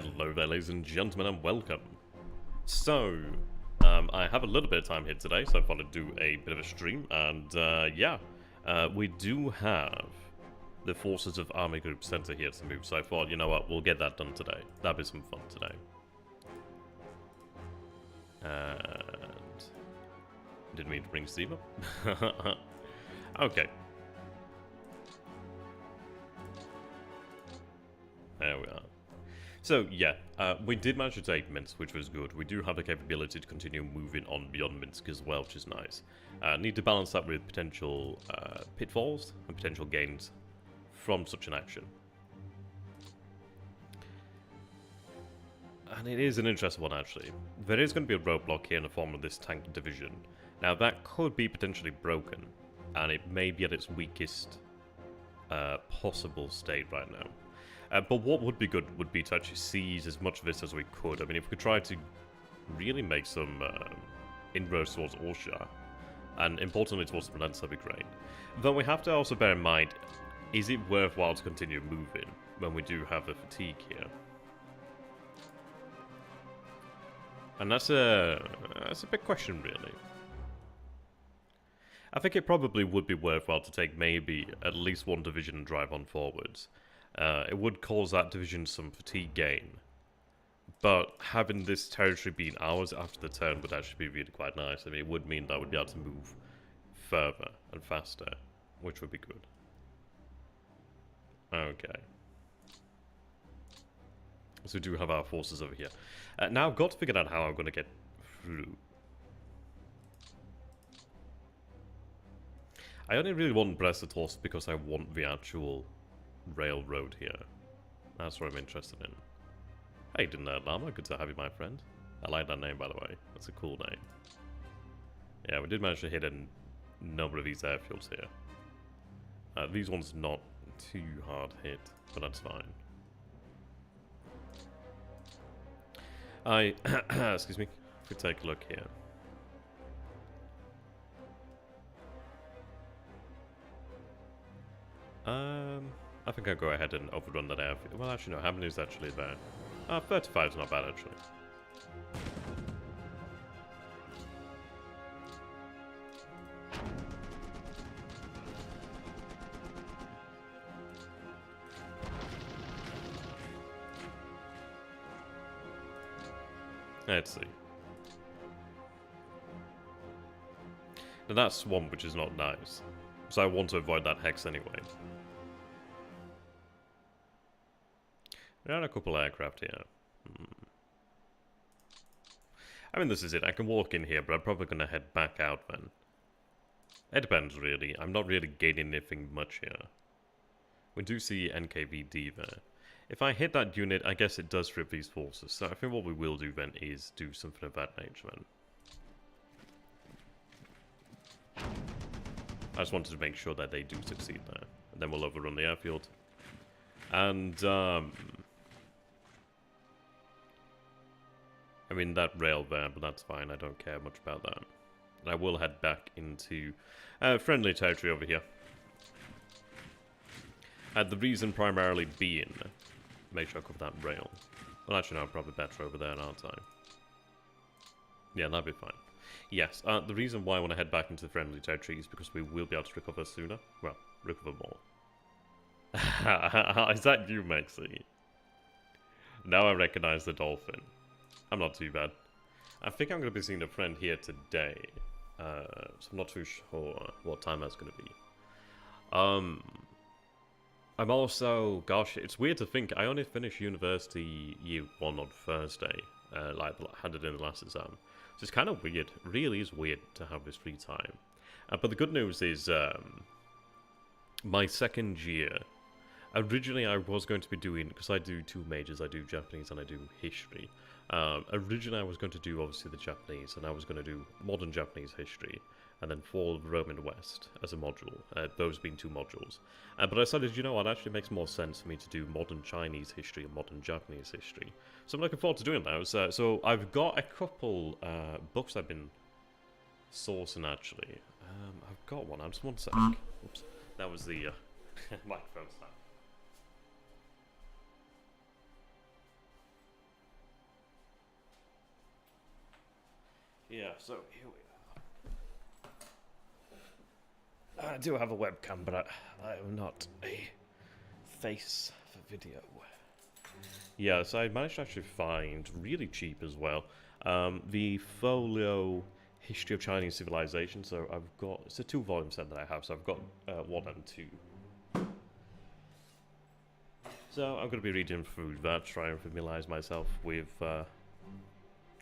Hello there, ladies and gentlemen, and welcome. So, I have a little bit of time here today, so I thought I'd do a bit of a stream, and we do have the forces of Army Group Center here to move, so I thought, you know what, we'll get that done today. That'll be some fun today. And didn't mean to bring Steve up. Okay. There we are. So, yeah, we did manage to take Minsk, which was good. We do have the capability to continue moving on beyond Minsk as well, which is nice. Need to balance that with potential pitfalls and potential gains from such an action. And it is an interesting one, actually. There is going to be a roadblock here in the form of this tank division. Now, that could be potentially broken, and it may be at its weakest possible state right now. But what would be good would be to actually seize as much of this as we could. I mean, if we could try to really make some inroads towards Orsha, and importantly towards the Blinson, that'd be great. Though we have to also bear in mind, is it worthwhile to continue moving when we do have the fatigue here? And that's a big question, really. I think it probably would be worthwhile to take maybe at least one division and drive on forwards. It would cause that division some fatigue gain, but having this territory being ours after the turn would actually be really quite nice. I mean, it would mean that we'd be able to move further and faster, which would be good. Okay. So we do have our forces over here. Now I've got to figure out how I'm going to get through. I only really want Tolson because I want the actual railroad here. That's what I'm interested in. Hey, Dinner Llama, good to have you, my friend. I like that name, by the way. That's a cool name. Yeah, we did manage to hit a number of these airfields here. These ones not too hard hit, but that's fine. Excuse me, if we take a look here. I think I'll go ahead and overrun that airfield. Well, actually, no, how many is actually there? 35 is not bad, actually. Let's see. Now that's swamp, which is not nice. So I want to avoid that hex anyway. There are a couple aircraft here. I mean, this is it. I can walk in here, but I'm probably going to head back out then. It depends, really. I'm not really gaining anything much here. We do see NKVD there. If I hit that unit, I guess it does strip these forces. So I think what we will do then is do something of that nature then. I just wanted to make sure that they do succeed there. And then we'll overrun the airfield. And, I mean, that rail there, but that's fine. I don't care much about that. And I will head back into friendly territory over here. The reason primarily being, make sure I cover that rail. Well, actually, no, I'm probably better over there, aren't I? Yeah, that'd be fine. Yes, the reason why I want to head back into the friendly territory is because we will be able to recover sooner. Well, recover more. Is that you, Maxie? Now I recognize the dolphin. I'm not too bad. I think I'm going to be seeing a friend here today. So I'm not too sure what time that's going to be. I'm also... Gosh, it's weird to think. I only finished university year 1 on Thursday. Like, handed in the last exam. So it's kind of weird. It really is weird to have this free time. But the good news is... my second year... Originally, I was going to be doing... Because I do 2 majors. I do Japanese and I do history. Originally, I was going to do, obviously, the Japanese. And I was going to do modern Japanese history. And then Fall of Rome in the West as a module. Those being 2 modules. But I decided, you know what, it actually makes more sense for me to do modern Chinese history and modern Japanese history. So I'm looking forward to doing those. So I've got a couple books I've been sourcing, actually. I've got one. I'm just one sec. Oops. That was the microphone snap. Yeah, so here we are. I do have a webcam, but I am not a face for video. Yeah, so I managed to actually find, really cheap as well, the folio History of Chinese Civilization. So I've got, it's a 2-volume set that I have, so I've got 1 and 2. So I'm going to be reading through that, trying to familiarize myself with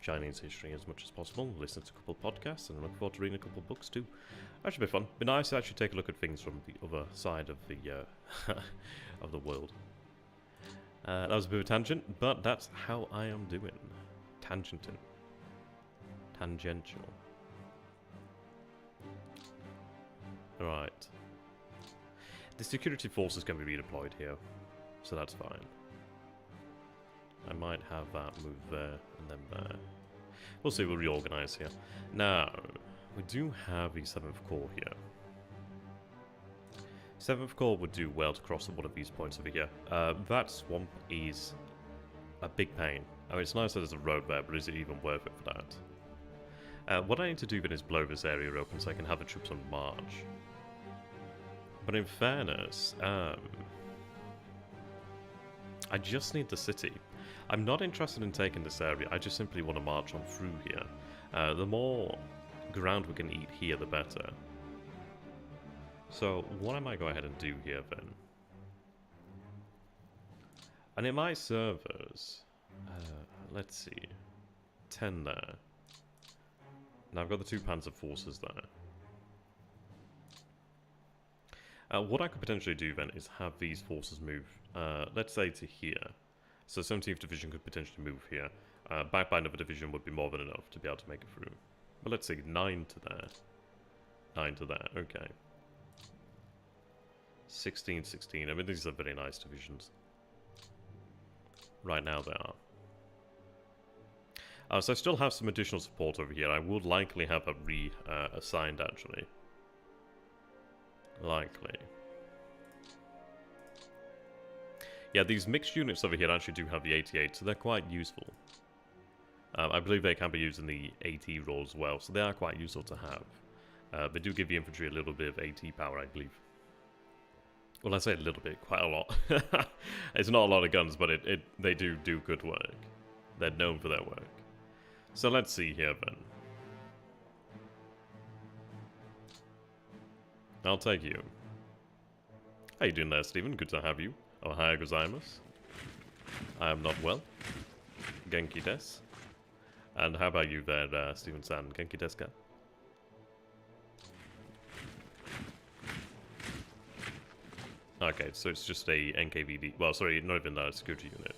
Chinese history as much as possible, listen to a couple of podcasts, and I look forward to reading a couple of books too. That should be fun. Be nice to actually take a look at things from the other side of the of the world. That was a bit of a tangent, but that's how I am doing. Tangential. Right. The security forces can be redeployed here, so that's fine. I might have that move there and then there. We'll see, we'll reorganize here. Now, we do have the 7th Corps here. 7th Corps would do well to cross at one of these points over here. That swamp is a big pain. I mean, it's nice that there's a road there, but is it even worth it for that? What I need to do then is blow this area open so I can have the troops on march. But in fairness, I just need the city. I'm not interested in taking this area, I just simply want to march on through here. The more ground we can eat here, the better. So, what I might go ahead and do here then? And it might serve us, let's see, 10 there. Now I've got the 2 Panzer forces there. What I could potentially do then is have these forces move, let's say to here. So 17th Division could potentially move here. Backed by another division would be more than enough to be able to make it through. But let's see, 9 to there. 9 to there, okay. 16, 16. I mean, these are very nice divisions. Right now they are. So I still have some additional support over here. I would likely have a reassigned, actually. Likely. Yeah, these mixed units over here actually do have the 88, so they're quite useful. I believe they can be used in the AT role as well, so they are quite useful to have. They do give the infantry a little bit of AT power, I believe. Well, I say a little bit, quite a lot. It's not a lot of guns, but they do good work. They're known for their work. So let's see here then. I'll take you. How you doing there, Stephen? Good to have you. Ohayou gozaimasu. I am not well. Genki desu. And how about you there, Stephen-san? Genki desu ka? Okay, so it's just a NKVD. Well, sorry, not even a security unit.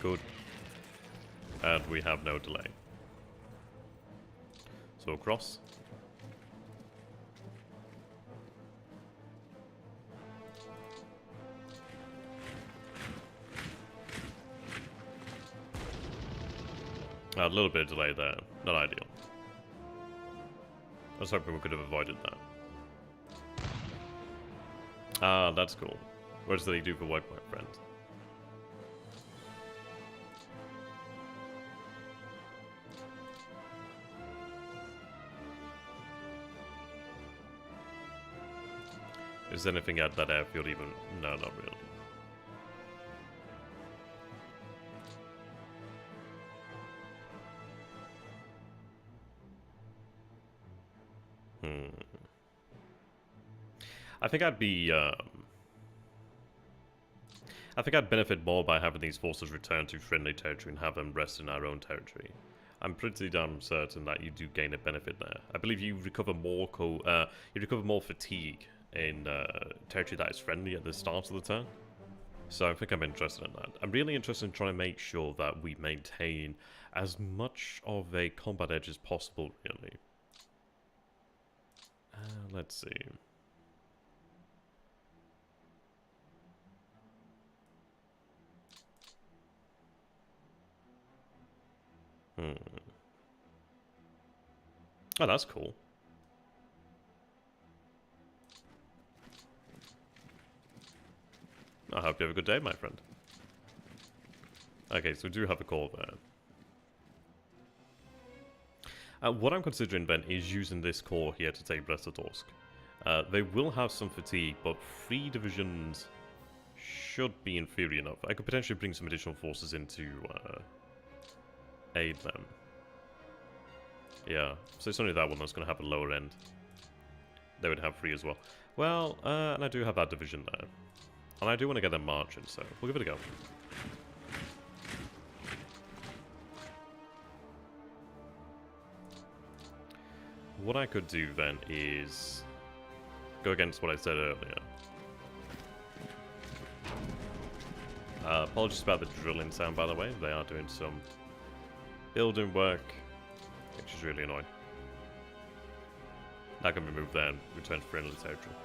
Good. And we have no delay. So across. A little bit of delay there. Not ideal. I was hoping we could have avoided that. Ah, that's cool. What does they do for work, my friend? Is anything at that airfield even? No, not really. I think I'd be, I think I'd benefit more by having these forces return to friendly territory and have them rest in our own territory. I'm pretty damn certain that you do gain a benefit there. I believe you recover more fatigue in territory that is friendly at the start of the turn. So I think I'm interested in that. I'm really interested in trying to make sure that we maintain as much of a combat edge as possible, really. Let's see. Oh, that's cool. I hope you have a good day, my friend. Okay, so we do have a call there. What I'm considering then is using this core here to take Brest-Litovsk. They will have some fatigue, but 3 divisions should be in theory enough. I could potentially bring some additional forces in to aid them. Yeah, so it's only that one that's going to have a lower end. They would have 3 as well. Well, and I do have that division there. And I do want to get them marching, so we'll give it a go. What I could do then is go against what I said earlier. Apologies about the drilling sound, by the way. They are doing some building work, which is really annoying. That can be moved there and return to friendly territory.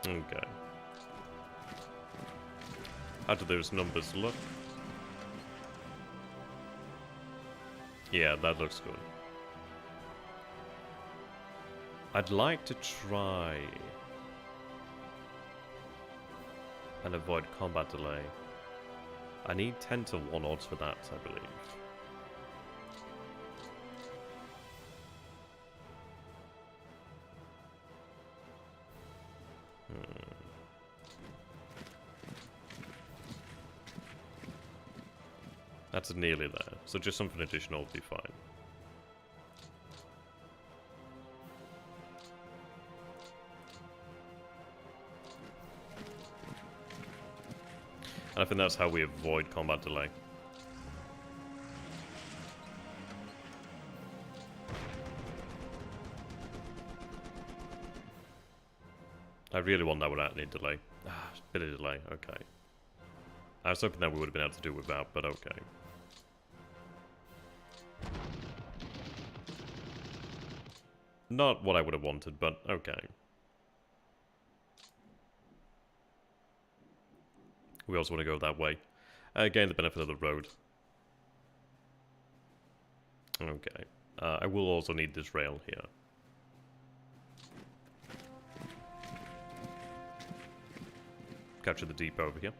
Okay. How do those numbers look? Yeah, that looks good. I'd like to try and avoid combat delay. I need 10 to 1 odds for that, I believe. That's nearly there, so just something additional will be fine. And I think that's how we avoid combat delay. I really want that without any delay. Ah, bit of delay, okay. I was hoping that we would have been able to do without, but okay. Not what I would have wanted, but okay. We also want to go that way. Gain the benefit of the road. Okay. I will also need this rail here. Capture the depot over here.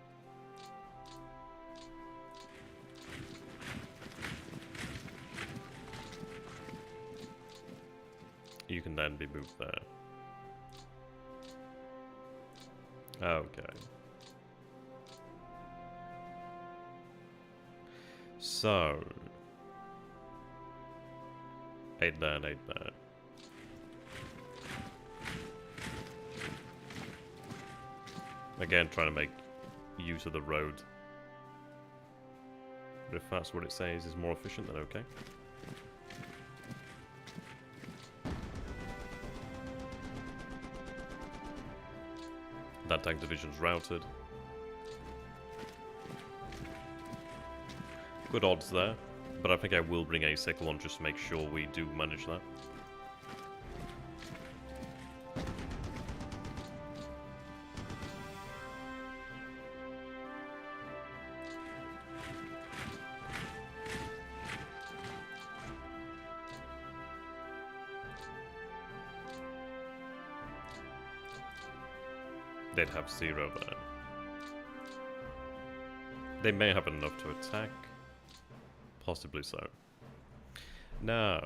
You can then be moved there. Okay. So, 8 there and 8 there. Again, trying to make use of the road. But if that's what it says is more efficient, then okay. That tank division's routed. Good odds there, but I think I will bring a second one just to make sure we do manage that. They'd have 0 there. They may have enough to attack. Possibly so. Now,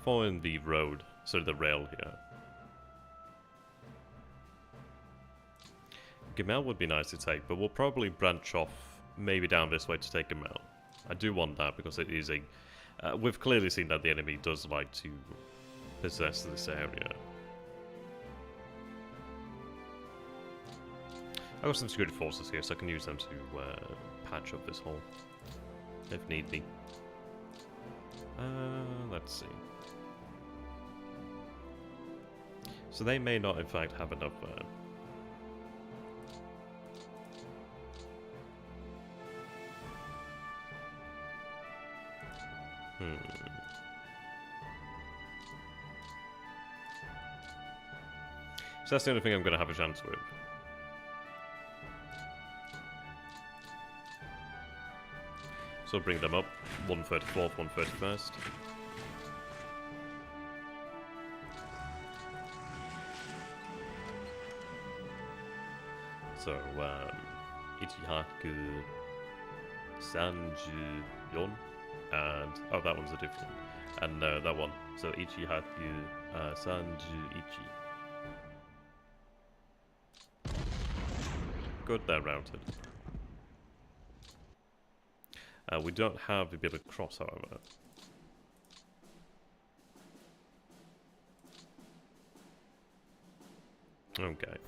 following the road, so the rail here. Gamel would be nice to take, but we'll probably branch off maybe down this way to take Gamel. I do want that because it is a... we've clearly seen that the enemy does like to possess this area. I've got some security forces here, so I can use them to patch up this hole, if need be. Let's see. So they may not, in fact, have enough So that's the only thing I'm going to have a chance with. So bring them up. 134th, 131st. So, Ichihaku, Sanjuyon, and oh, that one's a different one. And that one. So Ichihaku, Sanju-ichi. Good, they're routed. We don't have the ability to cross, however. Okay.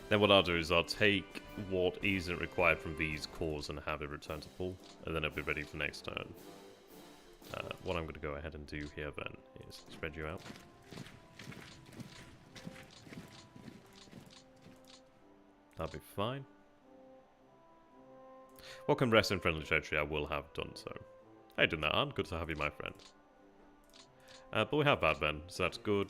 Then what I'll do is I'll take what isn't required from these cores and have it return to full, and then I'll be ready for next turn. What I'm going to go ahead and do here then is spread you out. That'll be fine. Welcome rest in friendly territory, I will have done so. How you doing that, Anne? Good to have you, my friend. But we have that then, so that's good.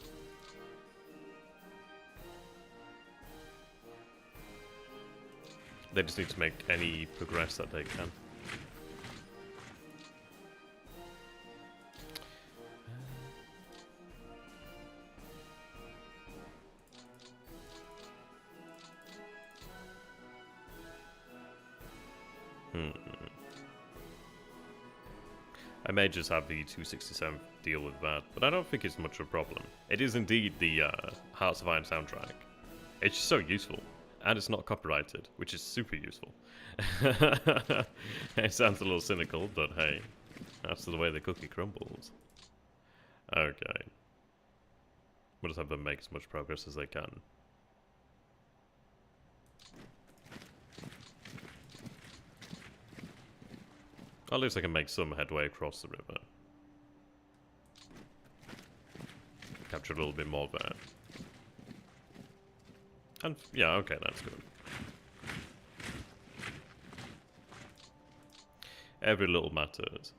They just need to make any progress that they can. I may just have the 267 deal with that, but I don't think it's much of a problem. It is indeed the Hearts of Iron soundtrack. It's just so useful. And it's not copyrighted, which is super useful. It sounds a little cynical, but hey, that's the way the cookie crumbles. Okay. We'll just have them make as much progress as they can. At least I can make some headway across the river. Capture a little bit more there. And, yeah, okay, that's good. Every little matters.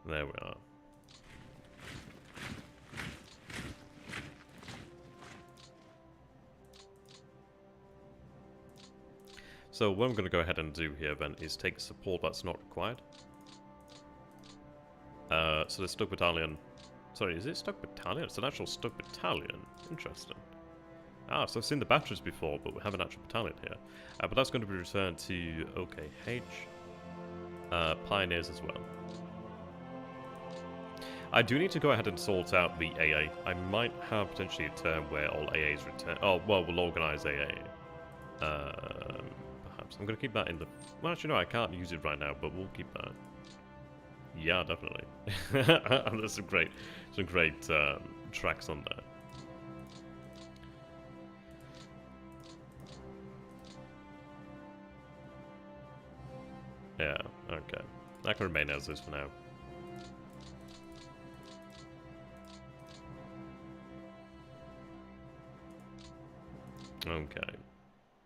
There we are. So what I'm going to go ahead and do here then is take support that's not required. So the Stuck Battalion... Sorry, is it Stuck Battalion? It's an actual Stuck Battalion. Interesting. Ah, so I've seen the batteries before, but we have an actual battalion here. But that's going to be returned to OKH. Pioneers as well. I do need to go ahead and sort out the AA. I might have potentially a term where all AAs return... Oh, well, we'll organize AA. I'm going to keep that in the... Well, actually, no, I can't use it right now, but we'll keep that. Yeah, definitely. There's some great tracks on there. Yeah, okay. I can remain as is for now. Okay.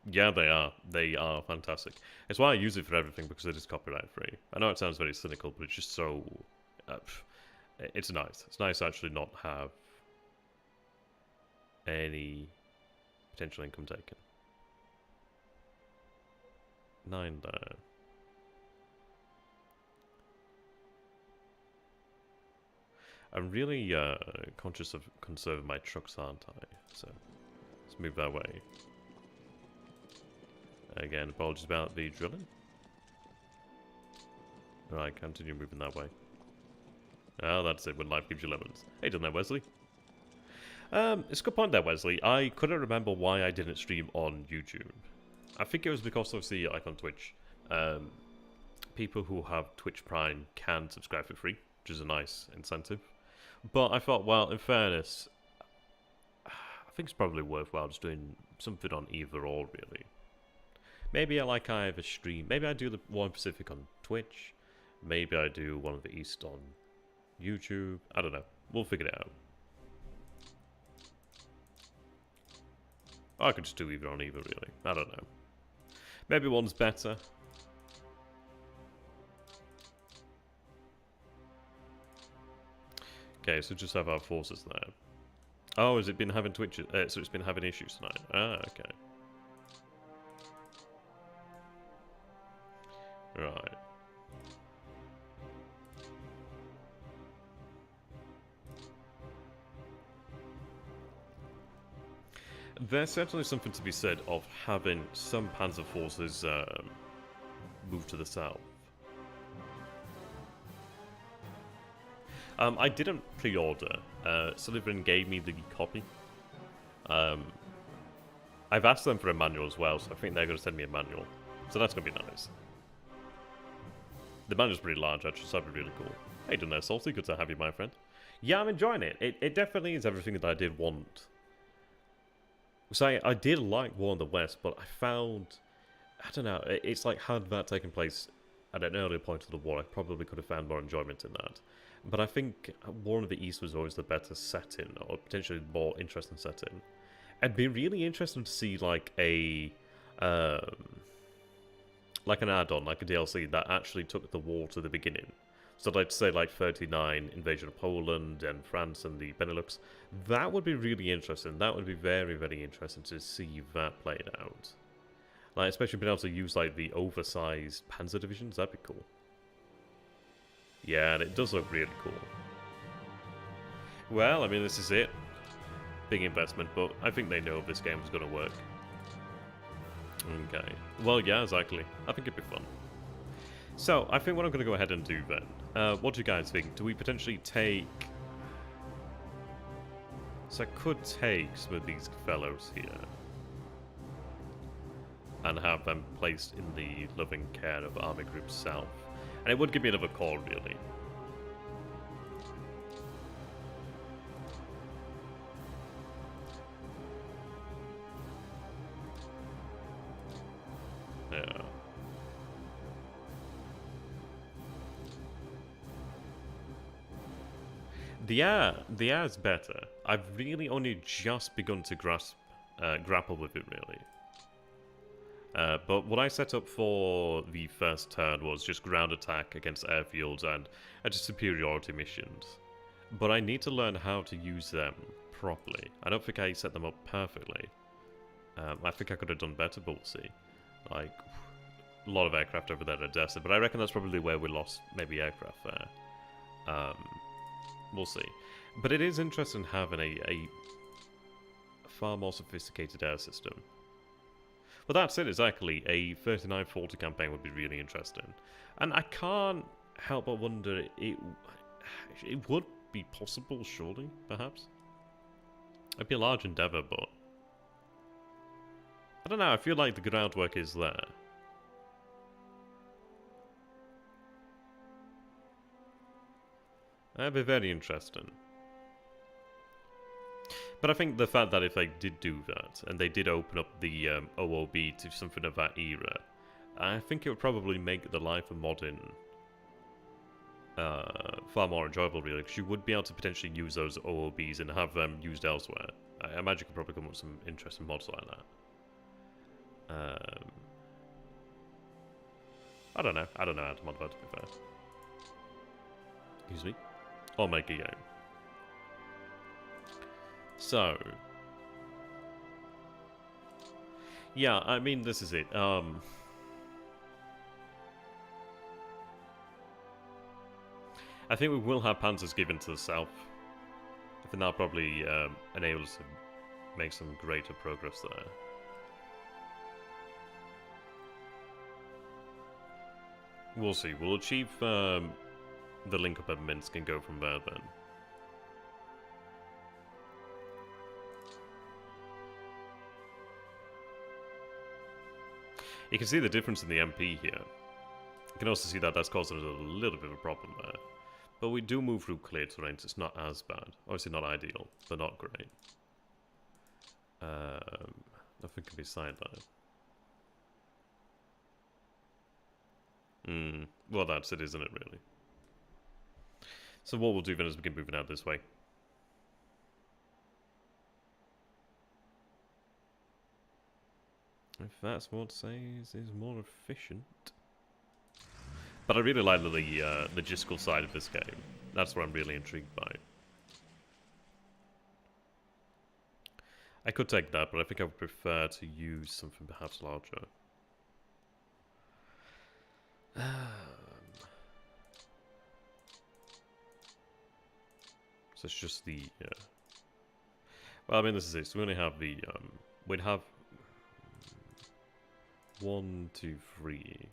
Yeah, they are. They are fantastic. It's why I use it for everything, because it is copyright free. I know it sounds very cynical, but it's just so... it's nice. It's nice to actually not have any potential income taken. 9 there. I'm really conscious of conserving my trucks, aren't I? So, let's move that way. Again, apologies about the drilling. Right, continue moving that way. Oh, that's it, when life gives you lemons. Hey, done that, Wesley? It's a good point there, Wesley. I couldn't remember why I didn't stream on YouTube. I think it was because, obviously, like on Twitch, people who have Twitch Prime can subscribe for free, which is a nice incentive. But I thought, well, in fairness, I think it's probably worthwhile just doing something on either or, really. Maybe I have a stream. Maybe I do the one Pacific on Twitch. Maybe I do one of the East on YouTube. I don't know. We'll figure it out. I could just do either on either, really. I don't know. Maybe one's better. Okay, so just have our forces there. Oh, has it been having twitches? So it's been having issues tonight. Ah, okay. Right. There's certainly something to be said of having some panzer forces move to the south. I didn't pre-order. Sullivan gave me the copy. I've asked them for a manual as well, so I think they're going to send me a manual. So that's going to be nice. The manual's pretty large, actually, so that'd be really cool. Hey, doing there, Salty. Good to have you, my friend. Yeah, I'm enjoying it. It definitely is everything that I did want. So I did like War in the West, but I found... I don't know, it's like, had that taken place at an earlier point of the war, I probably could have found more enjoyment in that. But I think War in the East was always the better setting, or potentially more interesting setting. It'd be really interesting to see, like, a... like an add-on, like a DLC, that actually took the war to the beginning. So let's say, like, 39, invasion of Poland, and France, and the Benelux. That would be really interesting. That would be very, very interesting to see that played out. Like, especially being able to use, like, the oversized panzer divisions, that'd be cool. Yeah, and it does look really cool. Well, I mean, this is it. Big investment, but I think they know this game is going to work. Okay. Well, yeah, exactly. I think it'd be fun. So, I think what I'm going to go ahead and do then. What do you guys think? Do we potentially take... So I could take some of these fellows here. And have them placed in the loving care of Army Group South. And it would give me another call, really. Yeah. The air is better. I've really only just begun to grapple with it, really. But what I set up for the first turn was just ground attack against airfields and just superiority missions. But I need to learn how to use them properly. I don't think I set them up perfectly. I think I could have done better, but we'll see. Like, a lot of aircraft over there at Odessa, but I reckon that's probably where we lost maybe aircraft there. We'll see. But it is interesting having a far more sophisticated air system. But that's it, exactly. A 39-40 campaign would be really interesting. And I can't help but wonder, it would be possible, surely, perhaps? It'd be a large endeavour, but... I don't know, I feel like the groundwork is there. That'd be very interesting. But I think the fact that if they did do that, and they did open up the OOB to something of that era, I think it would probably make the life of modern far more enjoyable, really, because you would be able to potentially use those OOBs and have them used elsewhere. I imagine you could probably come up with some interesting mods like that. I don't know how to mod that, to be fair. Excuse me. Or make a game. So, yeah, I mean, this is it. I think we will have panzers given to the south. I think that'll probably enable us to make some greater progress there. We'll see. We'll achieve the link up at Minsk and go from there then. You can see the difference in the MP here. You can also see that that's causing us a little bit of a problem there. But we do move through clear terrain, so it's not as bad. Obviously not ideal, but not great. Nothing can be sidelined. Well, that's it, isn't it, really? So what we'll do then is begin moving out this way. If that's what says is more efficient. But I really like the logistical side of this game. That's what I'm really intrigued by. I could take that, but I think I would prefer to use something perhaps larger. So it's just the... well, I mean, this is it. So we only have the... we'd have... 1, 2, 3...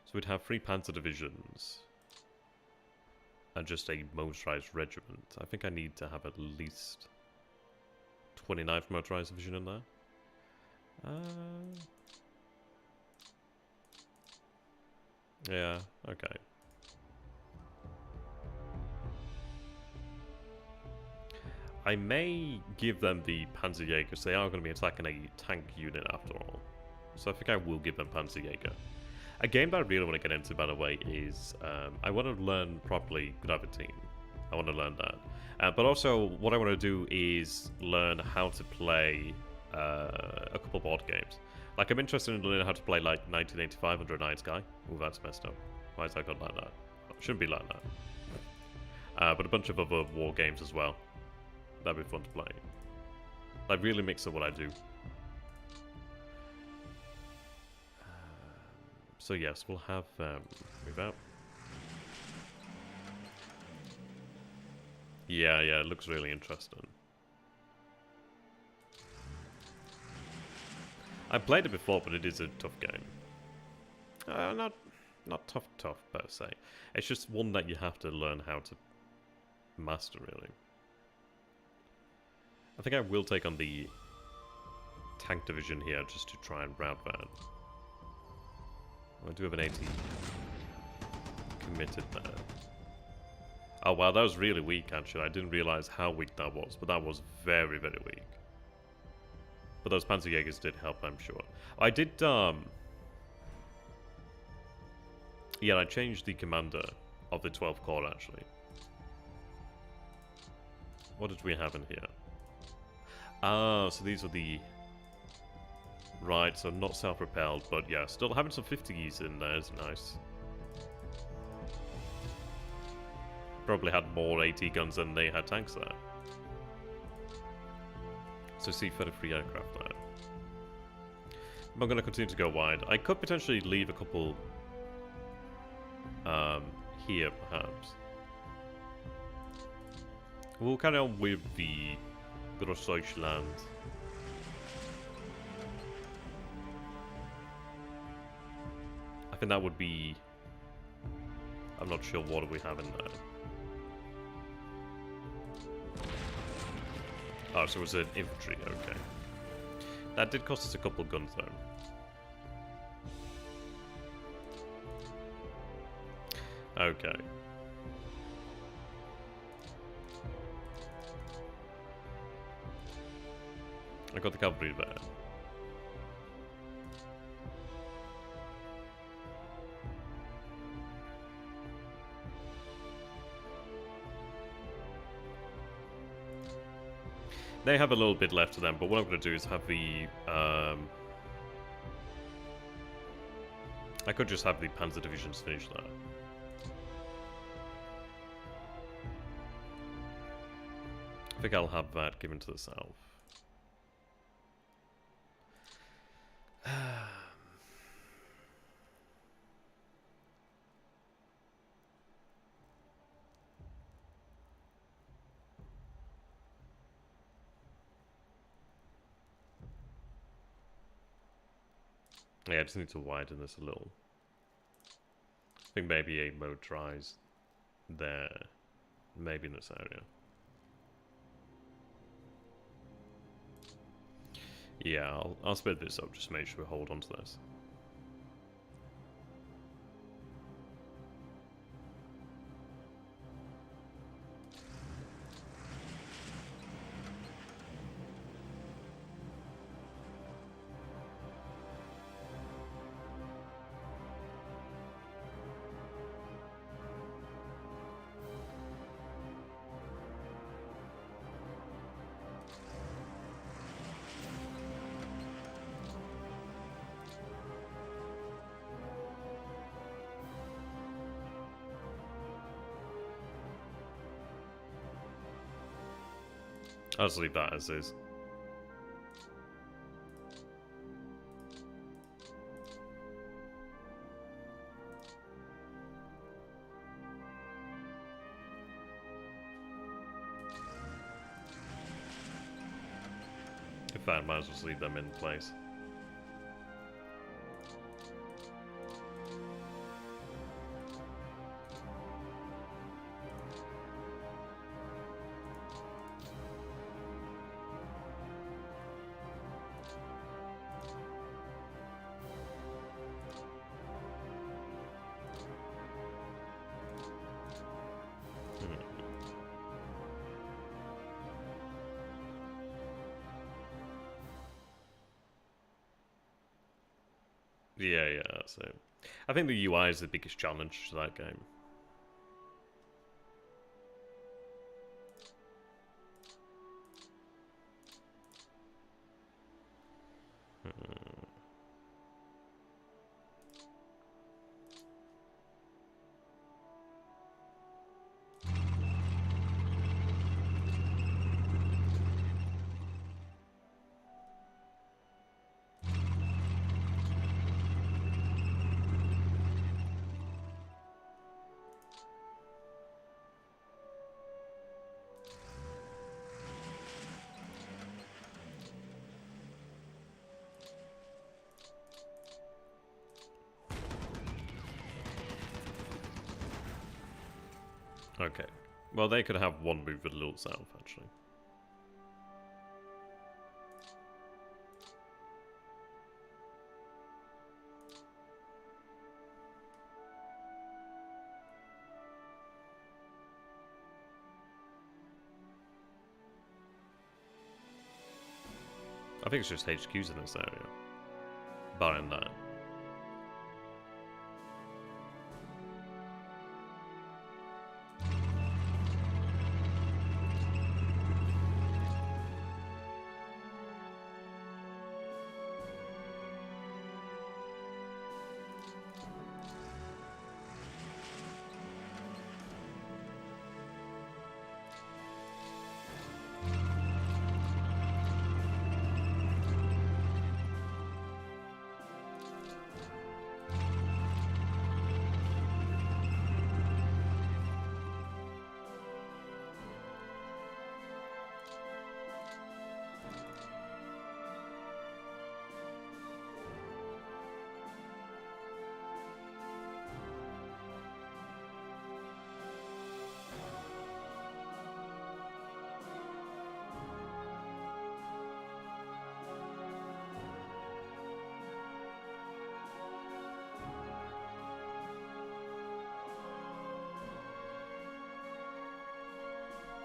So we'd have 3 Panzer divisions and just a motorized regiment. I think I need to have at least 29th motorized division in there. Yeah, okay. I may give them the Panzerjäger because they are going to be attacking a tank unit after all. So I think I will give them Panzerjäger. A game that I really want to get into, by the way, is I want to learn properly Gravity. I want to learn that. But also, what I want to do is learn how to play a couple board games. Like, I'm interested in learning how to play, like, 1985 Under a Night Sky. Ooh, that's messed up. Why is that got like that? It shouldn't be like that. But a bunch of other war games as well. That'd be fun to play. Like, really mix up what I do. So yes, we'll have move out. Yeah, it looks really interesting. I played it before, but it is a tough game. Not tough per se. It's just one that you have to learn how to master, really. I think I will take on the tank division here just to try and route that. I do have an 80 committed there. Oh wow, that was really weak actually. I didn't realize how weak that was, but that was very, very weak. But those Panzerjägers did help, I'm sure. I did, yeah, I changed the commander of the 12th Corps actually. What did we have in here? Ah, so these are the... Right, so not self-propelled, but yeah, still having some 50s in there is nice. Probably had more AT guns than they had tanks there. So C-33 aircraft there. I'm going to continue to go wide. I could potentially leave a couple here, perhaps. We'll carry on with the Grossdeutschland. I think that would be... I'm not sure what we have in there. Oh, so it was an infantry, okay. That did cost us a couple of guns, though. Okay. I got the cavalry there. They have a little bit left to them, but what I'm going to do is have the... I could just have the Panzer divisions finish that. I think I'll have that given to the south. Yeah, I just need to widen this a little. I think maybe a motorized there, maybe in this area. Yeah, I'll split this up, just make sure we hold on to this. I'll just leave that as is. In fact, I might as well just leave them in place. Yeah, that's it. I think the UI is the biggest challenge to that game. Okay. Well, they could have one move with a little south, actually. I think it's just HQs in this area. Barring that.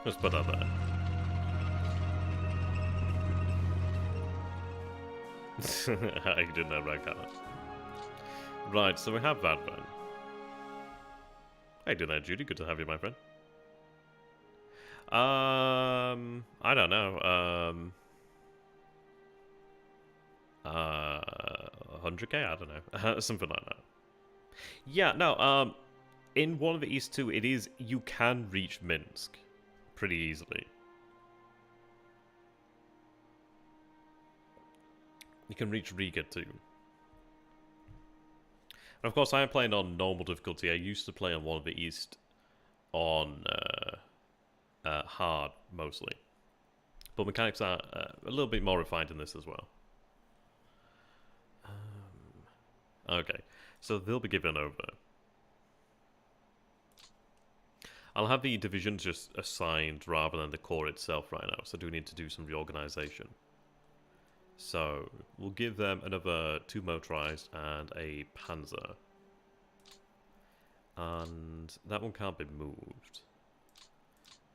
Let's put that there. How you doing there, Reconnaissance? Right, so we have that then. How you doing there, Judy? Good to have you, my friend. I don't know. 100k? I don't know. Something like that. Yeah, no, in one of the East 2, it is, you can reach Minsk pretty easily. You can reach Riga too. And of course, I am playing on normal difficulty. I used to play on one of the East on hard, mostly. But mechanics are a little bit more refined in this as well. Okay, so they'll be given over. I'll have the divisions just assigned rather than the core itself right now, so I do need to do some reorganization. So, we'll give them another 2 motorized and a panzer. And that one can't be moved.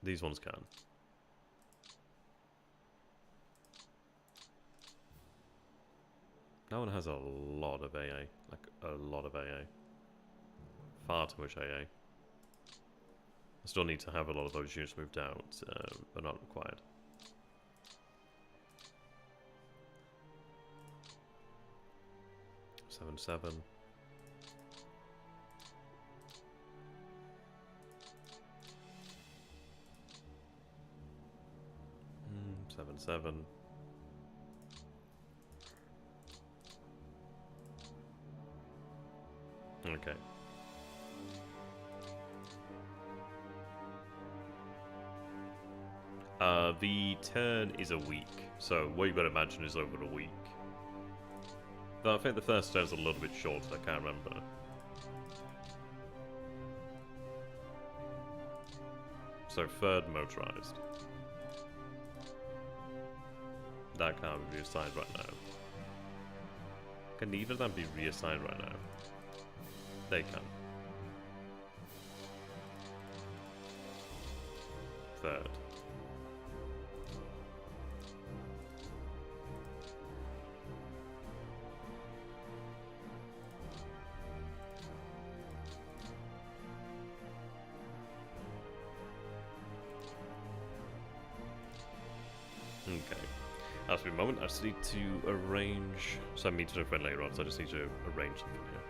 These ones can. That one has a lot of AA. Like, a lot of AA. Far too much AA. I still need to have a lot of those units moved out, but not required. Seven. 7. Okay. The turn is a week, so what you've got to imagine is over a week. Though I think the first turn's a little bit short, I can't remember. So third motorized. That can't be reassigned right now. Can neither of them be reassigned right now? They can. Third. Okay. That's for a moment. I just need to arrange. So I'm meeting a friend later on, so I just need to arrange something here.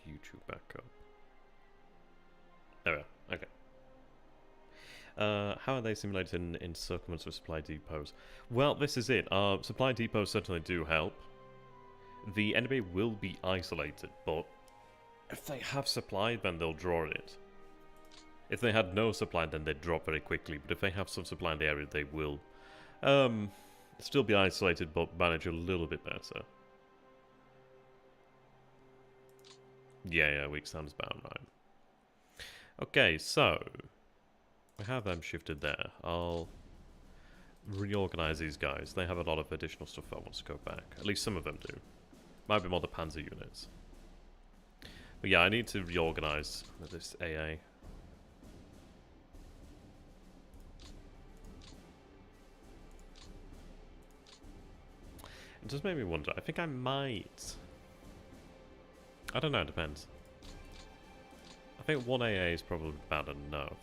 YouTube back up. There we are. Okay. How are they simulated in encirclements of supply depots? Well, this is it. Supply depots certainly do help. The enemy will be isolated, but if they have supply, then they'll draw it. If they had no supply, then they'd drop very quickly. But if they have some supply in the area, they will still be isolated, but manage a little bit better. Yeah, weak sounds bound, right. Okay, so we have them shifted there. I'll reorganize these guys. They have a lot of additional stuff that wants to go back. At least some of them do. Might be more the Panzer units. But yeah, I need to reorganize this AA. It does make me wonder. I think I might... I don't know, it depends. I think 1 AA is probably bad enough.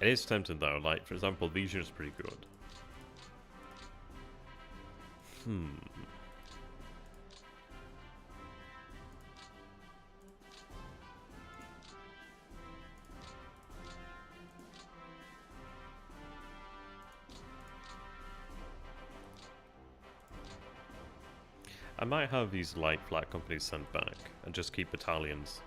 It is tempting though, like for example, these units are pretty good. I might have these light flat companies sent back and just keep battalions.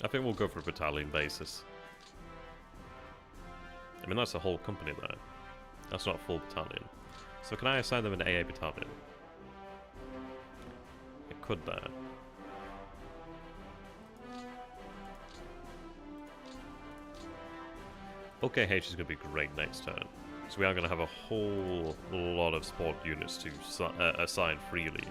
I think we'll go for a battalion basis. I mean, that's a whole company there. That's not a full battalion. So can I assign them an AA battalion? It could there. OKH is going to be great next turn. So we are going to have a whole lot of support units to assign freely.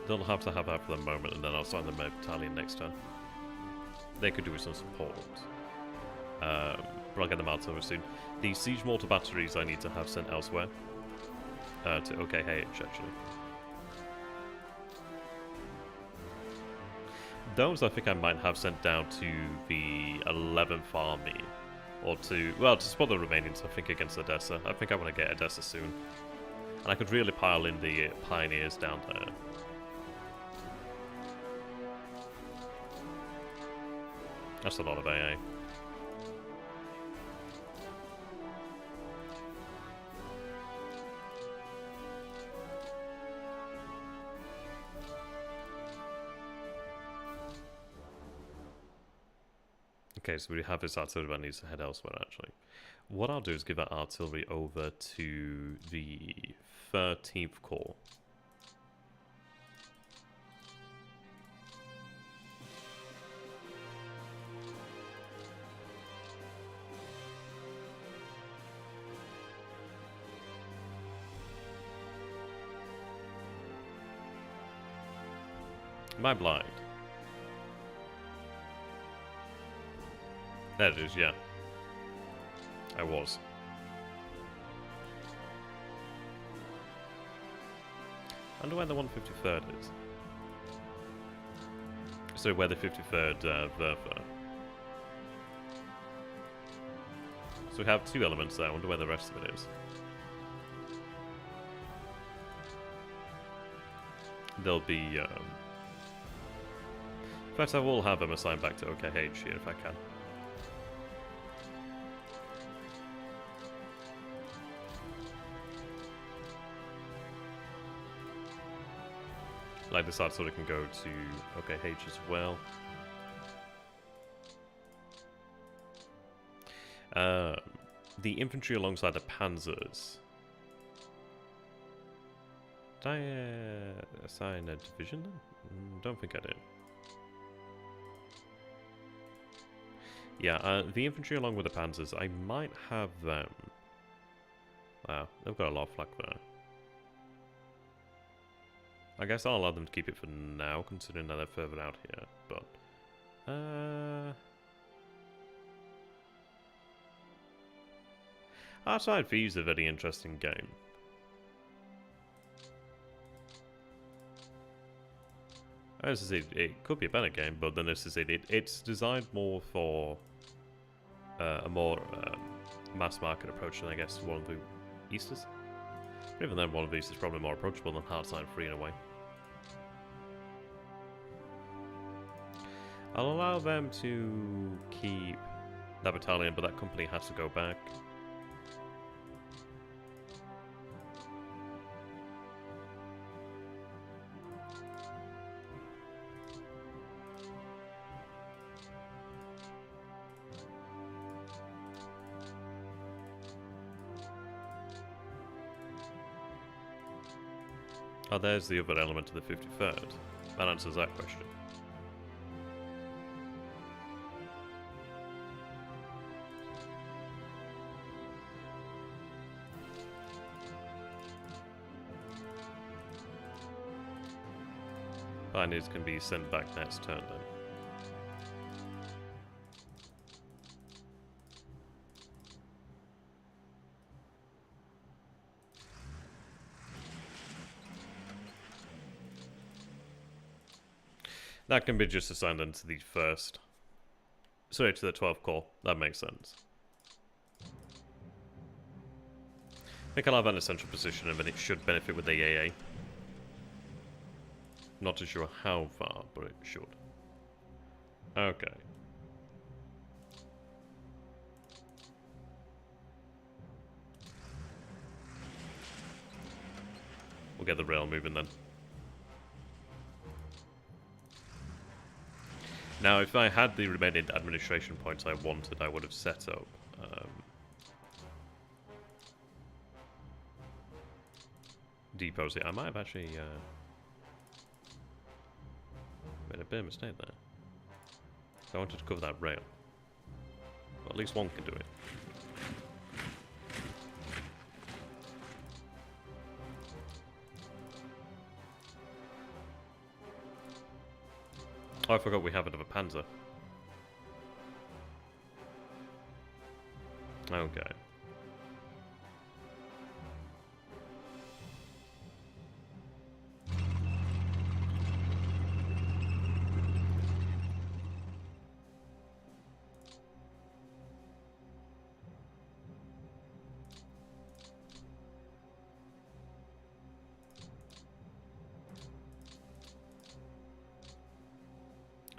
They'll have to have that for the moment, and then I'll assign them a battalion next turn. They could do with some support. But I'll get them out over soon. The siege mortar batteries I need to have sent elsewhere. To OKH, actually. Those I think I might have sent down to the 11th Army. Or to, well, to support the Romanians, I think, against Odessa. I think I want to get Odessa soon. And I could really pile in the pioneers down there. That's a lot of AA. Okay, so we have this artillery that needs to head elsewhere, actually. What I'll do is give that artillery over to the 13th Corps. Am I blind? There it is, yeah. I was. I wonder where the 153rd is. So where the 53rd Verfa. So we have 2 elements there. I wonder where the rest of it is. There'll be... in fact, I will have them assigned back to OKH here if I can. Like this sort of can go to OKH as well. The infantry alongside the panzers. Did I assign a division? Don't think I did. Yeah, the infantry along with the panzers, I might have them. Wow, they've got a lot of flak there. I guess I'll allow them to keep it for now, considering that they're further out here, but... Outside V is a very interesting game. As I said, it could be a better game, but then as I said, it's designed more for a more mass market approach than I guess one of the Easters. But even then, one of these is probably more approachable than Hardsign 3 in a way. I'll allow them to keep that battalion, but that company has to go back. Oh, there's the other element of the 53rd. That answers that question. Pioneers can be sent back next turn then. That can be just assigned into the first. Sorry, to the 12th core. That makes sense. I think I'll have that in a central position and then it should benefit with the AA. Not too sure how far, but it should. Okay. We'll get the rail moving then. Now, if I had the remaining administration points I wanted, I would have set up depots here. I might have actually made a bit of mistake there. So I wanted to cover that rail. Well, at least one can do it. Oh, I forgot we have another panzer. Okay.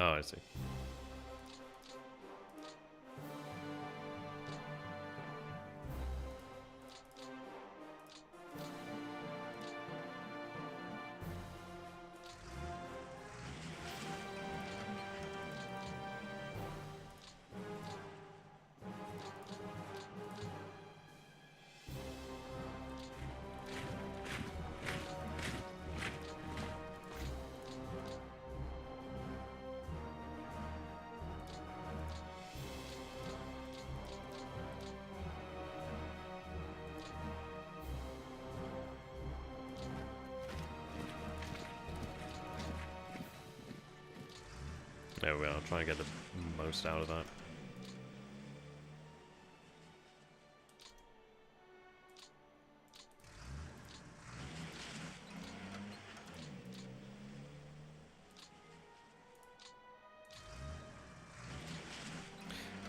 Oh, I see. There we are, try and get the most out of that.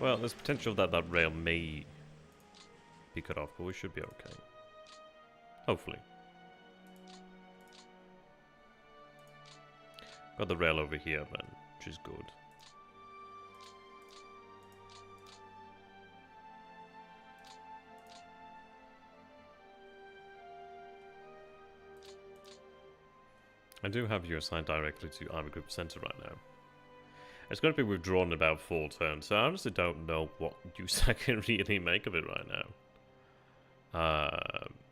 Well, there's potential that that rail may be cut off, but we should be okay. Hopefully. Got the rail over here then, which is good. I do have you assigned directly to Army Group Center right now. It's going to be withdrawn in about 4 turns, so I honestly don't know what use I can really make of it right now.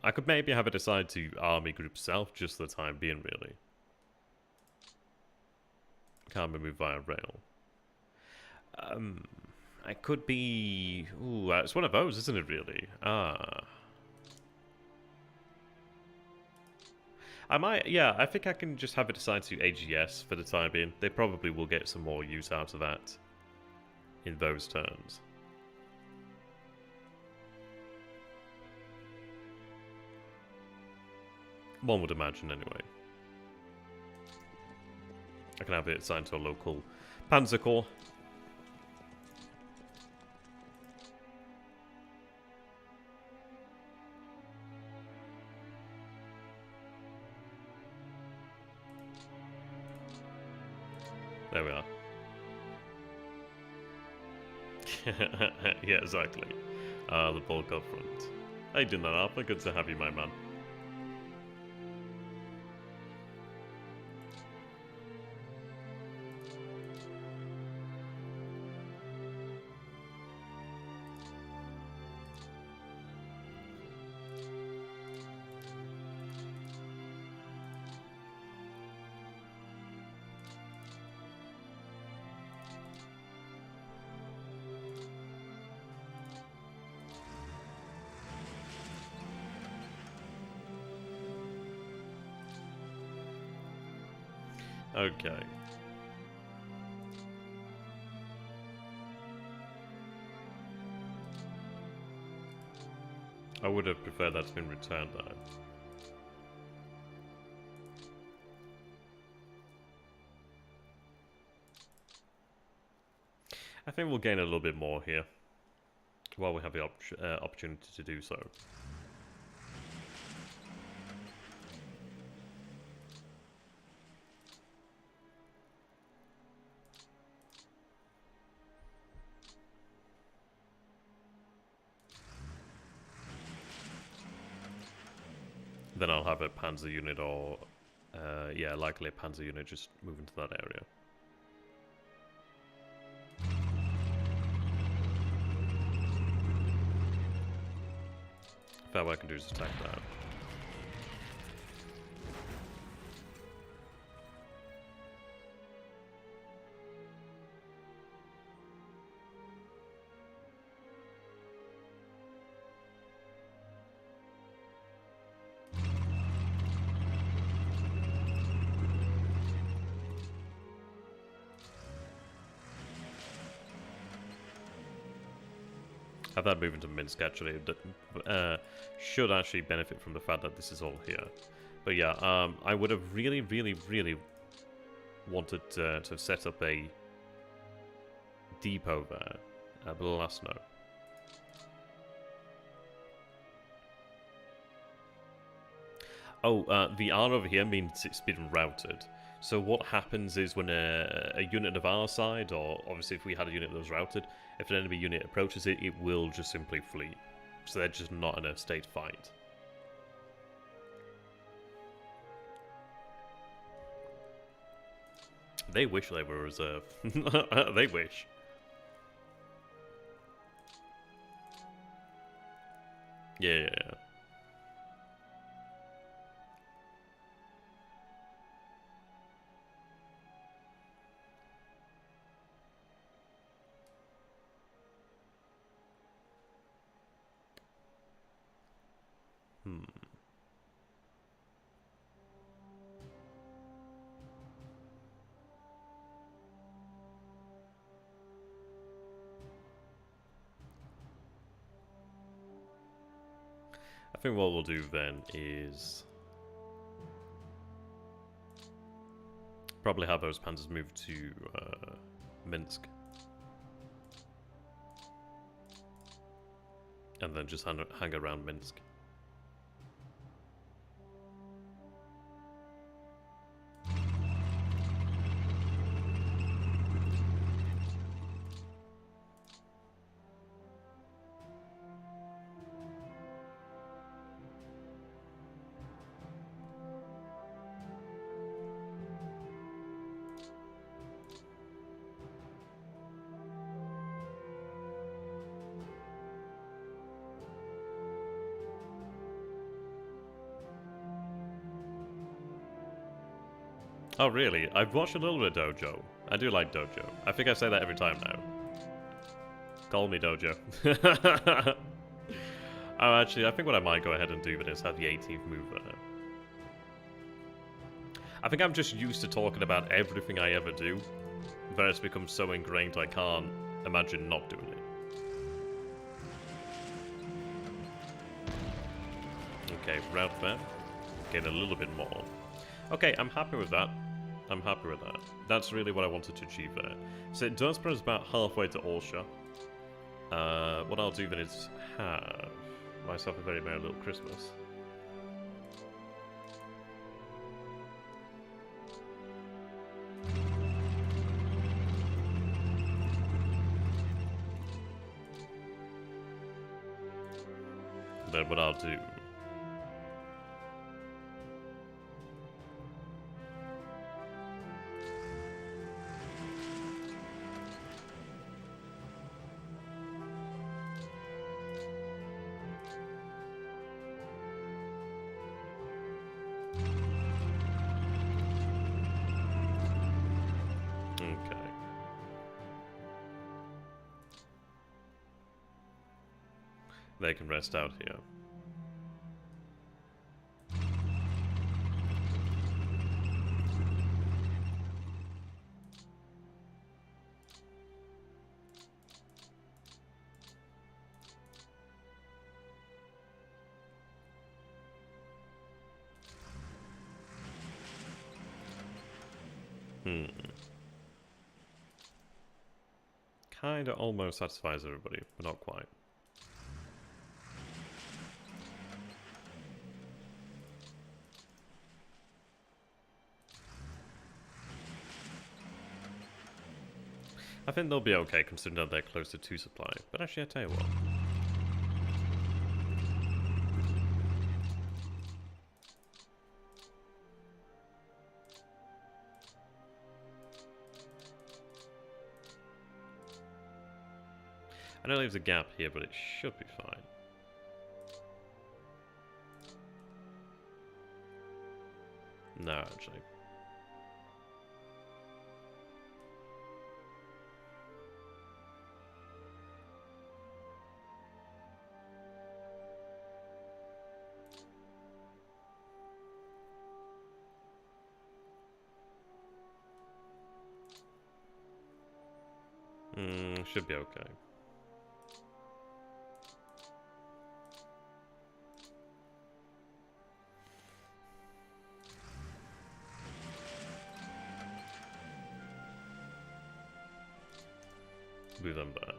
I could maybe have it assigned to Army Group South just for the time being, really. Can't be moved via rail. I could be... Ooh, it's one of those, isn't it, really? I might, yeah, I think I can just have it assigned to AGS for the time being. They probably will get some more use out of that in those turns. One would imagine, anyway. I can have it assigned to a local Panzer Corps. There we are. Yeah, exactly. The bulk up front. How you doing that, Alpha? Good to have you, my man. Okay. I would have preferred that to been returned though. I think we'll gain a little bit more here while we have the opportunity to do so. Then I'll have a Panzer unit or, yeah, likely a Panzer unit just move into that area. Fair, what I can do is attack that. Have that move into Minsk actually. Should actually benefit from the fact that this is all here. But yeah, I would have really wanted to set up a depot there, but alas no. Oh, the R over here means it's been routed. So what happens is when a unit of our side, or obviously if we had a unit that was routed, if an enemy unit approaches it, it will just simply flee. So they're just not in a state fight. They wish they were reserve. They wish. Yeah. I think what we'll do then is probably have those panzers move to Minsk. And then just hang around Minsk. Oh really? I've watched a little bit of Dojo. I do like Dojo. I think I say that every time now. Call me Dojo. Oh, actually, I think what I might go ahead and do is have the 18th move there. I think I'm just used to talking about everything I ever do, but it's become so ingrained I can't imagine not doing it. Okay, route there. Gain a little bit more. Okay, I'm happy with that. I'm happy with that. That's really what I wanted to achieve there. So it does put us about halfway to Orsha. What I'll do then is have myself a very merry little Christmas. Then what I'll do... They can rest out here. Kinda almost satisfies everybody, but not quite. I think they'll be okay considering that they're close to 2 supply. But actually, I tell you what. I know there's a gap here, but it should be fine. No, actually. Should be okay. Move them back.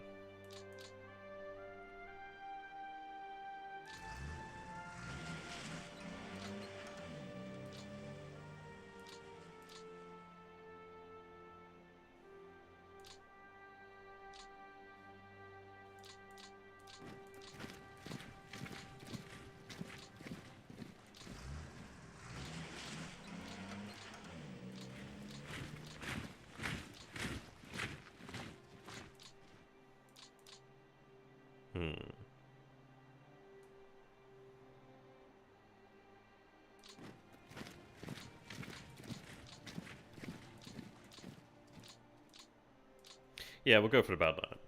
Yeah, we'll go for about that.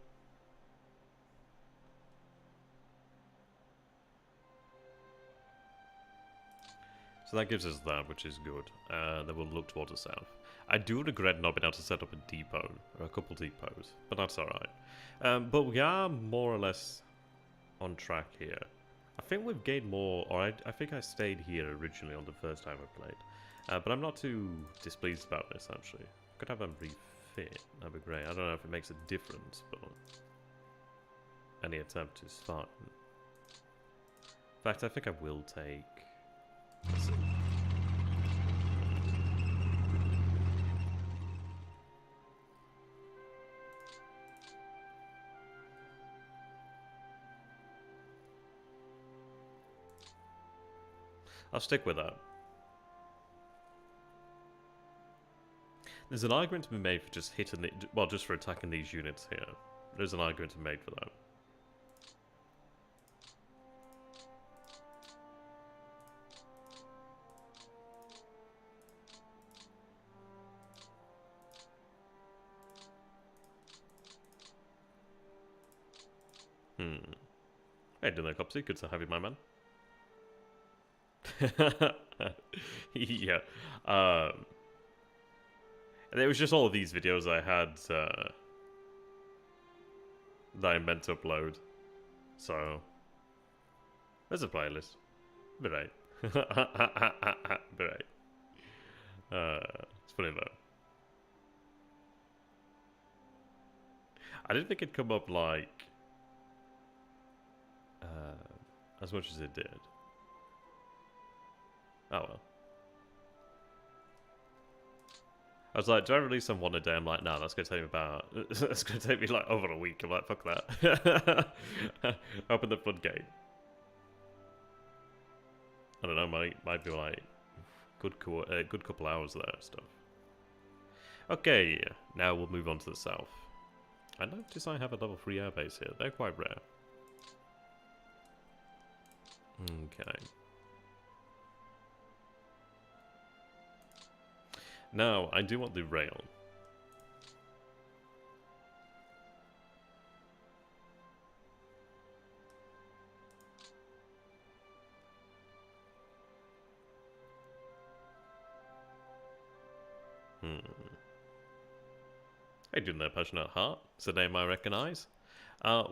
So that gives us that, which is good. Then we'll look towards the south. I do regret not being able to set up a depot, or a couple depots, but that's alright. But we are more or less on track here. I think we've gained more, or I think I stayed here originally on the first time I played. But I'm not too displeased about this, actually. Could have them refit, that'd be great. I don't know if it makes a difference, but any attempt is fine. In fact, I think I will take... Let's see. I'll stick with that. There's an argument to be made for just hitting the, well, just for attacking these units here. There's an argument to be made for that. Hey, dinner copsy, good to have you, my man. Yeah. And it was just all of these videos I had that I meant to upload. So there's a playlist. Be right. Be right. It's funny though. I didn't think it'd come up like as much as it did. Oh well. I was like, do I release them one a day? I'm like, nah, that's gonna take me about that's gonna take me like over a week. I'm like, fuck that. Open the floodgate. I don't know, might be like good couple hours there and stuff. Okay, now we'll move on to the south. I notice I have a level 3 airbase here. They're quite rare. Okay. Now, I do want the rail. Hey, doing there, Passionate Heart. It's a name I recognise.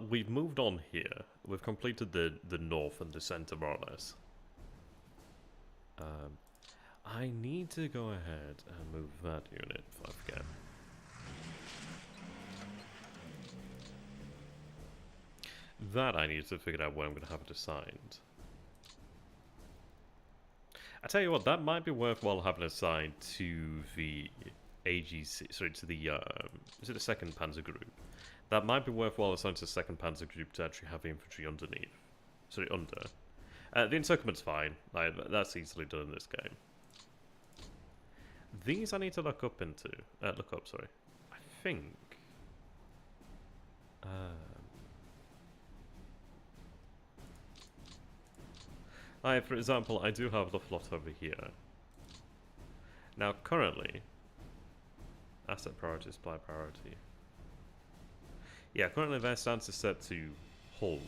We've moved on here. We've completed the north and the centre, more or less. I need to go ahead and move that unit before I forget. That I need to figure out where I'm going to have it assigned. I tell you what, that might be worthwhile having assigned to the AGC, sorry, to the, is it the 2nd Panzer Group? That might be worthwhile assigned to the 2nd Panzer Group to actually have the infantry underneath. Sorry, under. The encirclement's fine, that's easily done in this game. These I need to look up into, sorry. I think. For example, I do have the plot over here. Now, currently, asset priority, supply priority. Yeah, currently their stance is set to hold.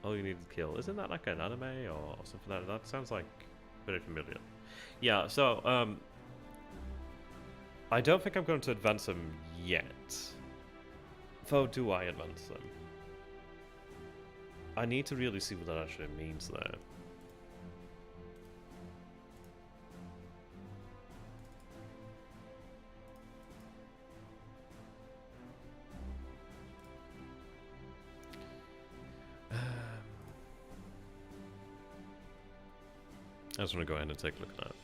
All you need to kill. Isn't that like an anime or something like that? That sounds like very familiar. Yeah, so, I don't think I'm going to advance them yet. Though, do I advance them? I need to really see what that actually means there. I just want to go ahead and take a look at that.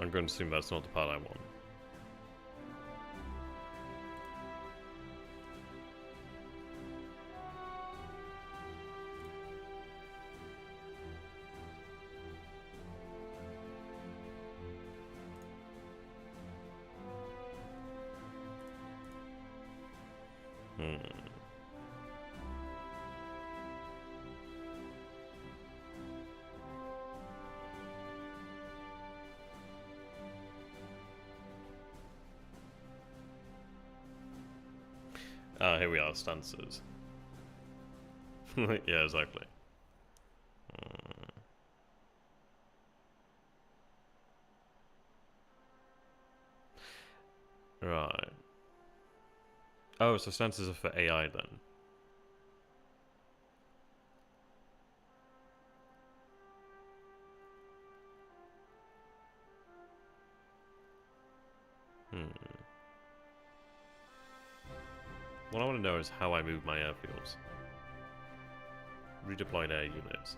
I'm going to assume that's not the part I want. Here we are, stances. Yeah, exactly. Right. Oh, so stances are for AI then. What I want to know is how I move my airfields. Redeployed air units.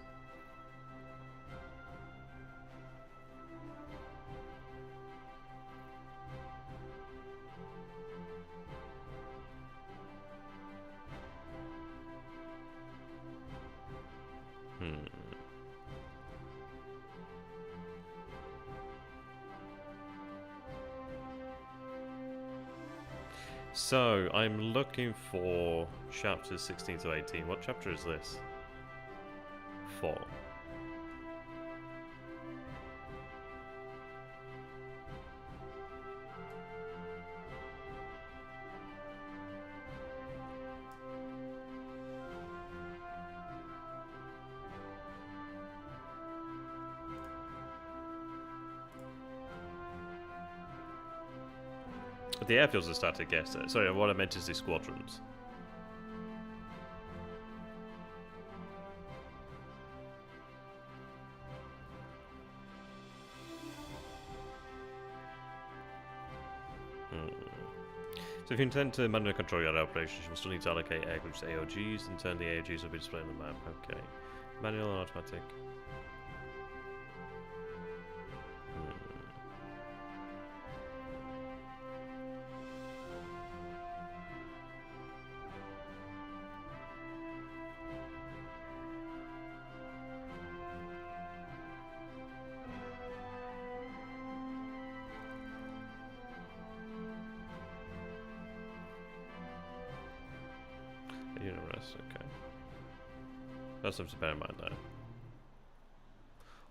So, I'm looking for chapters 16 to 18. What chapter is this? 4. The airfields are static, yes. Sorry, what I meant is the squadrons. So if you intend to manually control your operations, you will still need to allocate air groups to AOGs, and turn the AOGs will be displayed on the map. Okay. Manual and automatic. Okay. That's something to bear in mind there.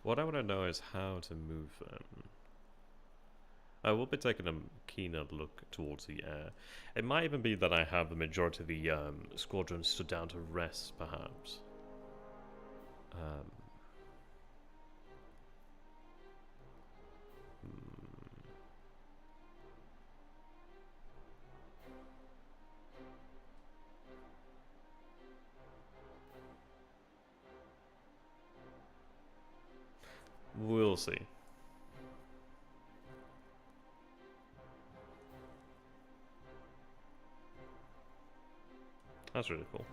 What I want to know is how to move them. I will be taking a keener look towards the air. It might even be that I have the majority of the squadrons stood down to rest, perhaps. We'll see. That's really cool.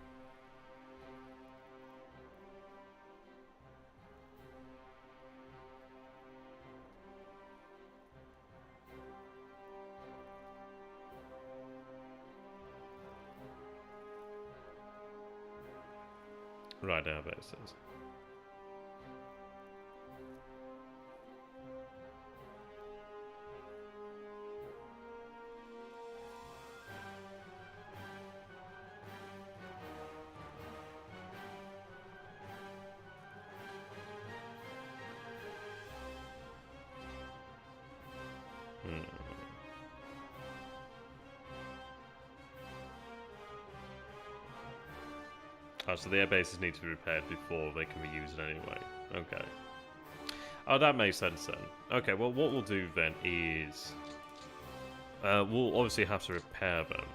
Right, air bases. Oh, so the air bases need to be repaired before they can be used anyway. Okay. Oh, that makes sense then. Okay, well, what we'll do then is... we'll obviously have to repair them.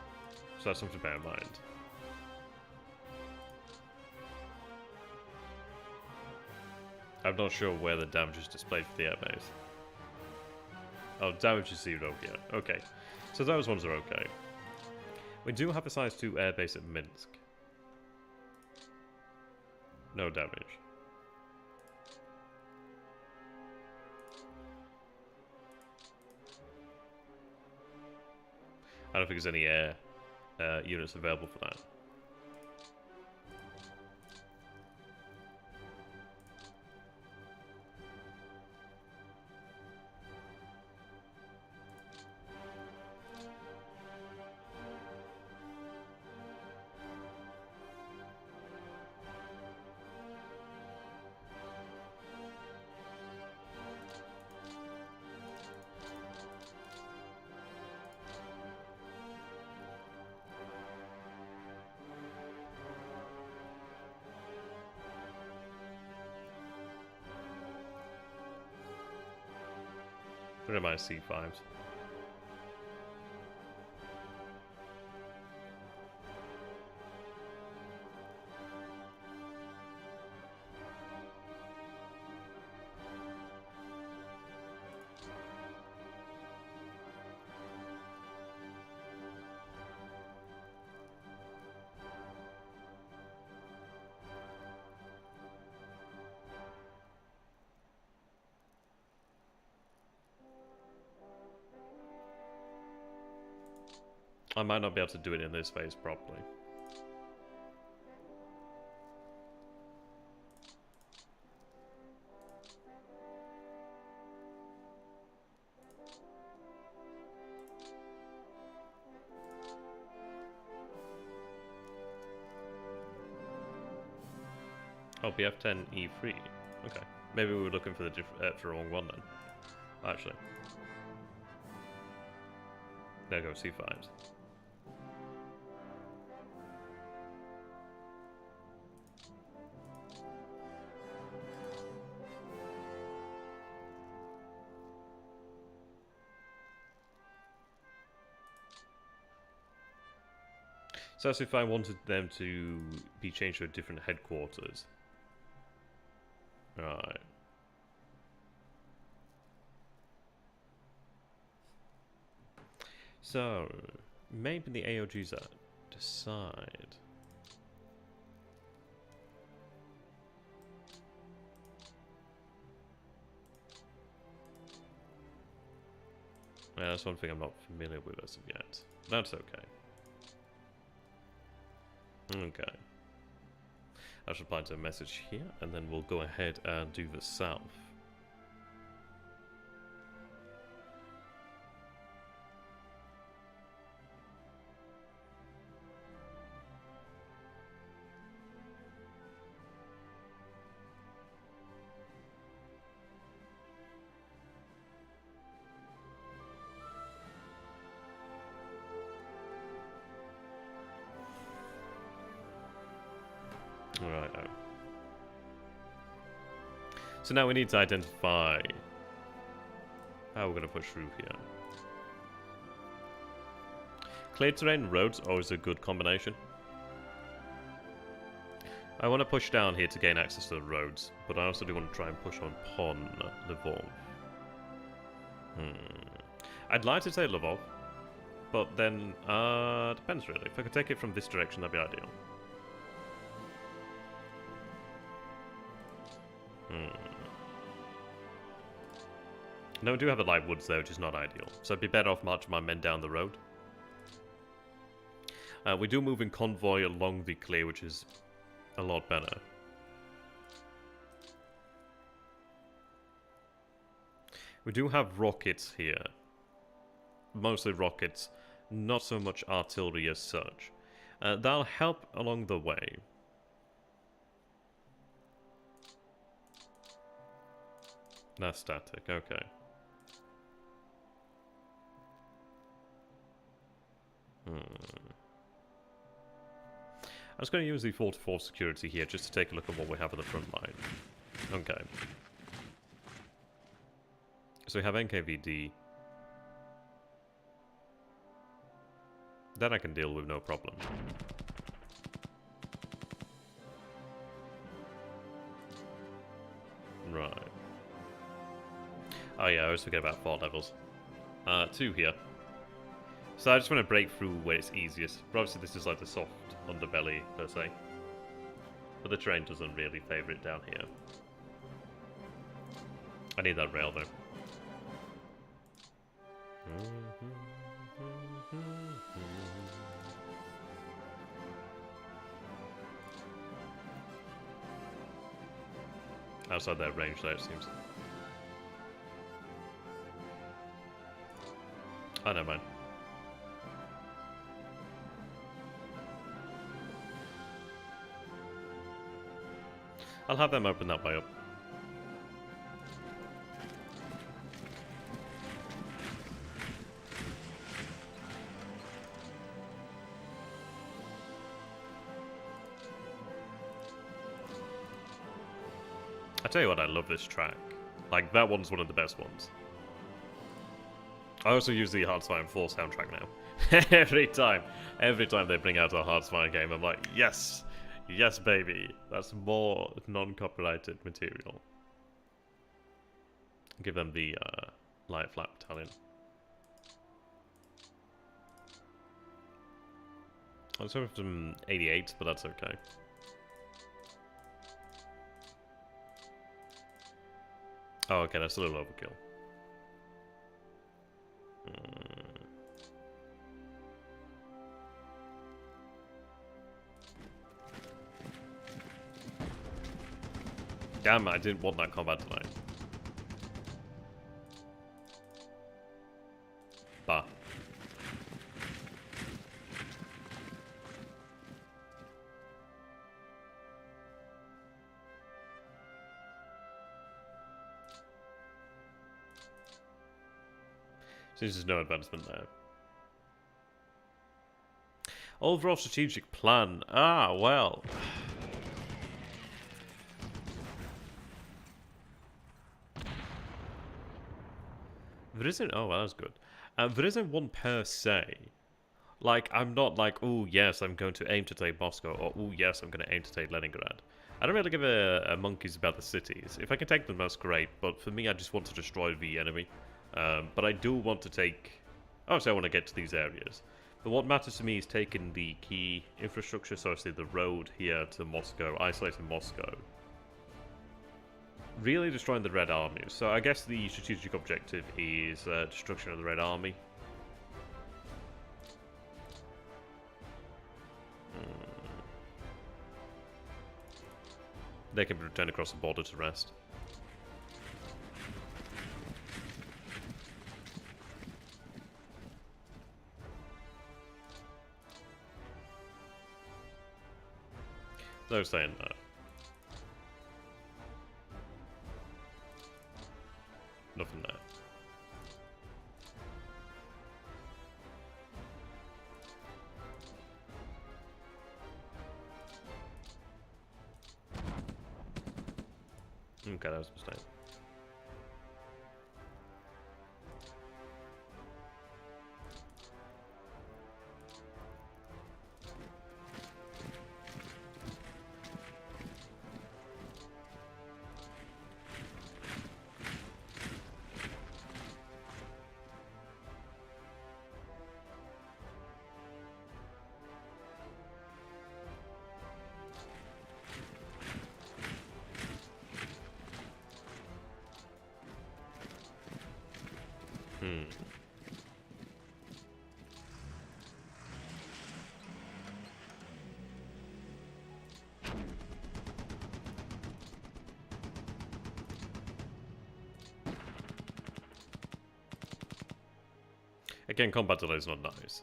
So that's something to bear in mind. I'm not sure where the damage is displayed for the airbase. Oh, damage is 0 here. Okay. So those ones are okay. We do have a size 2 airbase at Minsk. No damage. I don't think there's any air units available for that. What are my C5s? I might not be able to do it in this phase properly. Oh, BF10 E3. Okay. Maybe we were looking for the for the wrong one then. Actually. There go C5s. So that's if I wanted them to be changed to a different headquarters. Right. So, maybe the AOGs decide. Yeah, that's one thing I'm not familiar with as of yet. That's okay. Okay. I should reply to a message here, and then we'll go ahead and do the south. Right. So now we need to identify how we're going to push through here. Clear terrain roads always a good combination. I want to push down here to gain access to the roads, but I also do want to try and push on Lvov. I'd like to say Lvov, but then depends really. If I could take it from this direction, that'd be ideal. No, we do have a light woods though, which is not ideal. So I'd be better off marching my men down the road. We do move in convoy along the clear, which is a lot better. We do have rockets here. Mostly rockets, not so much artillery as such. That'll help along the way. That's static, okay. I was going to use the 4-4 security here just to take a look at what we have at the front line. Okay. So we have NKVD. That I can deal with no problem. Right. Oh yeah, I always forget about 4 levels. 2 here. So I just want to break through where it's easiest. But obviously this is like the soft underbelly, per se. But the terrain doesn't really favour it down here. I need that rail though. Outside that range though, it seems. I don't mind. I'll have them open that way up. I tell you what, I love this track. Like, that one's one of the best ones. I also use the Heartsfire 4 soundtrack now. every time they bring out a Heartsfire game, I'm like, yes! Yes, baby! That's more non-copyrighted material. Give them the light flap battalion. I was hoping for some 88s, but that's okay. Oh, okay, that's a little overkill. Damn, I didn't want that combat tonight. Bah. Seems there's no advancement there. Overall strategic plan. Ah, well. There isn't. Oh, well, that's good. There isn't one per se. Like, I'm not like, oh, yes, I'm going to aim to take Moscow, or oh, yes, I'm going to aim to take Leningrad. I don't really give a monkeys about the cities. If I can take them, that's great, but for me, I just want to destroy the enemy. But I do want to take... Obviously, I want to get to these areas. But what matters to me is taking the key infrastructure, so obviously the road here to Moscow, isolating Moscow. Really destroying the Red Army. So I guess the strategic objective is destruction of the Red Army. They can be returned across the border to rest. No saying that. Nothing there. Okay, that was a mistake. Again, combat delay is not nice.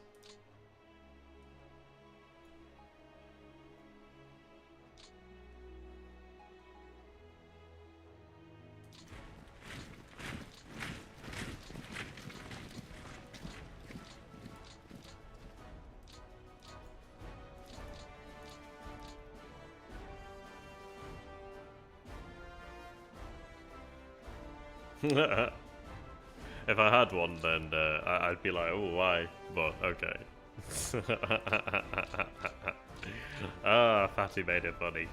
If I had one, then I'd be like, oh, why? But, okay. Ah, Fatty made it funny.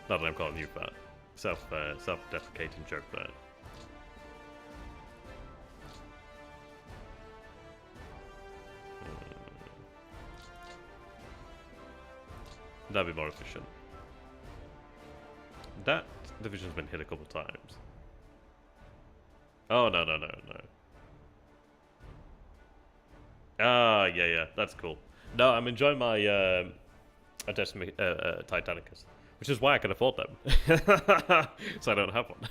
Not that I'm calling you fat. Self-deprecating joke there. That'd be more efficient. That division's been hit a couple times. Oh, no. Ah, yeah, that's cool. No, I'm enjoying my Titanicus, which is why I can afford them. So I don't have one.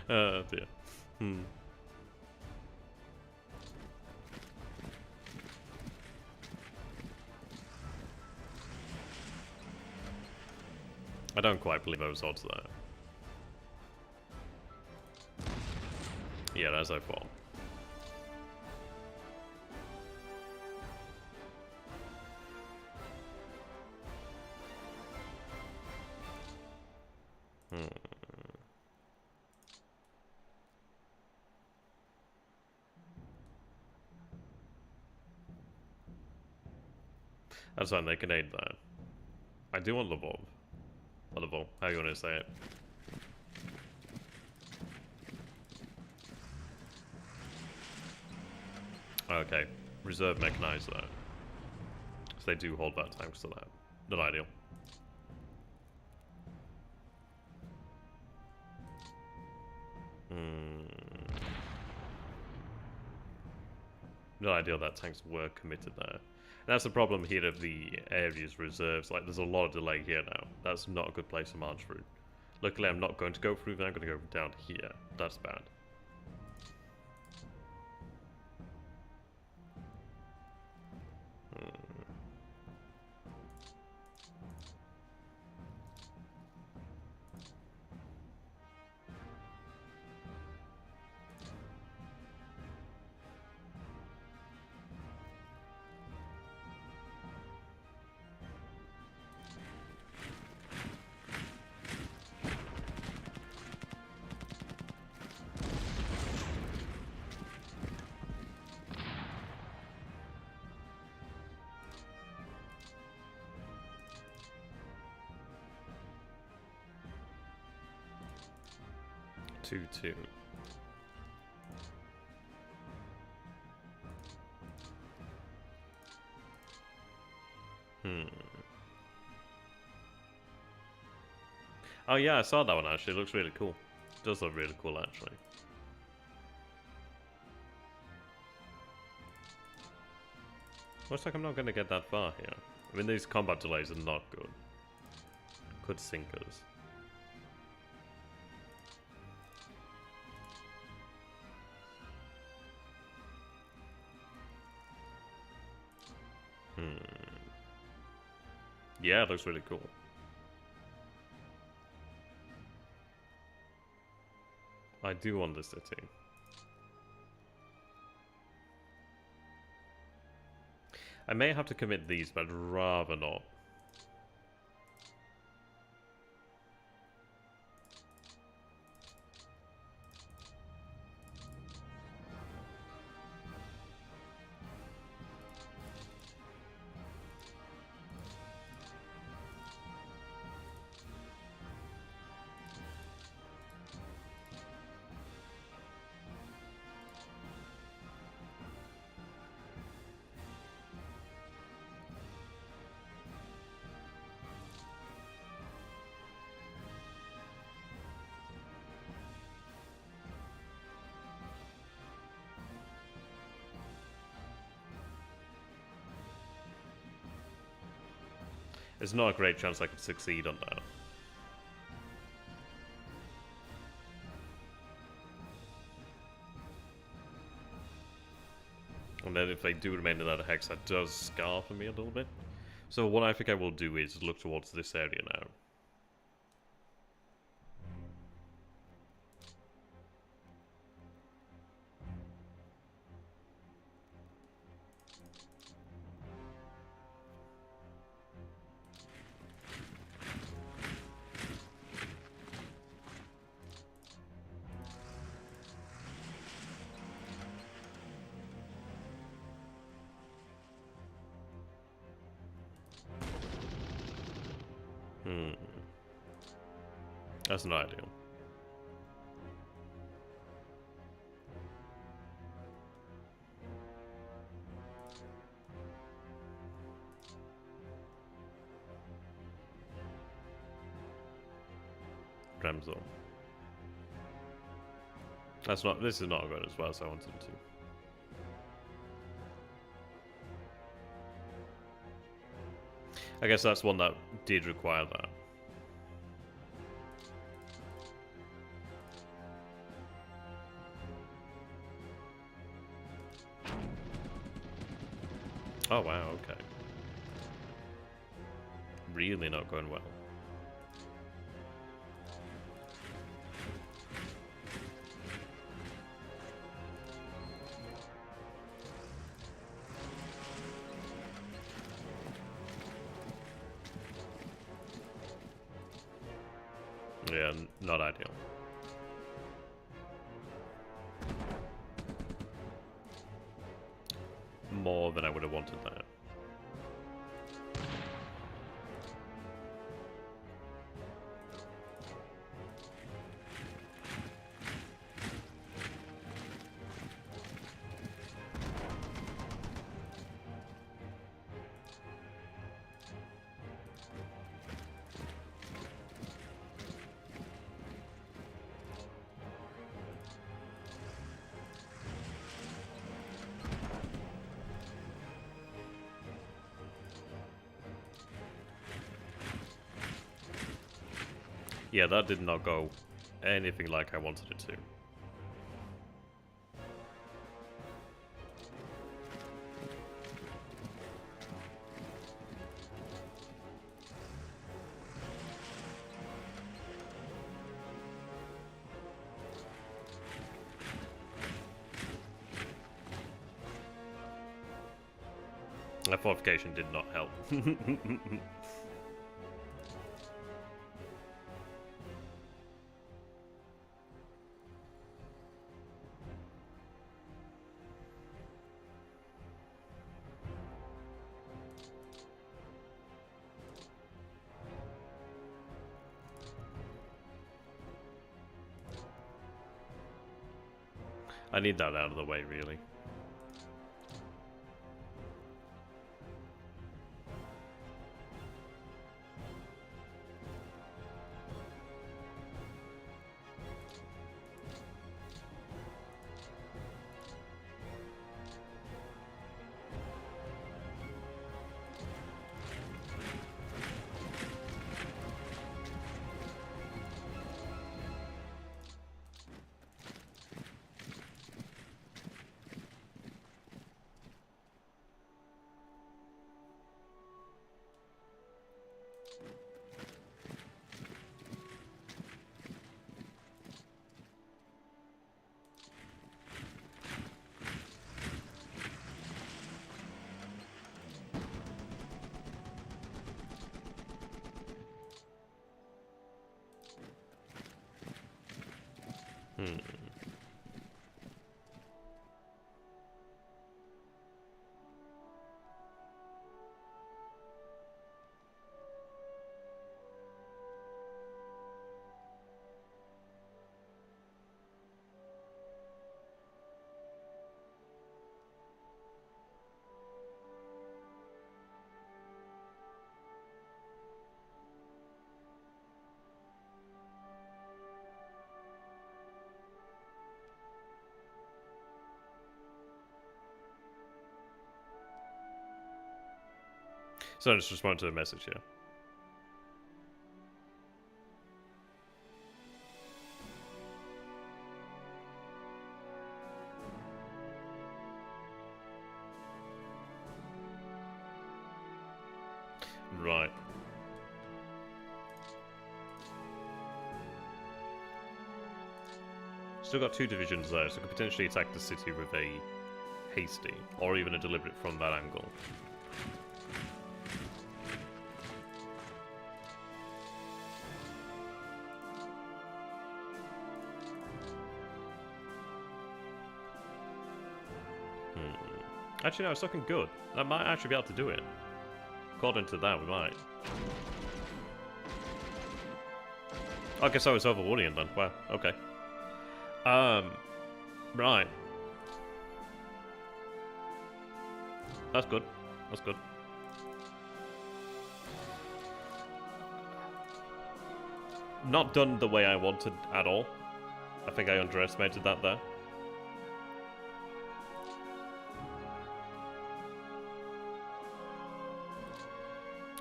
Oh, dear. I don't quite believe I was odds there. Yeah, as I thought. That's fine, they can aid that. I do want Lvov. Lvov, how you want to say it? Okay, reserve mechanized though. So they do hold back tanks to that. Not ideal. Not ideal that tanks were committed there. That's the problem here of the area's reserves. Like, there's a lot of delay here now. That's not a good place to march through. Luckily, I'm not going to go through there. I'm going to go down here. That's bad. Two. Oh yeah, I saw that one actually. It looks really cool. It does look really cool actually. Looks like I'm not going to get that far here. I mean, these combat delays are not good. Could sink us. Yeah, it looks really cool. I do want the city. I may have to commit these, but I'd rather not. There's not a great chance I could succeed on that. And then if they do remain in that hex, that does scar for me a little bit. So what I think I will do is look towards this area now. That's not ideal. Ramsel. That's not. This is not good as well as I wanted to. I guess that's one that did require that. Oh wow, okay. Really not going well. Yeah, not ideal. More than I would have wanted that. Yeah, that did not go anything like I wanted it to. That fortification did not help. I need that out of the way, really. So I just respond to the message here. Right. Still got 2 divisions there, so I could potentially attack the city with a hasty, or even a deliberate from that angle. Actually, no, it's looking good. I might actually be able to do it. According to that, we might. I guess I was overwhelming then. Wow, okay. Right. That's good. That's good. Not done the way I wanted at all. I think I underestimated that there.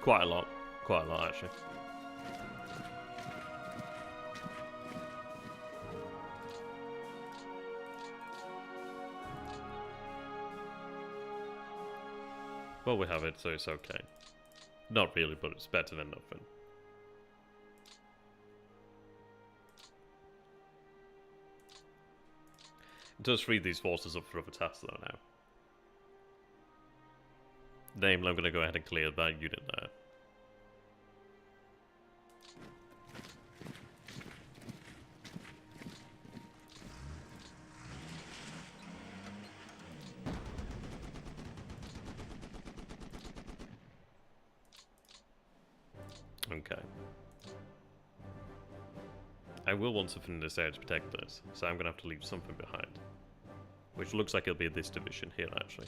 Quite a lot actually. Well, we have it, so it's okay. Not really, but it's better than nothing. It does free these forces up for other tasks though now. Namely, I'm going to go ahead and clear that unit there. Okay. I will want something in this area to protect this, so I'm going to have to leave something behind. Which looks like it'll be this division here, actually.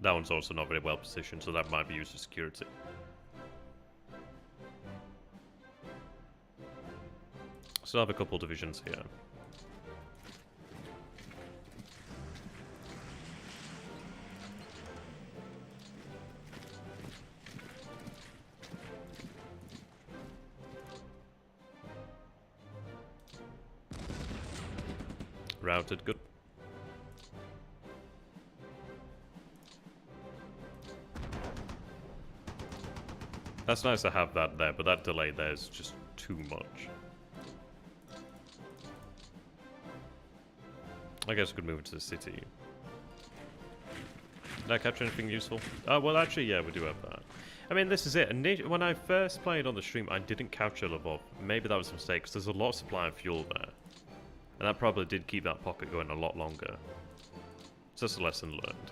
That one's also not very well positioned, so that might be used for security. Still have a couple divisions here. Routed, good. That's nice to have that there, but that delay there is just too much. I guess we could move into the city. Did I capture anything useful? Oh, well, actually, yeah, we do have that. I mean, this is it. When I first played on the stream, I didn't capture Lvov. Maybe that was a mistake, because there's a lot of supply of fuel there. And that probably did keep that pocket going a lot longer. It's just a lesson learned.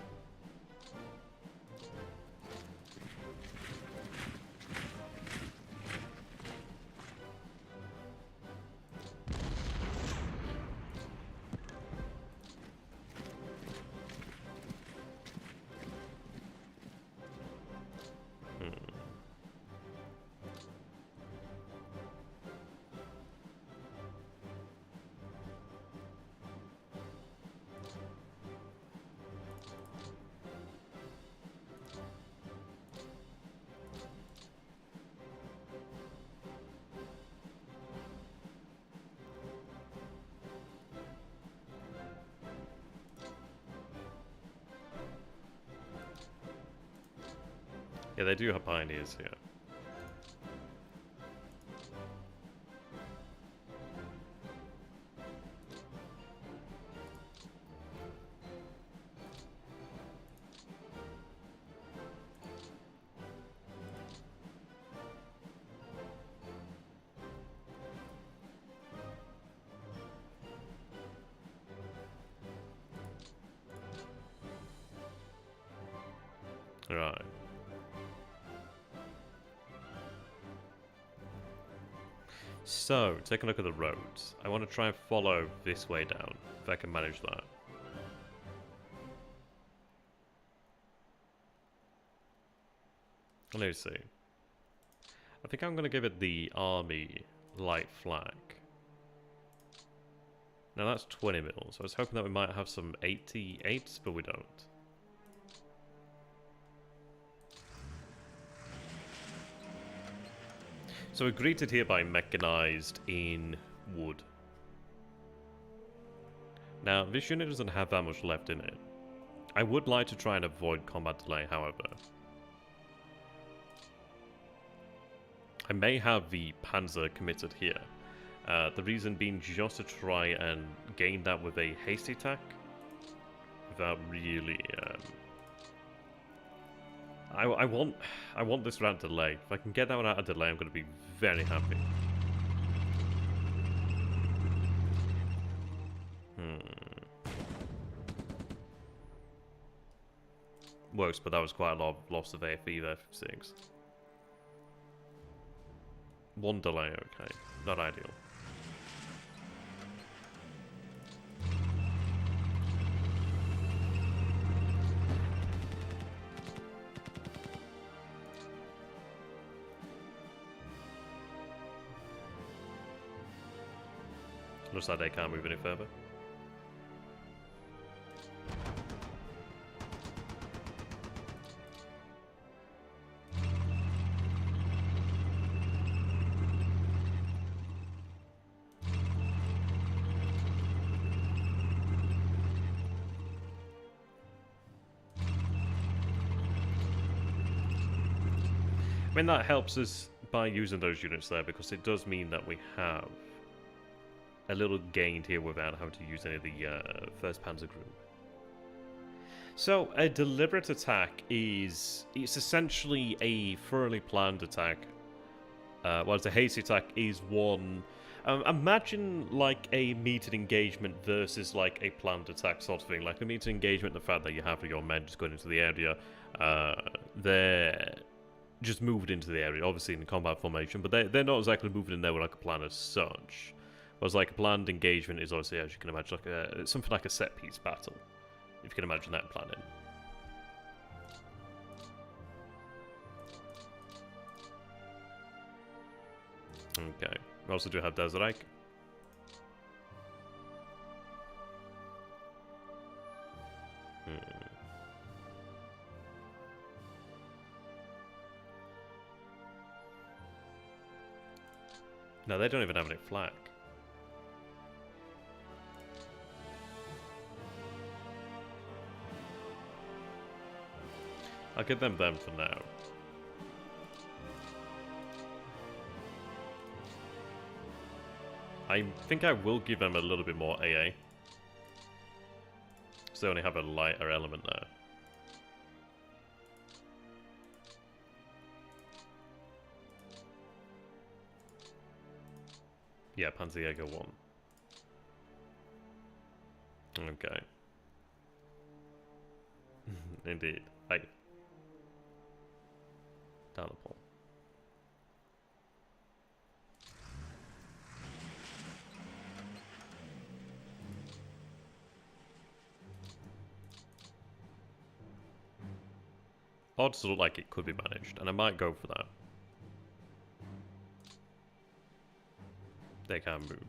Yeah, they do have pioneers here. Right. So, take a look at the roads. I want to try and follow this way down, if I can manage that. Let me see. I think I'm going to give it the army light flag. Now that's 20 mil, so I was hoping that we might have some 88s, but we don't. So we're greeted here by mechanized in wood. Now, this unit doesn't have that much left in it. I would like to try and avoid combat delay, however. I may have the Panzer committed here. The reason being just to try and gain that with a hasty attack. Without really... I want this round delay. If I can get that one out of delay, I'm going to be very happy. Works, but that was quite a lot of loss of AFE there for 6. One delay, okay. Not ideal. Looks like they can't move any further. I mean, that helps us by using those units there, because it does mean that we have a little gained here without having to use any of the 1st Panzer Group. So, a deliberate attack is... it's essentially a thoroughly planned attack. Whilst a hasty attack is one... imagine like a metered engagement versus like a planned attack sort of thing. Like a metered engagement, the fact that you have your men just going into the area, they're just moved into the area, obviously in combat formation, but they're not exactly moving in there with like a plan as such. Whereas like a planned engagement is obviously, as you can imagine, like something like a set piece battle, if you can imagine that planning. Okay, we also do have Desert Ike. No, they don't even have any flak. I'll give them for now. I think I will give them a little bit more AA. So they only have a lighter element there. Yeah, Panzerjäger 1. Okay. Indeed. Hey. Down the pole. Odds look like it could be managed, and I might go for that. They can move.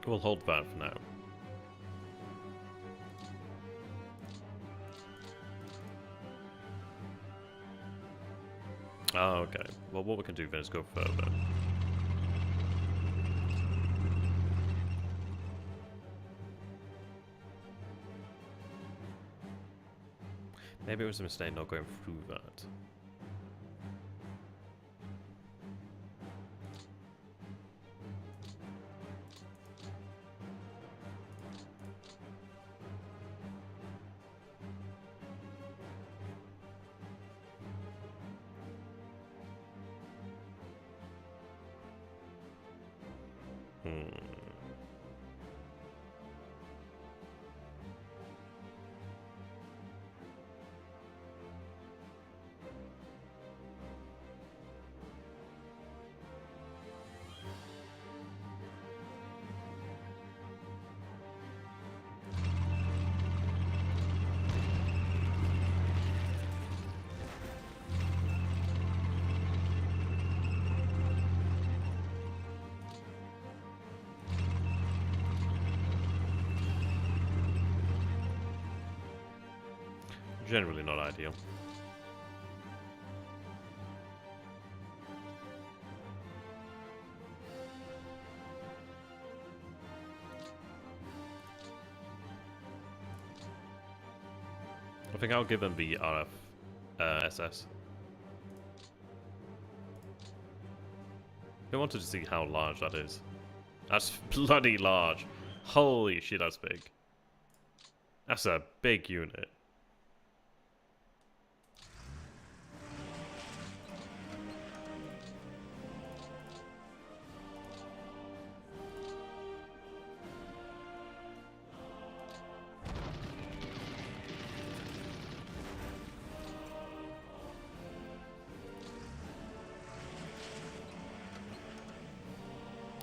We'll hold that for now. Oh, okay. Well, what we can do then is go further. Maybe it was a mistake not going through that. Generally not ideal. I think I'll give them the RF SS. I wanted to see how large that is. That's bloody large. Holy shit, that's big. That's a big unit.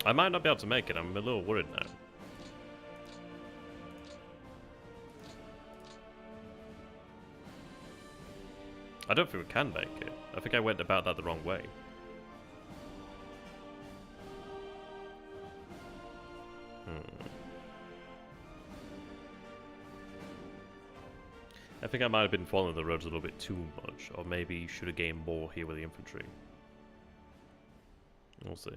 I might not be able to make it, I'm a little worried now. I don't think we can make it. I think I went about that the wrong way. I think I might have been following the roads a little bit too much, or maybe should have gained more here with the infantry. We'll see.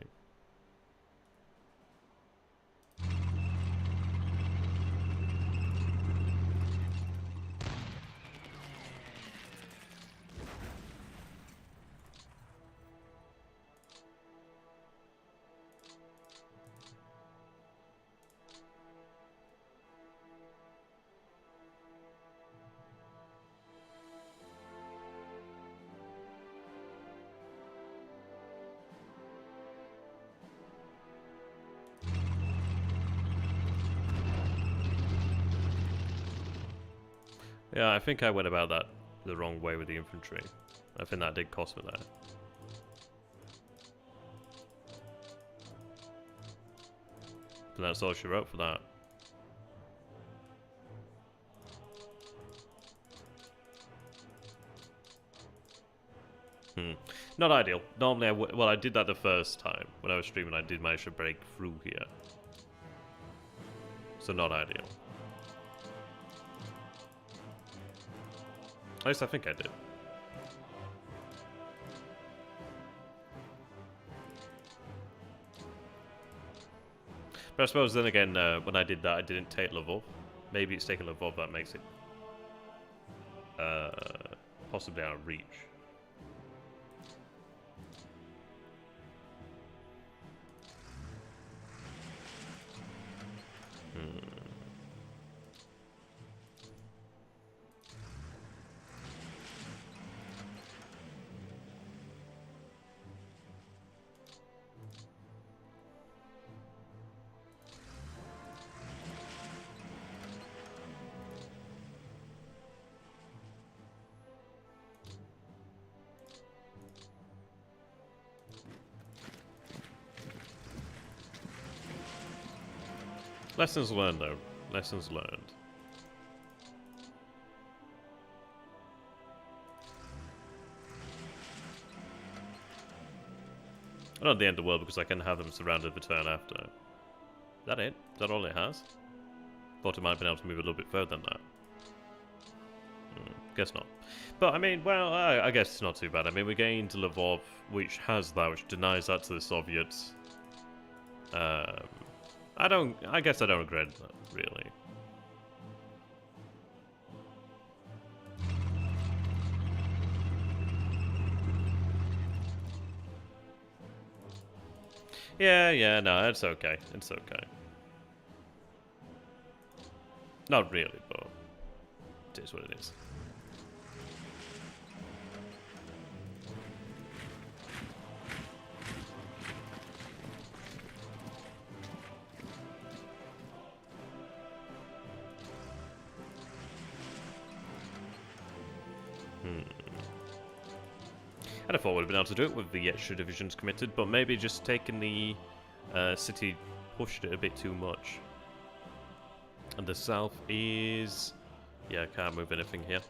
Yeah, I think I went about that the wrong way with the infantry. I think that did cost me that. And that's all she wrote for that. Not ideal. Normally, well, I did that the first time when I was streaming. I did manage to break through here, so not ideal. At least I think I did. But I suppose then again, when I did that, I didn't take Lvov. Maybe it's taking Lvov that makes it possibly out of reach. Lessons learned, though. Lessons learned. Not the end of the world because I can have them surrounded the turn after. Is that it? Is that all it has? Thought it might have been able to move a little bit further than that. Guess not. But I mean, well, I guess it's not too bad. I mean, we gained Lvov, which has that, which denies that to the Soviets. I guess I don't regret that, really. Yeah, no, it's okay. It's okay. Not really, but it is what it is. I thought we'd have been able to do it with the extra divisions committed, but maybe just taking the city pushed it a bit too much. And the south is... yeah, I can't move anything here.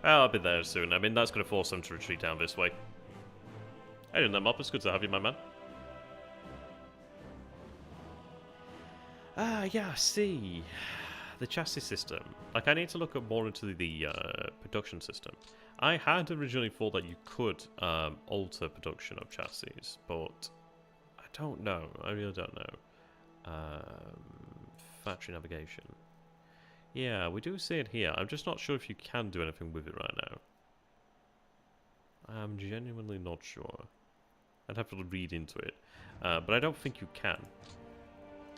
I'll be there soon. I mean, that's going to force them to retreat down this way. Hey, Mop, it's good to have you, my man. Ah, yeah, I see. The chassis system. Like, I need to look more into the production system. I had originally thought that you could alter production of chassis, but I don't know. I really don't know. Factory navigation. Yeah, we do see it here. I'm just not sure if you can do anything with it right now. I'm genuinely not sure. I'd have to read into it. But I don't think you can.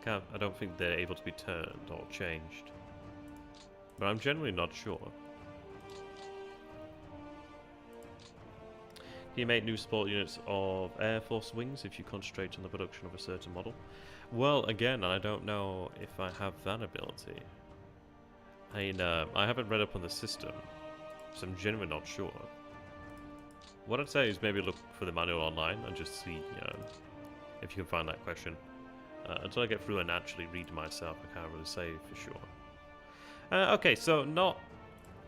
I don't think they're able to be turned or changed. But I'm genuinely not sure. Can you make new support units of Air Force wings if you concentrate on the production of a certain model? Well, again, I don't know if I have that ability. I mean, I haven't read up on the system, so I'm genuinely not sure. What I'd say is maybe look for the manual online and just see if you can find that question. Until I get through and actually read myself, I can't really say for sure. Okay, so not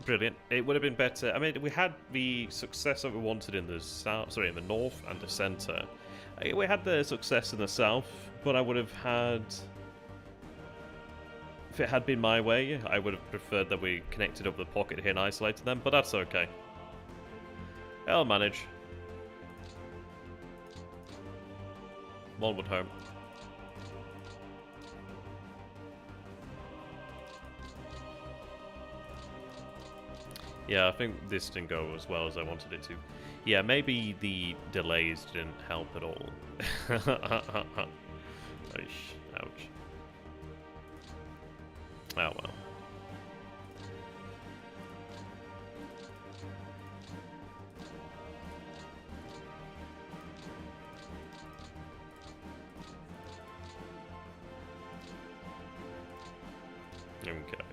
brilliant. It would have been better. I mean, we had the success that we wanted in the south, sorry, in the north and the center. We had the success in the south, but I would have had. If it had been my way, I would have preferred that we connected up the pocket here and isolated them, but that's okay. I'll manage. One would hope. Yeah, I think this didn't go as well as I wanted it to. Yeah, maybe the delays didn't help at all. Ouch. Oh well. Okay.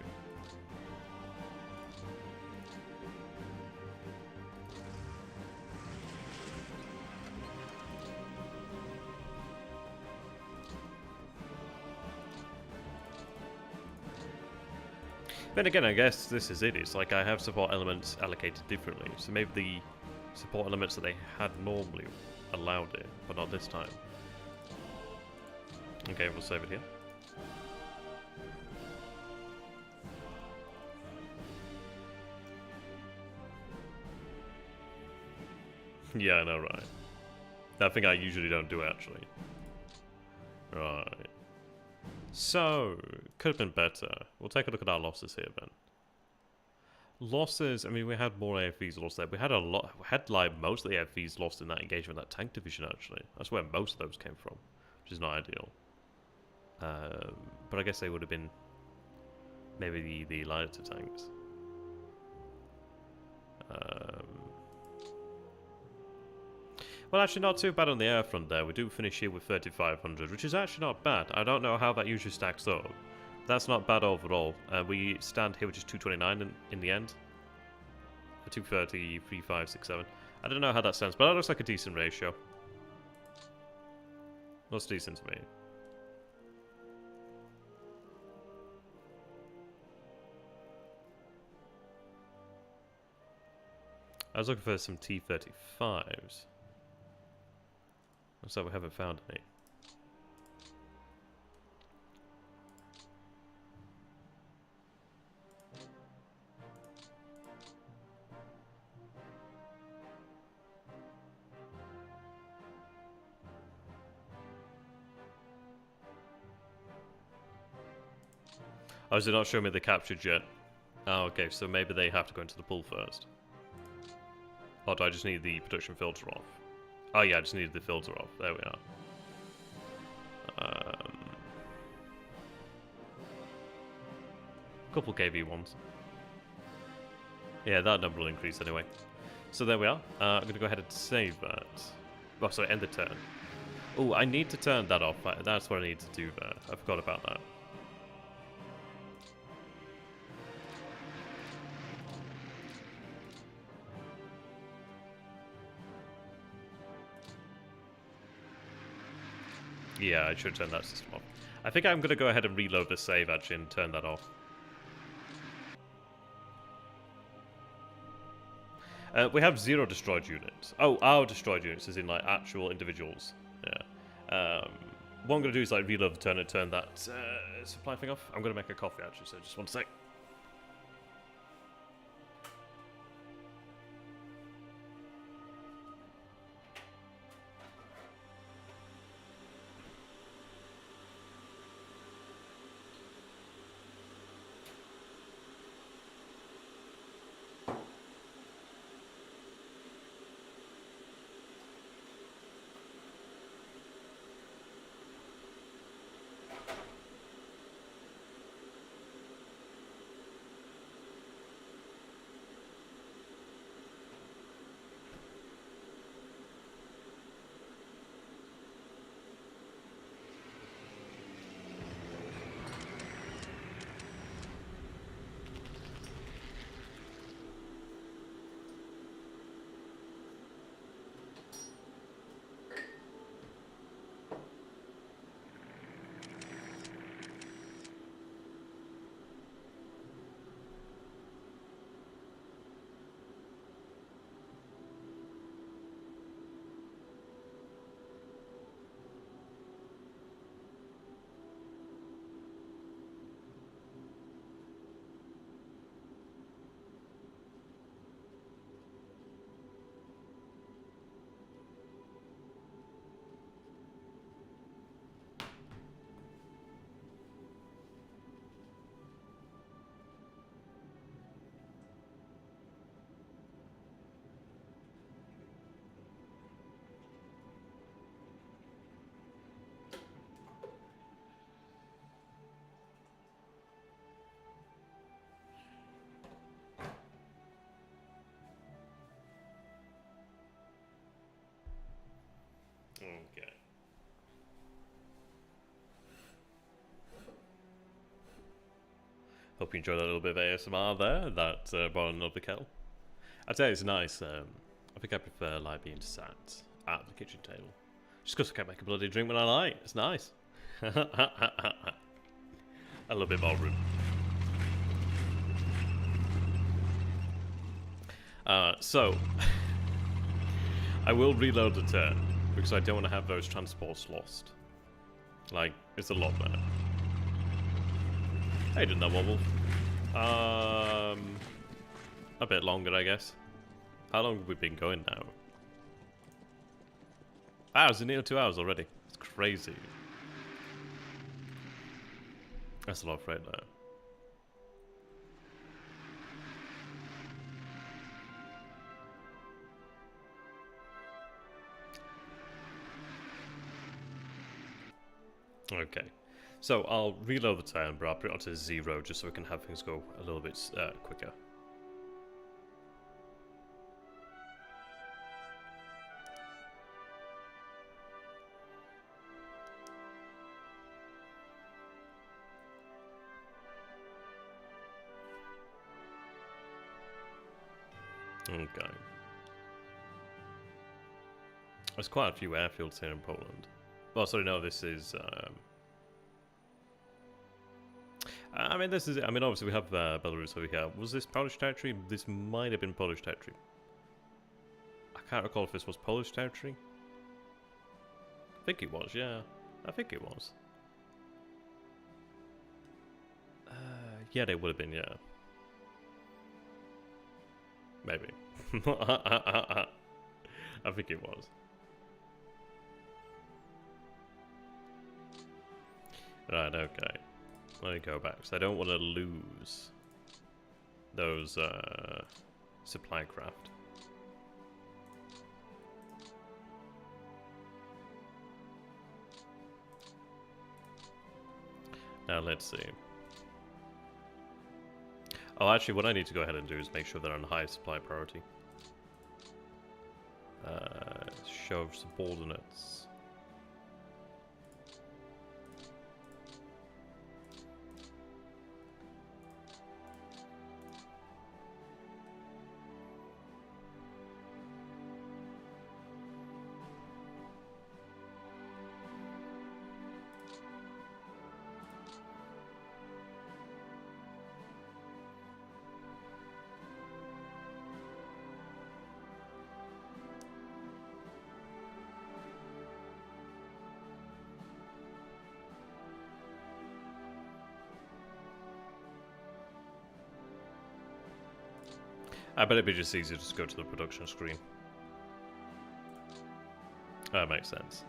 Then again, I guess this is it. It's like I have support elements allocated differently. So maybe the support elements that they had normally allowed it, but not this time. Okay, we'll save it here. Yeah, I know, right? That thing I usually don't do, actually. Right. So, could have been better. We'll take a look at our losses here, then. Losses, I mean, we had more AFVs lost there. We had a lot, we had, like, most of the AFVs lost in that engagement, that tank division, actually. That's where most of those came from, which is not ideal. But I guess they would have been maybe the lighter tanks. Well, actually not too bad on the air front there. We do finish here with 3,500, which is actually not bad. I don't know how that usually stacks up. That's not bad overall. We stand here with just 229 in the end. 230, 3, 5, 6, 7. I don't know how that stands, but that looks like a decent ratio. Looks decent to me. I was looking for some T-35s. Looks like we haven't found any. Oh, is it not showing me the captured yet? Oh, okay, so maybe they have to go into the pool first. Or do I just need the production filter off? Oh yeah, I just needed the filter off. There we are. Couple KV ones. Yeah, that number will increase anyway. So there we are. I'm going to go ahead and save that. Oh, sorry, end the turn. Oh, I need to turn that off. That's what I need to do there. I forgot about that. Yeah, I should turn that system off. I think I'm going to go ahead and reload the save, actually, and turn that off. We have 0 destroyed units. Oh, our destroyed units, as in, like, actual individuals. Yeah. What I'm going to do is, like, reload the turn and turn that supply thing off. I'm going to make a coffee, actually, so just one sec. Okay. Hope you enjoyed that little bit of ASMR there, that boiling of the kettle. I'd say it's nice. I think I prefer like being sat at the kitchen table. Just because I can't make a bloody drink when I like. It's nice. A little bit more room. So, I will reload the turn, because I don't want to have those transports lost. Like, it's a lot better. I didn't know wobble. A bit longer, I guess. How long have we been going now? Ah, it's nearly 2 hours already. It's crazy. That's a lot of freight there. Okay, so I'll reload the turn, but I'll put it onto 0 just so we can have things go a little bit quicker. Okay. There's quite a few airfields here in Poland. Well, sorry, no, this is... I mean, this is... I mean, obviously we have Belarus over here. Was this Polish territory? This might have been Polish territory. I can't recall if this was Polish territory. I think it was, yeah. I think it was. Yeah, they would have been, yeah. Maybe. I think it was. Right, okay. Let me go back, because I don't want to lose those supply craft. Now let's see. Oh, actually, what I need to go ahead and do is make sure they're on high supply priority. Show subordinates. I bet it'd be just easier to just go to the production screen. That makes sense.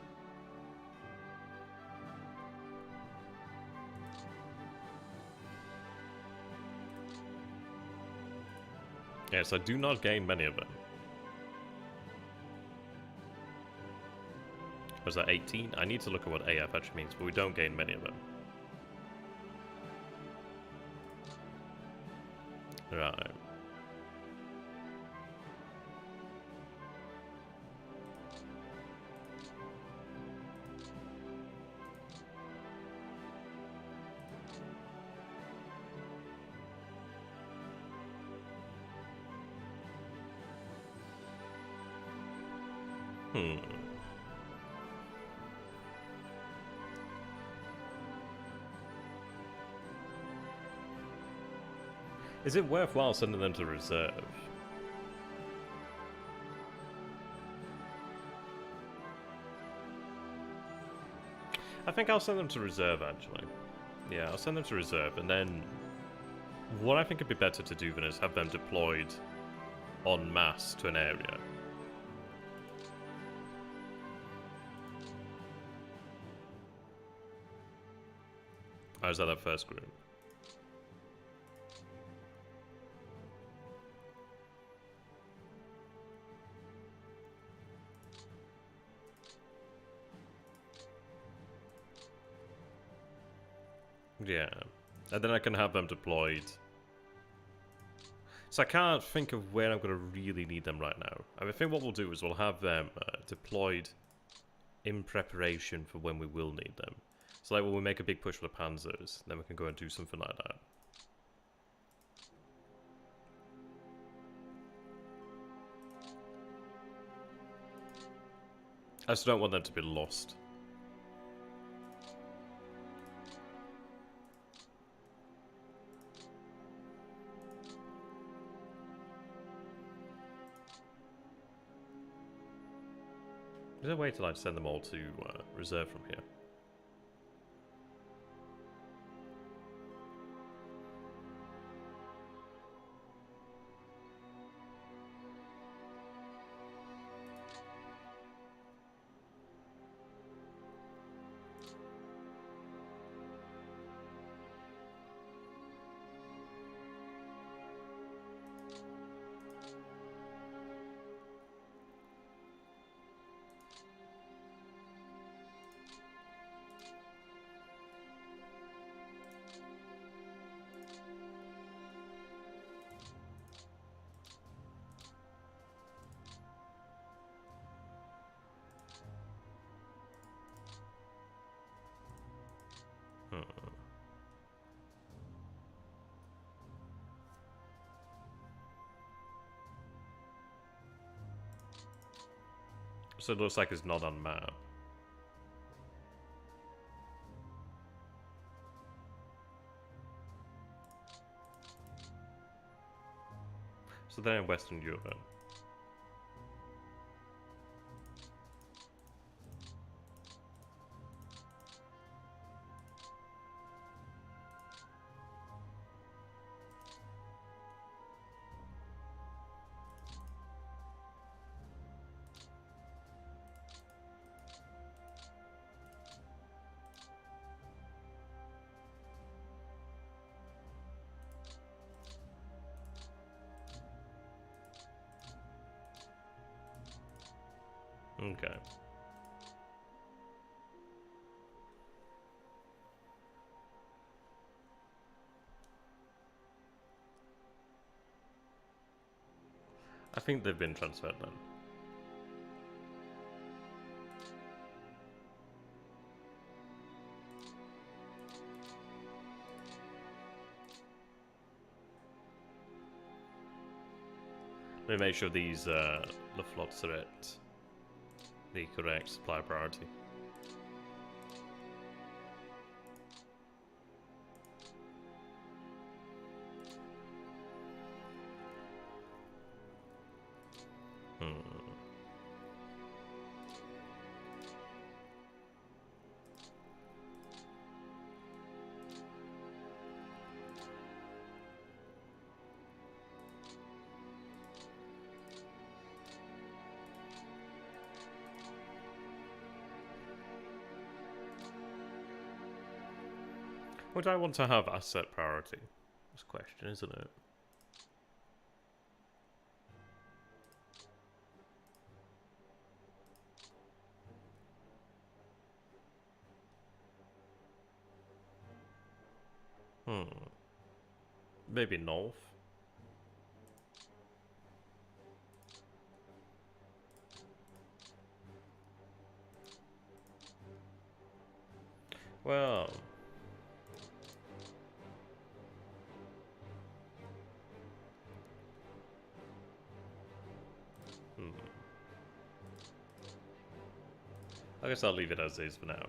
Yes, I do not gain many of them. Was that 18? I need to look at what AF actually means, but we don't gain many of them. Right. Is it worthwhile sending them to reserve? I think I'll send them to reserve, actually. Yeah, I'll send them to reserve, and then what I think would be better to do then is have them deployed en masse to an area. Or is that first group? Yeah, and then I can have them deployed. So I can't think of where I'm going to really need them right now. I think what we'll do is we'll have them deployed in preparation for when we will need them. So like when we make a big push for the Panzers, then we can go and do something like that. I just don't want them to be lost. Is there a way to like send them all to reserve from here? So it looks like it's not on map. So they're in Western Europe. Okay. I think they've been transferred then. Let me make sure these the flots are at the correct supply priority. Would I want to have asset priority? That's a question, isn't it? Maybe north. Well, I guess I'll leave it as is for now.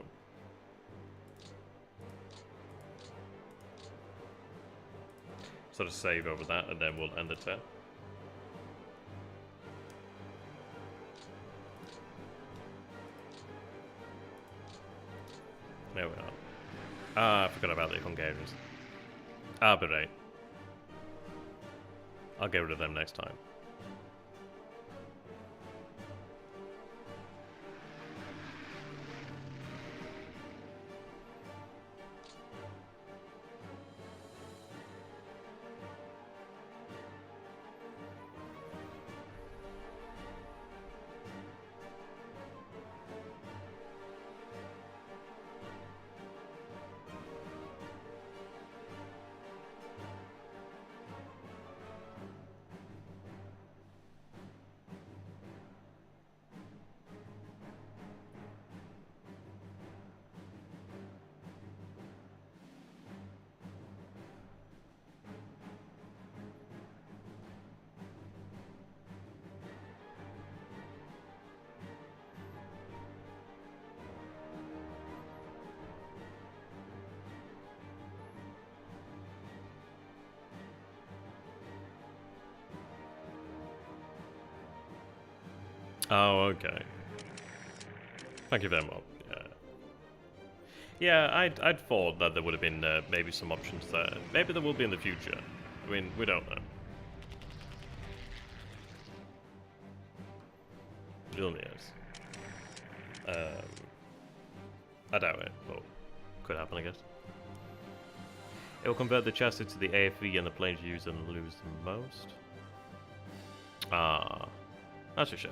Sort of save over that, and then we'll end the turn. There we are. Ah, I forgot about the Hungarians. Ah, but right. I'll get rid of them next time. Oh, okay. Thank you very much. Yeah, I'd thought that there would have been maybe some options there. Maybe there will be in the future. I mean, we don't know. Really is. I doubt it, but could happen, I guess. It will convert the chassis to the AFV and the planes you use and lose the most. Ah, that's a shame.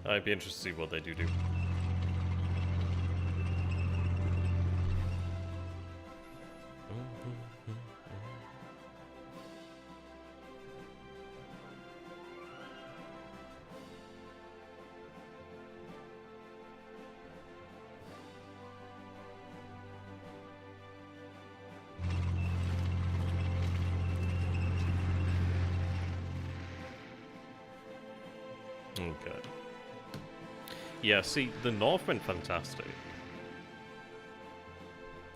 I'd be interested to see what they do. Okay. Yeah, see, the North went fantastic.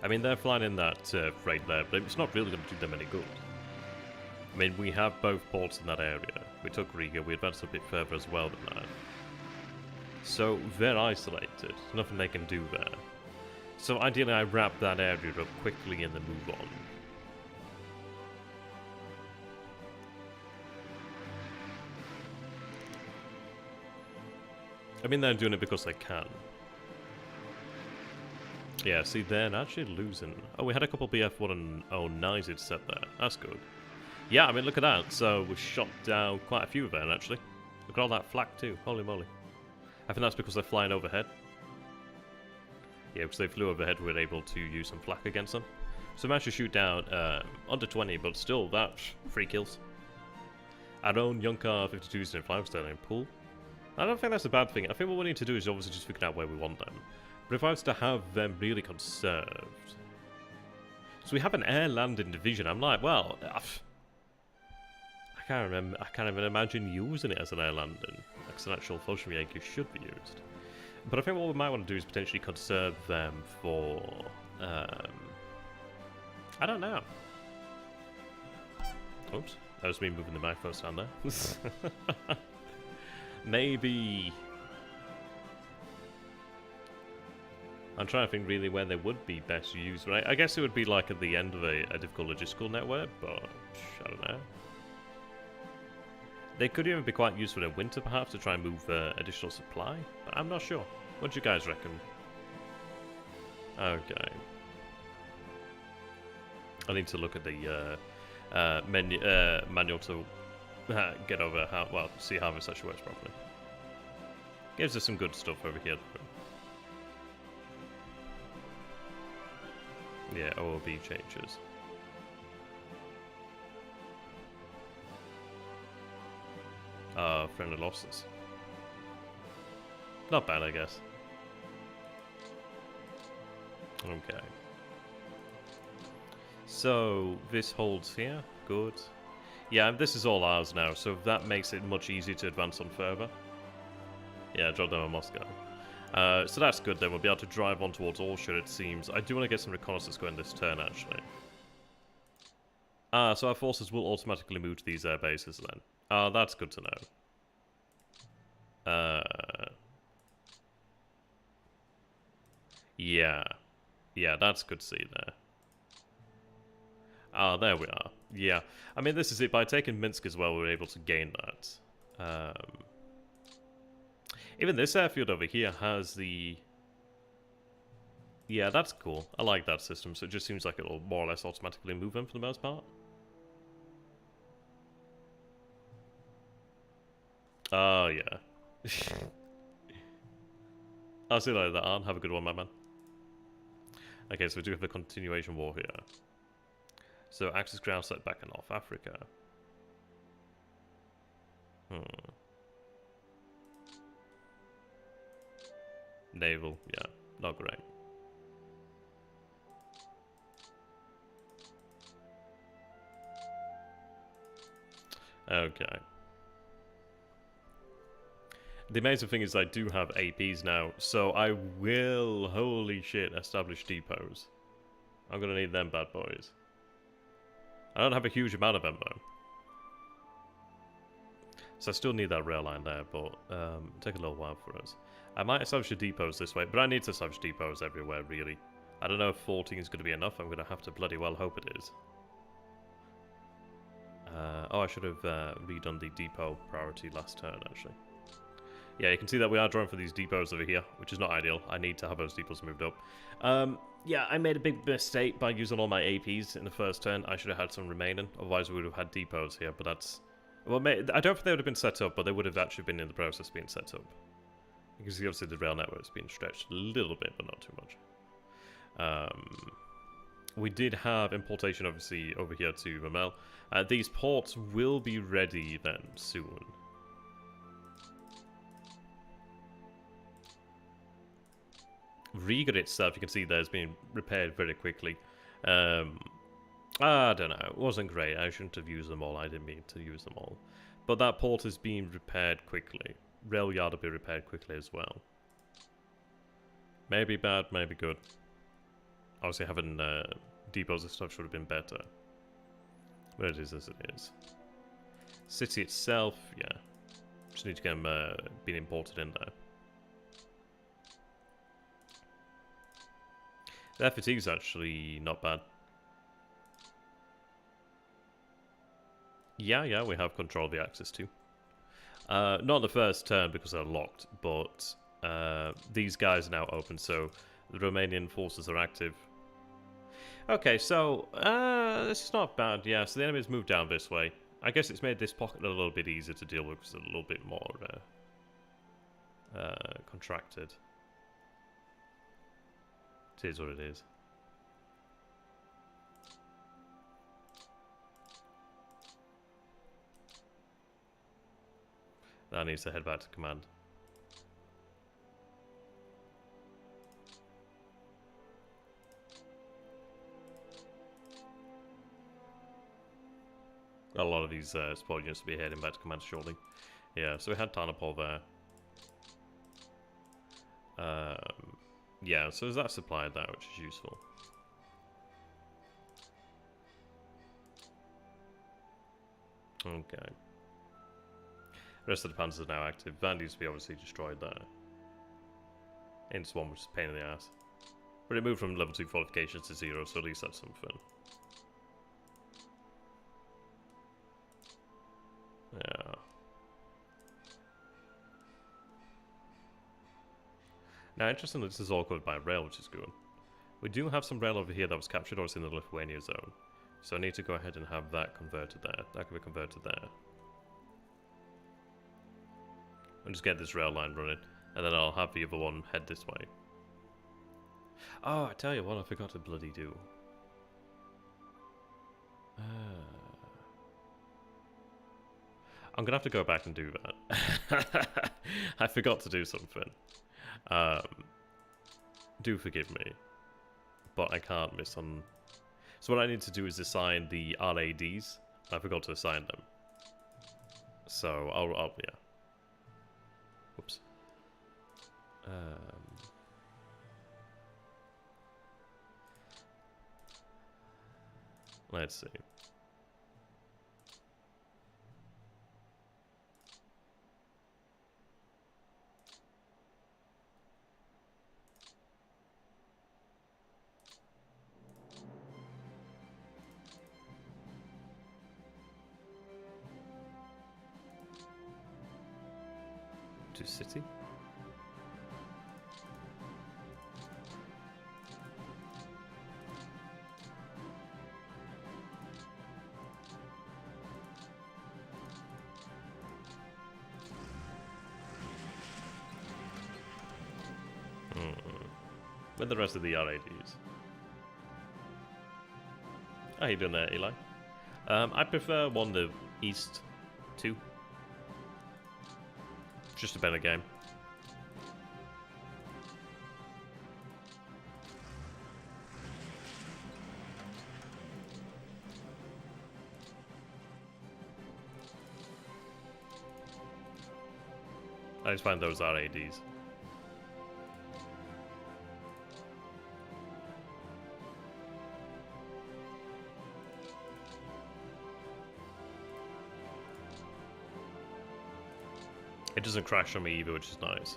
I mean, they're flying in that freight there, but it's not really going to do them any good. I mean, we have both ports in that area. We took Riga, we advanced a bit further as well than that. So, they're isolated. There's nothing they can do there. So, ideally, I wrap that area up quickly and then move on. I mean, they're doing it because they can. Yeah, see, they're actually losing. Oh, we had a couple BF-109s set there. That's good. Yeah, I mean, look at that. So, we shot down quite a few of them, actually. Look at all that flak, too. Holy moly. I think that's because they're flying overhead. Yeah, because they flew overhead, we were able to use some flak against them. So, we managed to shoot down under 20, but still, that's 3 kills. Our own Yonka 52s in 5-star in pool. I don't think that's a bad thing. I think what we need to do is obviously just figure out where we want them. But if I was to have them really conserved... So we have an air landing division. I'm like, well... I can't remember. I can't even imagine using it as an air landing. Like an actual Foshin Yankee should be used. But I think what we might want to do is potentially conserve them for... I don't know. Oops. That was me moving the mic first hand there. Maybe... I'm trying to think really where they would be best used, right? I guess it would be like at the end of a difficult logistical network, but I don't know. They could even be quite useful in winter, perhaps, to try and move additional supply. But I'm not sure. What do you guys reckon? Okay. I need to look at the manual to get over how, well, see how this actually works properly. Gives us some good stuff over here. Yeah, OOB changes. Friendly losses. Not bad, I guess. Okay. So, this holds here. Good. Yeah, this is all ours now, so that makes it much easier to advance on further. Yeah, drop down on Moscow. So that's good then, we'll be able to drive on towards Allshire, it seems. I do want to get some reconnaissance going this turn, actually. So our forces will automatically move to these air bases then. That's good to know. Yeah. Yeah, that's good to see there. There we are. Yeah. I mean, this is it. By taking Minsk as well, we were able to gain that. Even this airfield over here has the... Yeah, that's cool. I like that system, so it just seems like it'll more or less automatically move them for the most part. Oh, yeah. I'll see you later, Arn. Have a good one, my man. Okay, so we do have a continuation war here. So, Axis ground set back in North Africa. Naval, yeah, not great. Okay. The amazing thing is I do have APs now, so I will, holy shit, establish depots. I'm gonna need them bad boys. I don't have a huge amount of them though. So I still need that rail line there, but take a little while for us. I might establish the depots this way, but I need to establish depots everywhere, really. I don't know if 14 is going to be enough. I'm going to have to bloody well hope it is. Oh, I should have redone the depot priority last turn, actually. Yeah, you can see that we are drawing for these depots over here, which is not ideal. I need to have those depots moved up. Yeah, I made a big mistake by using all my APs in the first turn. I should have had some remaining, otherwise we would have had depots here, but that's... Well, I don't think they would have been set up, but they would have actually been in the process of being set up. You can see obviously the rail network's been stretched a little bit, but not too much. We did have importation obviously over here to Mamel. These ports will be ready then soon. Riga itself, you can see there's been repaired very quickly. I don't know, it wasn't great. I shouldn't have used them all. I didn't mean to use them all. But that port is being repaired quickly. Rail yard will be repaired quickly as well. Maybe bad, maybe good. Obviously having depots and stuff should have been better. But it is as it is. City itself, yeah. Just need to get them being imported in there. Their fatigue's actually not bad. Yeah, we have control of the axis too. Not the first turn because they're locked, but these guys are now open, so the Romanian forces are active. Okay, so this is not bad. Yeah, so the enemy's moved down this way. I guess it's made this pocket a little bit easier to deal with because it's a little bit more contracted. It is what it is. That needs to head back to command. A lot of these support units will be heading back to command shortly. Yeah, so we had Tarnopol there. Yeah, so there's that supply there, which is useful. Okay. The rest of the panzers are now active. Van needs to be obviously destroyed there. Into one, which is a pain in the ass. But it moved from level 2 fortifications to 0, so at least that's something. Yeah. Now, interestingly, this is all covered by rail, which is good. We do have some rail over here that was captured, or it's in the Lithuania zone. So I need to go ahead and have that converted there. That can be converted there. And just get this rail line running, and then I'll have the other one head this way. Oh, I tell you what, I forgot to bloody do. I'm gonna have to go back and do that. I forgot to do something. Do forgive me, but I can't miss on. So what I need to do is assign the RADs. I forgot to assign them. So I'll yeah. Whoops. Let's see. to city. With the rest of the RADs. How you doing there, Eli? I prefer one the East 2. Just a better game. I just find those RADs. It doesn't crash on me either, which is nice.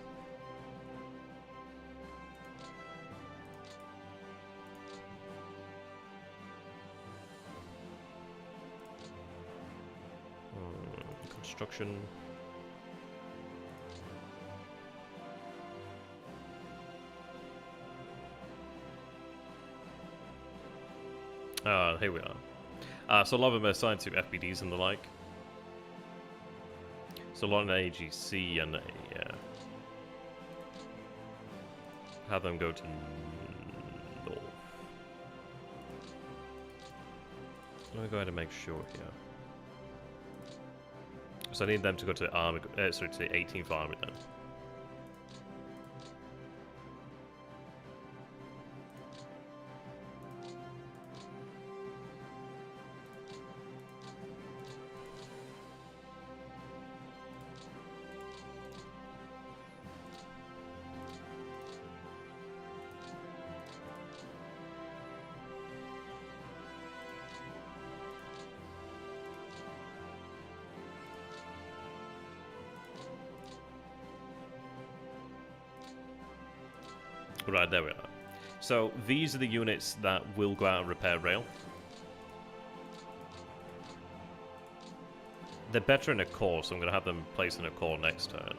Construction. Here we are. So a lot of them are assigned to FBDs and the like. So a lot in AGC and have them go to north. Let me go ahead and make sure here. So I need them to go to army, sorry, to the 18th Army then. Right, there we are. So these are the units that will go out and repair rail. They're better in a core, so I'm going to have them placed in a core next turn.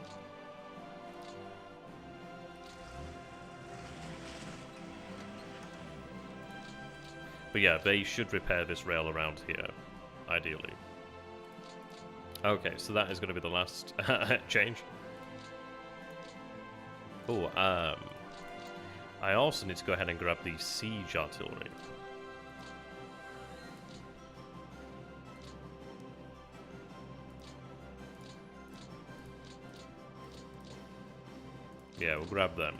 But yeah, they should repair this rail around here, ideally. Okay, so that is going to be the last change. Oh, I also need to go ahead and grab the siege artillery. Yeah, we'll grab them.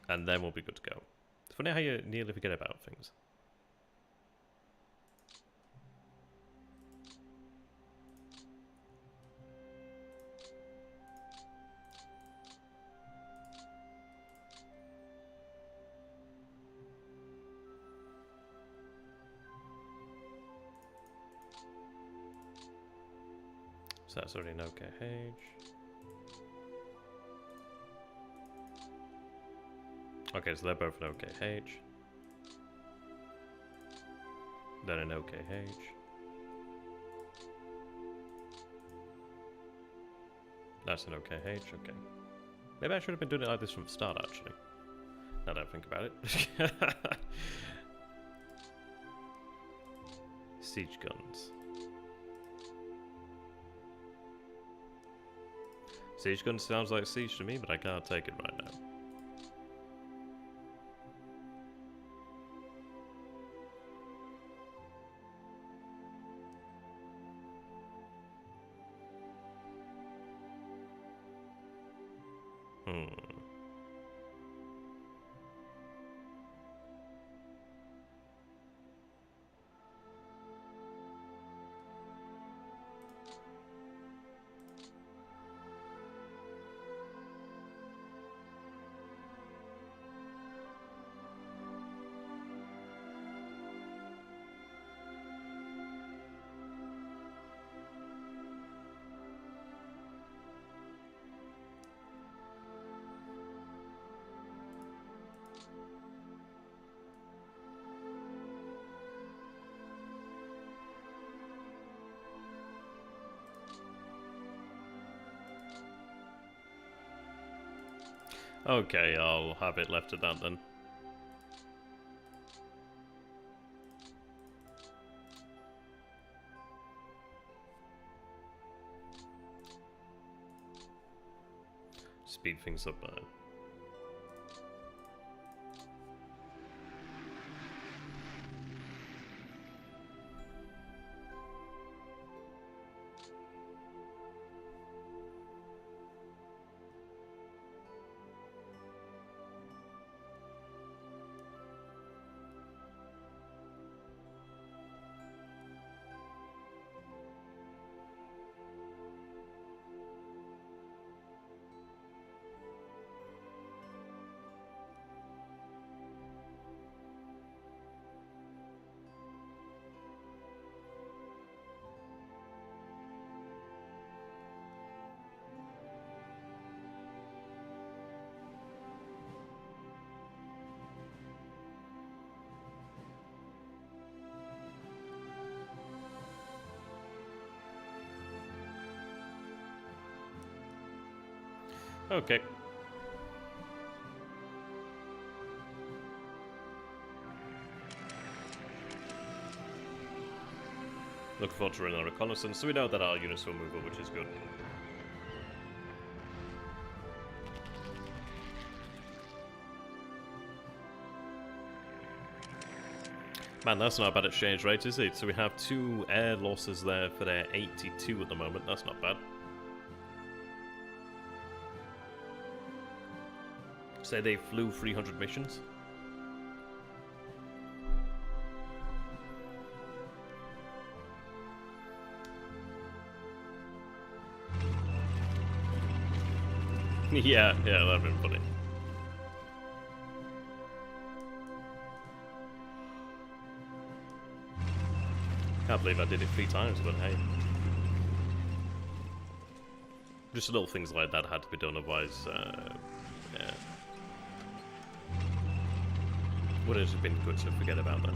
And then we'll be good to go. It's funny how you nearly forget about things. So that's already an OKH. Okay, so they're both an OKH. Then an OKH. That's an OKH, okay. Maybe I should have been doing it like this from the start, actually. Now that I think about it. Siege guns. Siege gun sounds like siege to me, but I can't take it right now. Okay, I'll have it left at that then. Speed things up now. Okay. Look forward to running a reconnaissance, so we know that our units will move up, which is good. Man, that's not a bad exchange rate, is it? So we have 2 air losses there for their 82 at the moment. That's not bad. Say they flew 300 missions. yeah, that'd been funny. Can't believe I did it 3 times, but hey. Just little things like that had to be done, otherwise, yeah. Would it have been good to forget about that?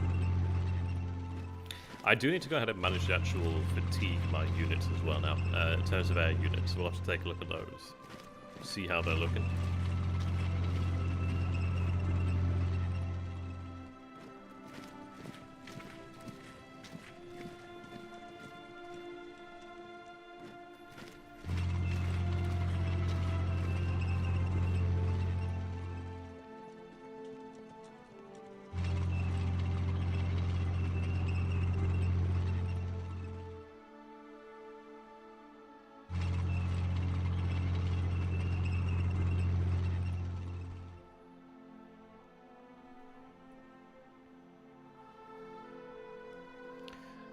I do need to go ahead and manage the actual fatigue of my units as well now, in terms of air units. We'll have to take a look at those, see how they're looking.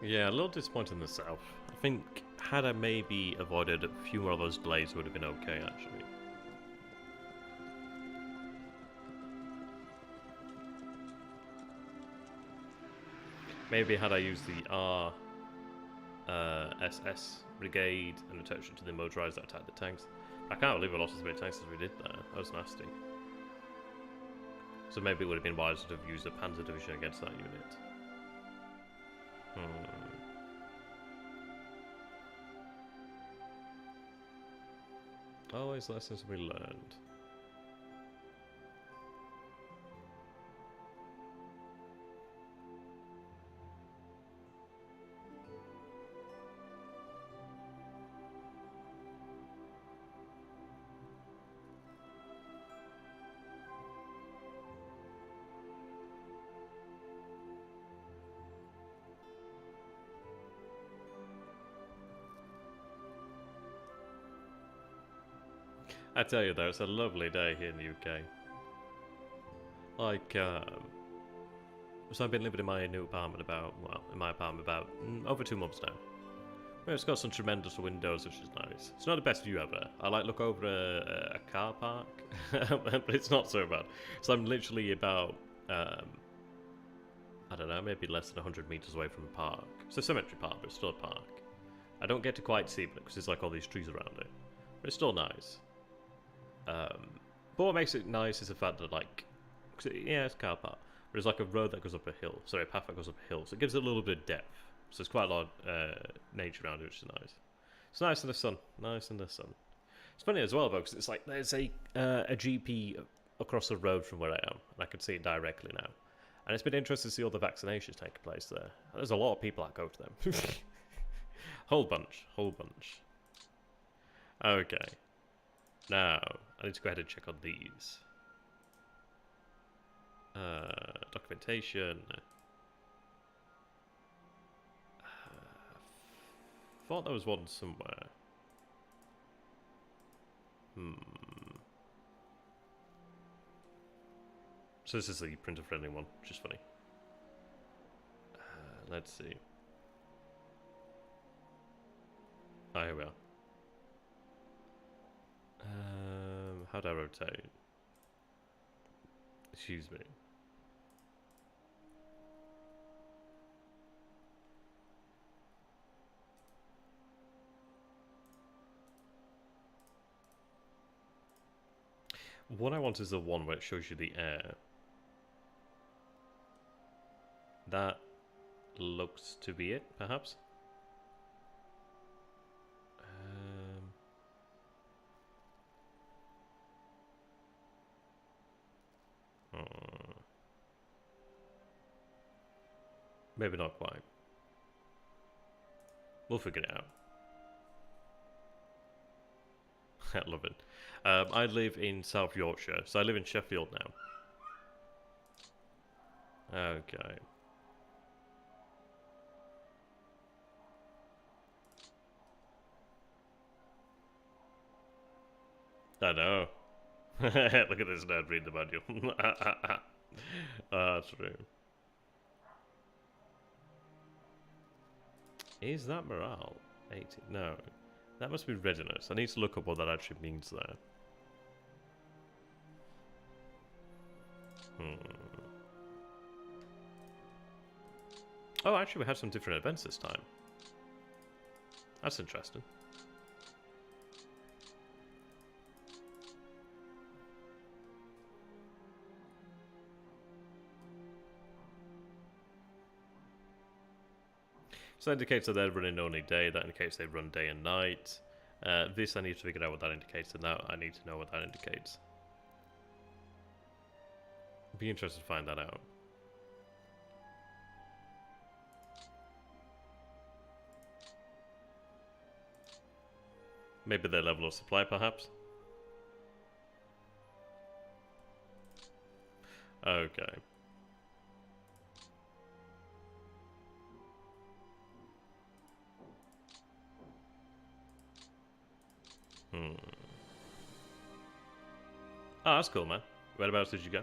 Yeah, a little disappointed in the south. I think had I maybe avoided a few more of those delays, it would have been okay, actually. Maybe had I used the RSS brigade and attached it to the motorized that attacked the tanks. I can't believe we lost as many tanks as we did there. That was nasty. So maybe it would have been wiser to have used a Panzer division against that unit. Always lessons to be learned. I tell you though, it's a lovely day here in the UK. Like, so I've been living in my new apartment about, over 2 months now. It's got some tremendous windows, which is nice. It's not the best view ever. I like look over a car park, but it's not so bad. So I'm literally about, I don't know, maybe less than 100 meters away from a park. It's a cemetery park, but it's still a park. I don't get to quite see it because there's like all these trees around it, but it's still nice. But what makes it nice is the fact that, like, yeah, it's a car park, but it's like a road that goes up a hill. Sorry, a path that goes up a hill, so it gives it a little bit of depth. So there's quite a lot of nature around it, which is nice. It's nice in the sun. Nice in the sun. It's funny as well, though, because it's like there's a GP across the road from where I am, and I can see it directly now. And it's been interesting to see all the vaccinations taking place there. There's a lot of people that go to them. Whole bunch. Okay. Now, I need to go ahead and check on these. Documentation. Thought there was one somewhere. So this is the printer-friendly one, which is funny. Let's see. Oh, here we are. How do I rotate? Excuse me. What I want is the one where it shows you the air. That looks to be it, perhaps? Maybe not quite. We'll figure it out. I love it. I live in South Yorkshire, so I live in Sheffield now. Okay. I know. Look at this nerd reading the manual. That's true. Is that morale? 80? No. That must be readiness. I need to look up what that actually means there. Oh, actually we had some different events this time. That's interesting. So that indicates that they're running only day, that indicates they run day and night. This I need to figure out what that indicates, and now I need to know what that indicates. Be interested to find that out. Maybe their level of supply, perhaps? Okay. Oh, that's cool, man. Whereabouts did you go?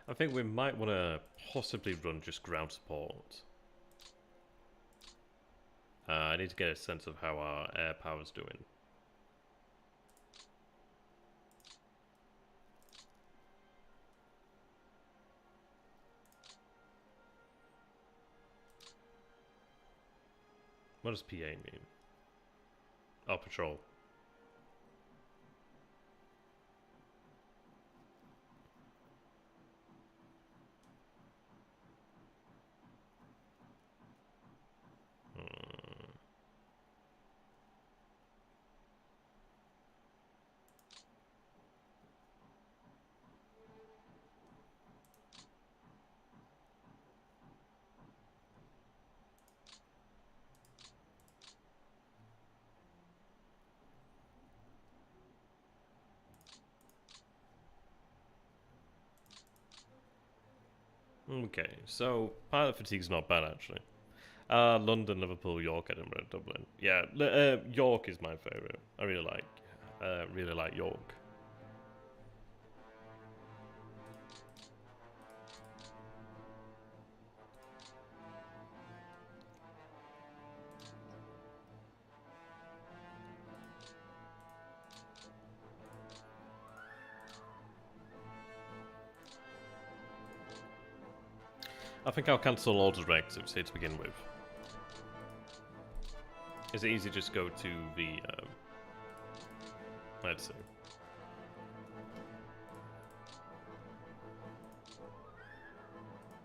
I think we might want to possibly run just ground support. I need to get a sense of how our air power's doing. What does PA mean? Oh, patrol. Okay, so pilot fatigue's not bad actually. London, Liverpool, York, Edinburgh, Dublin. Yeah, York is my favourite. I really like York. I think I'll cancel all directives here to begin with. Is it easy to just go to the... let's see.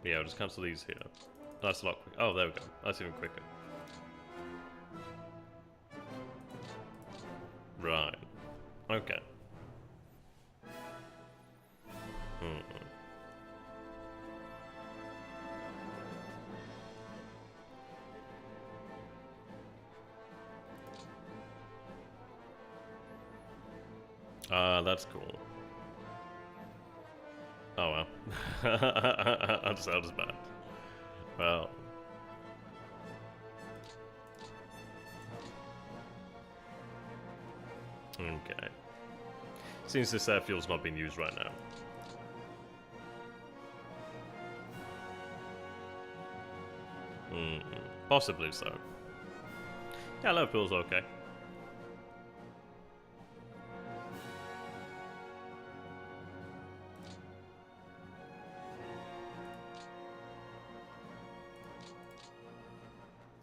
Yeah, I'll just cancel these here. That's a lot quicker. Oh, there we go. That's even quicker. Right. Okay. That's cool. Oh well. That's bad. Well. Okay. Seems this airfield's not being used right now. Possibly so. Yeah, that feels okay.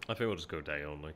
I think we'll just go day only.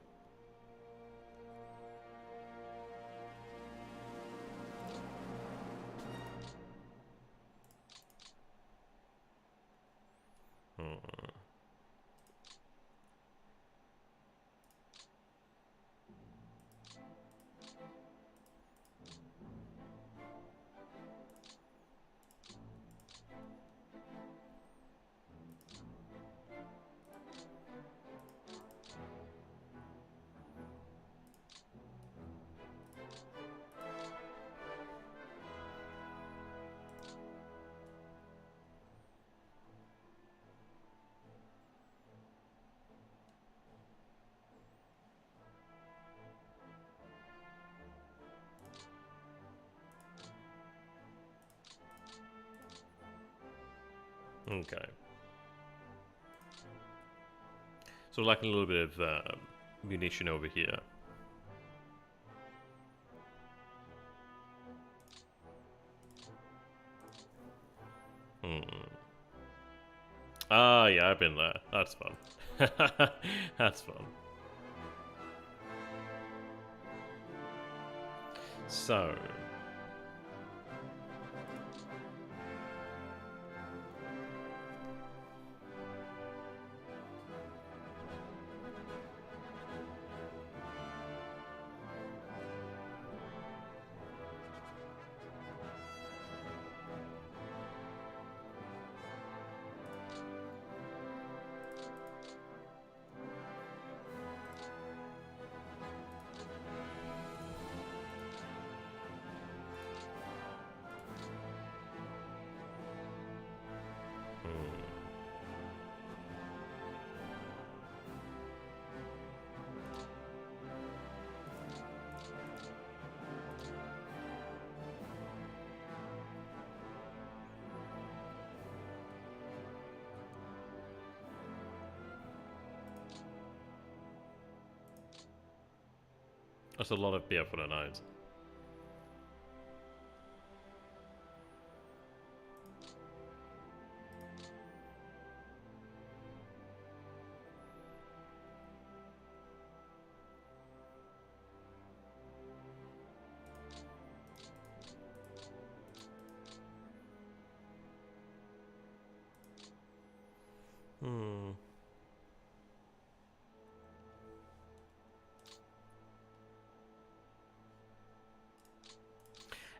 Okay. So like a little bit of munition over here. Ah, yeah, I've been there. That's fun. That's fun. So... That's a lot of beer for the night.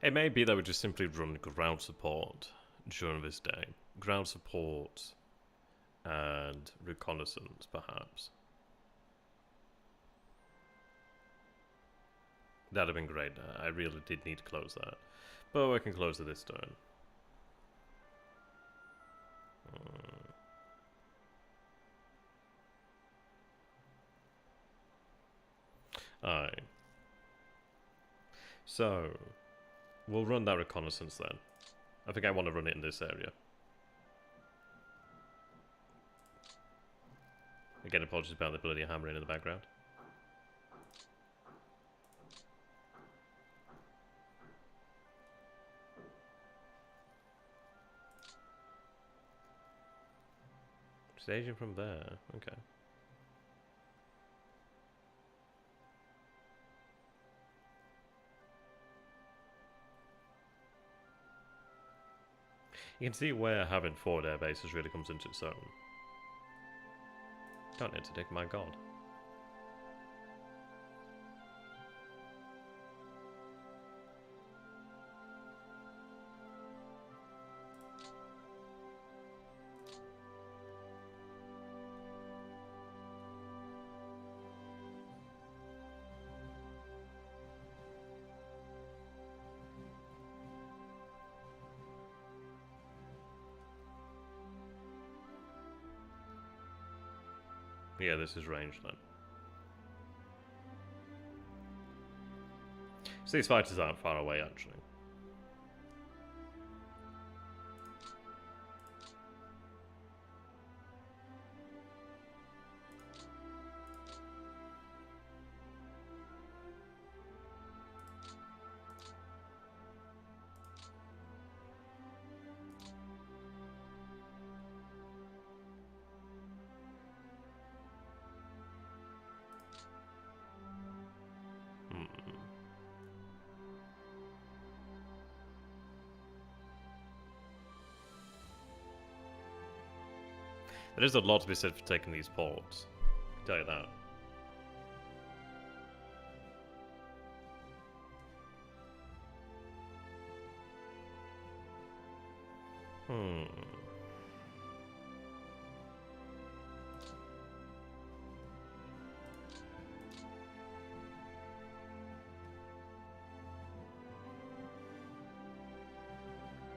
It may be that we just simply run ground support during this day. Ground support and reconnaissance, perhaps. That'd have been great. I really did need to close that. But we can close it this turn. Alright. So... we'll run that reconnaissance then. I think I want to run it in this area. Again, apologies about the bloody hammering in the background. Staging from there. Okay. You can see where having 4 air bases really comes into its own. Don't interdict, my god. Yeah, this is range then. So these fighters aren't far away, actually. There is a lot to be said for taking these ports. I can tell you that.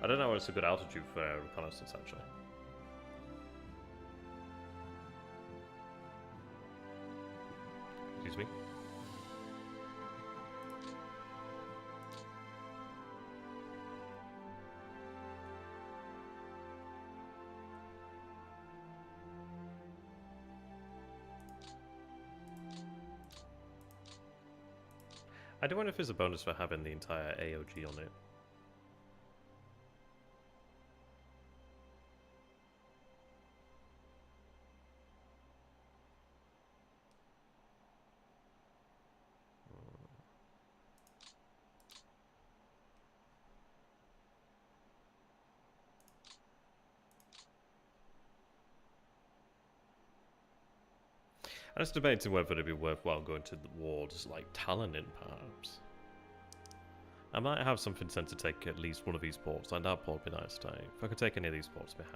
I don't know what's a good altitude for reconnaissance, actually. Excuse me. I do wonder if there's a bonus for having the entire AOG on it. I was debating whether it'd be worthwhile going towards, like, Talon-in, perhaps. I might have something sent to take at least one of these ports. Like, that port would be nice to take. If I could take any of these ports, I'd be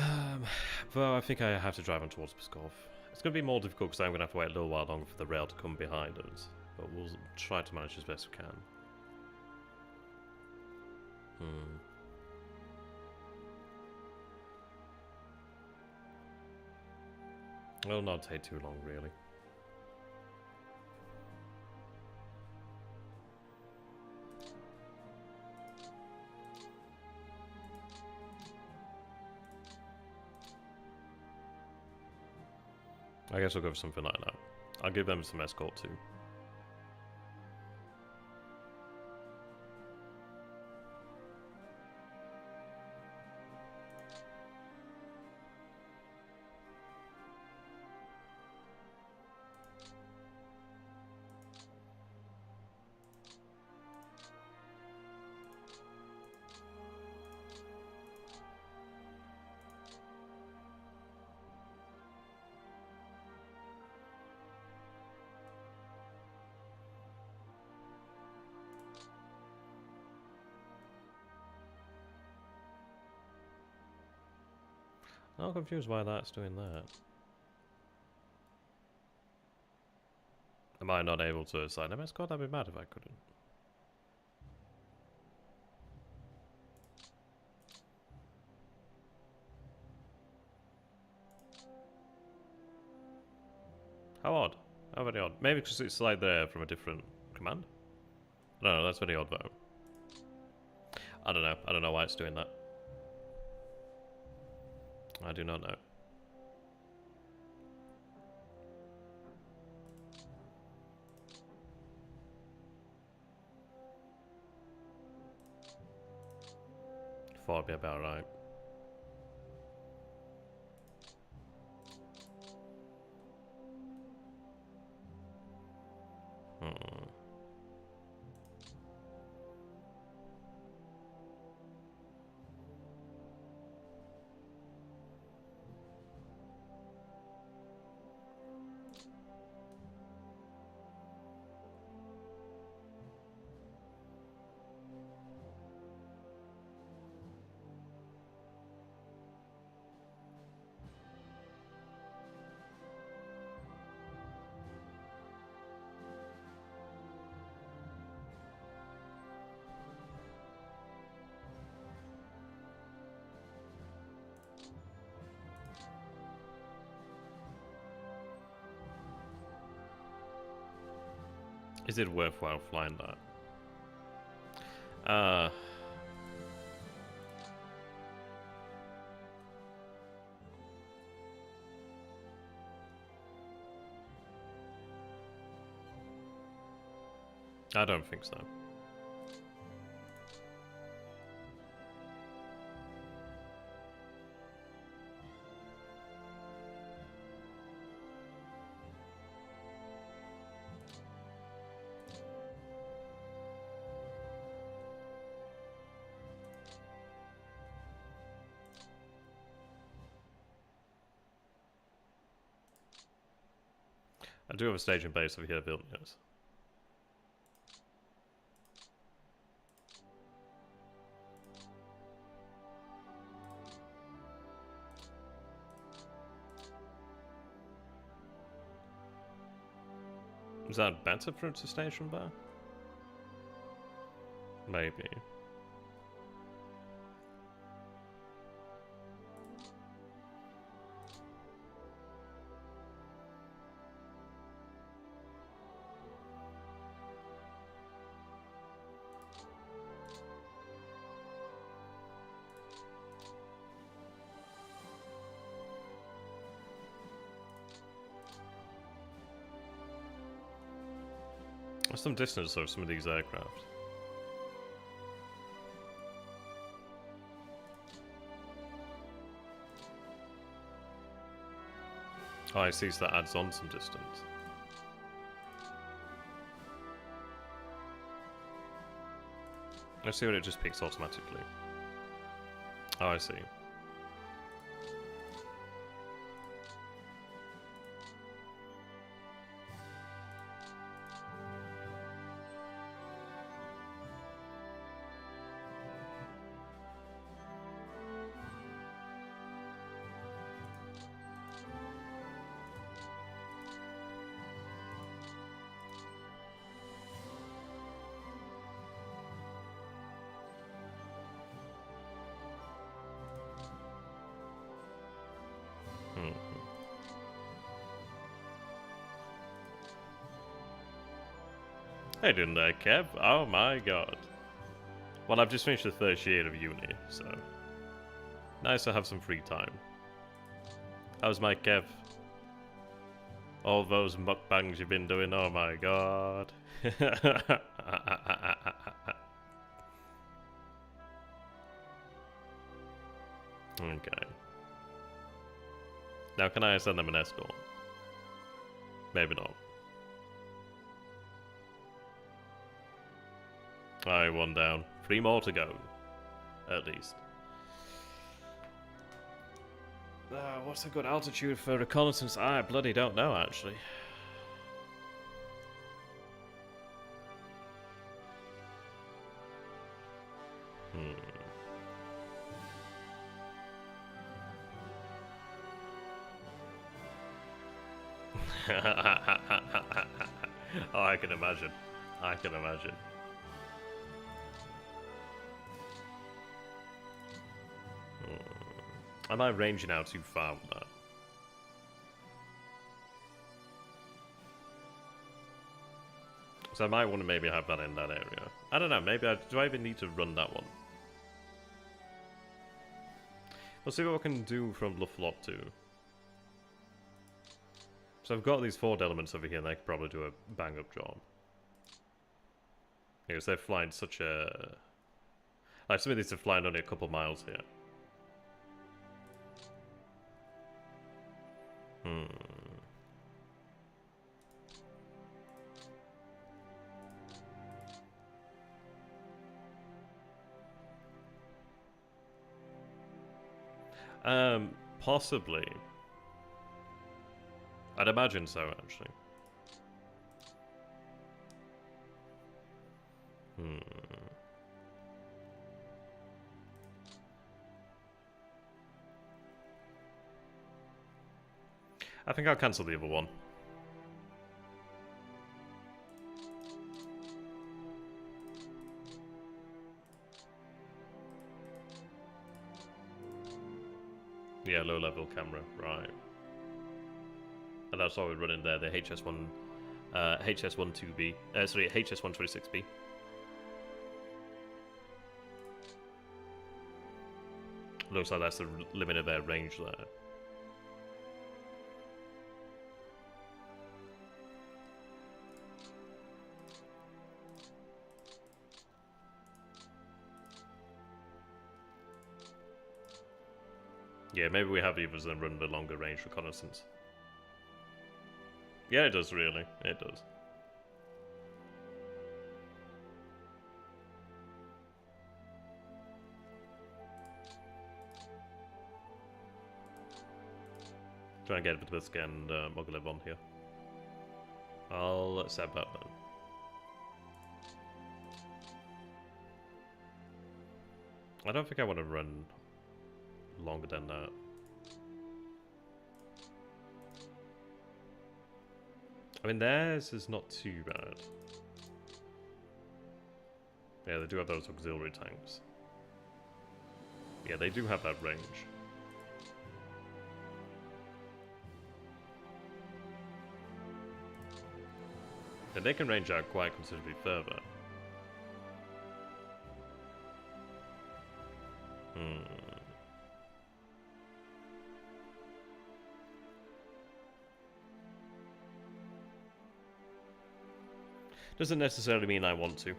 happy. But I think I have to drive on towards Pskov. It's going to be more difficult because I'm going to have to wait a little while longer for the rail to come behind us. But we'll try to manage as best we can. It'll not take too long, really. I guess I'll go for something like that. I'll give them some escort too. I'm confused why that's doing that. Am I not able to assign them escort? That'd be mad if I couldn't. How odd. How very odd. Maybe because it's like they're from a different command? No, that's very odd though. I don't know. I don't know why it's doing that. I do not know. Thought it'd be about right. Hmm. Is it worthwhile flying that? I don't think so. I do have a staging base over here building this. Is that better for its station bar? Maybe. What's some distance of some of these aircraft? Oh, I see, so that adds on some distance. Let's see what it just picks automatically. Oh, I see. How you doing there, Kev? Oh my god. Well, I've just finished the first year of uni, so nice to have some free time. How's my Kev? All those mukbangs you've been doing, oh my god. Okay. Now can I send them an escort? Maybe not. Alright, one down. 3 more to go. At least. What's a good altitude for reconnaissance? I bloody don't know, actually. Oh, I can imagine. I can imagine. Am I ranging out too far with that? So I might want to maybe have that in that area. I don't know, maybe do I even need to run that one? We'll see what we can do from Luftflot too. So I've got these 4 elements over here and they could probably do a bang up job. Because they're flying such a... Like some of these are flying only a couple miles here. Possibly. I'd imagine so, actually. I think I'll cancel the other one. Yeah, low level camera, right. And that's what we're running there, the HS1, HS12B, sorry, HS126B. Looks like that's the limit of their range there. Yeah, maybe we have Evas and run the longer range reconnaissance. Yeah, it does, really. It does. Try and get Vitebsk and Mogilev on here. I'll set that then. I don't think I want to run longer than that. I mean, theirs is not too bad. Yeah, they do have those auxiliary tanks. Yeah, they do have that range. And they can range out quite considerably further. Doesn't necessarily mean I want to.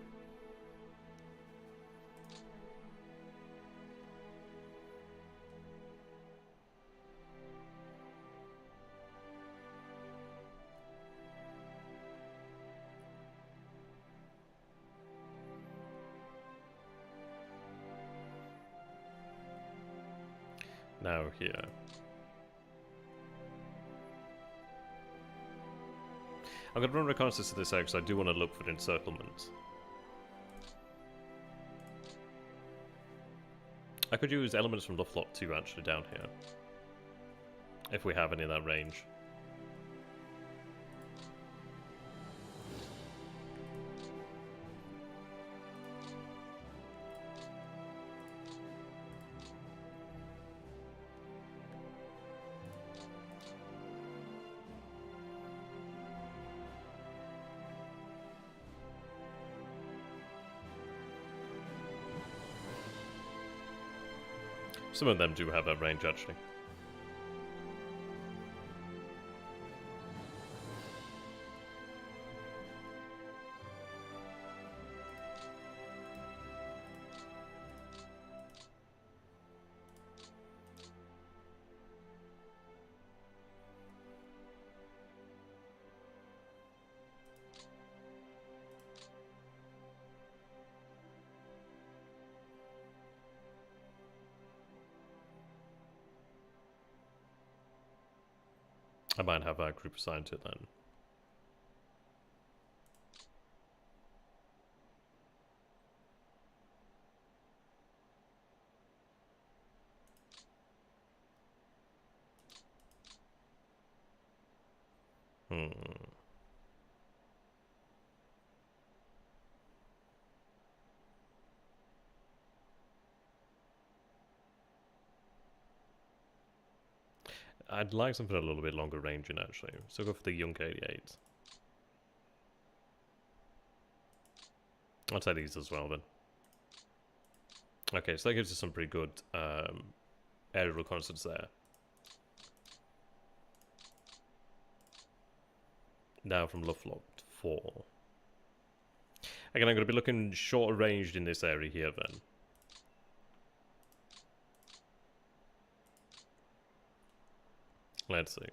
Now here. I'm going to run reconnaissance to this area because I do want to look for the encirclement. I could use elements from Luftlock too, actually, down here. If we have any in that range. Some of them do have that range, actually. I might have a group assigned to it then. I'd like something a little bit longer ranging, actually. So go for the Young 88. I'll take these as well, then. Okay, so that gives us some pretty good aerial reconnaissance there. Now from Luftlock 4. Again, I'm going to be looking shorter ranged in this area here, then. Let's see.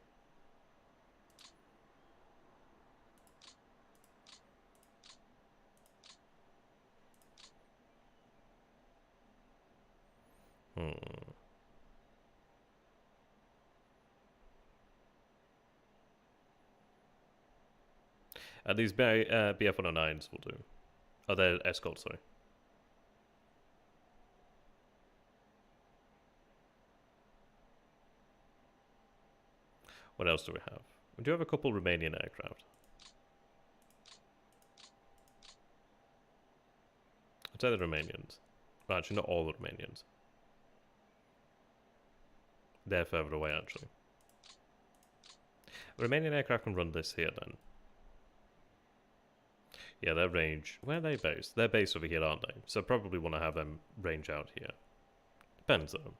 These BF-109s will do. Oh, they're escort, sorry. What else do we have? We do have a couple Romanian aircraft. I'd say the Romanians. Well, actually, not all the Romanians. They're further away, actually. Romanian aircraft can run this here, then. Yeah, their range... Where are they based? They're based over here, aren't they? So probably want to have them range out here. Depends, though.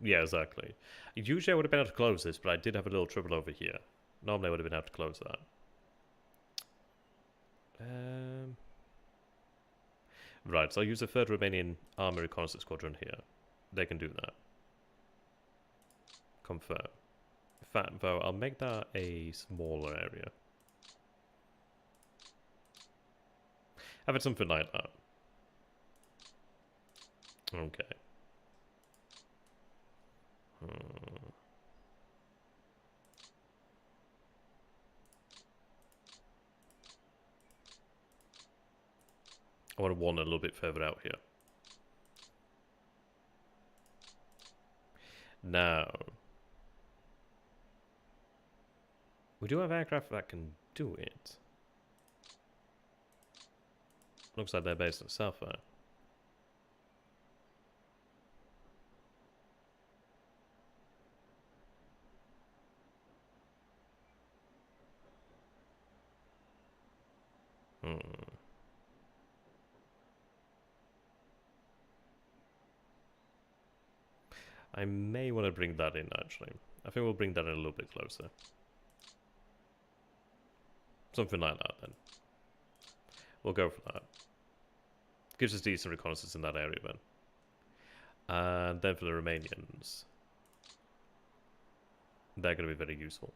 Yeah, exactly. Usually I would have been able to close this, but I did have a little trouble over here. Normally I would have been able to close that. Right, so I'll use the 3rd Romanian Army Reconnaissance Squadron here. They can do that. Confirm. In fact, though, I'll make that a smaller area. Have it something like that. Okay. I want one a little bit further out here. Now, we do have aircraft that can do it. Looks like they're based in South there. I may want to bring that in, actually. I think we'll bring that in a little bit closer. Something like that, then. We'll go for that. Gives us decent reconnaissance in that area, then. And then for the Romanians. They're going to be very useful.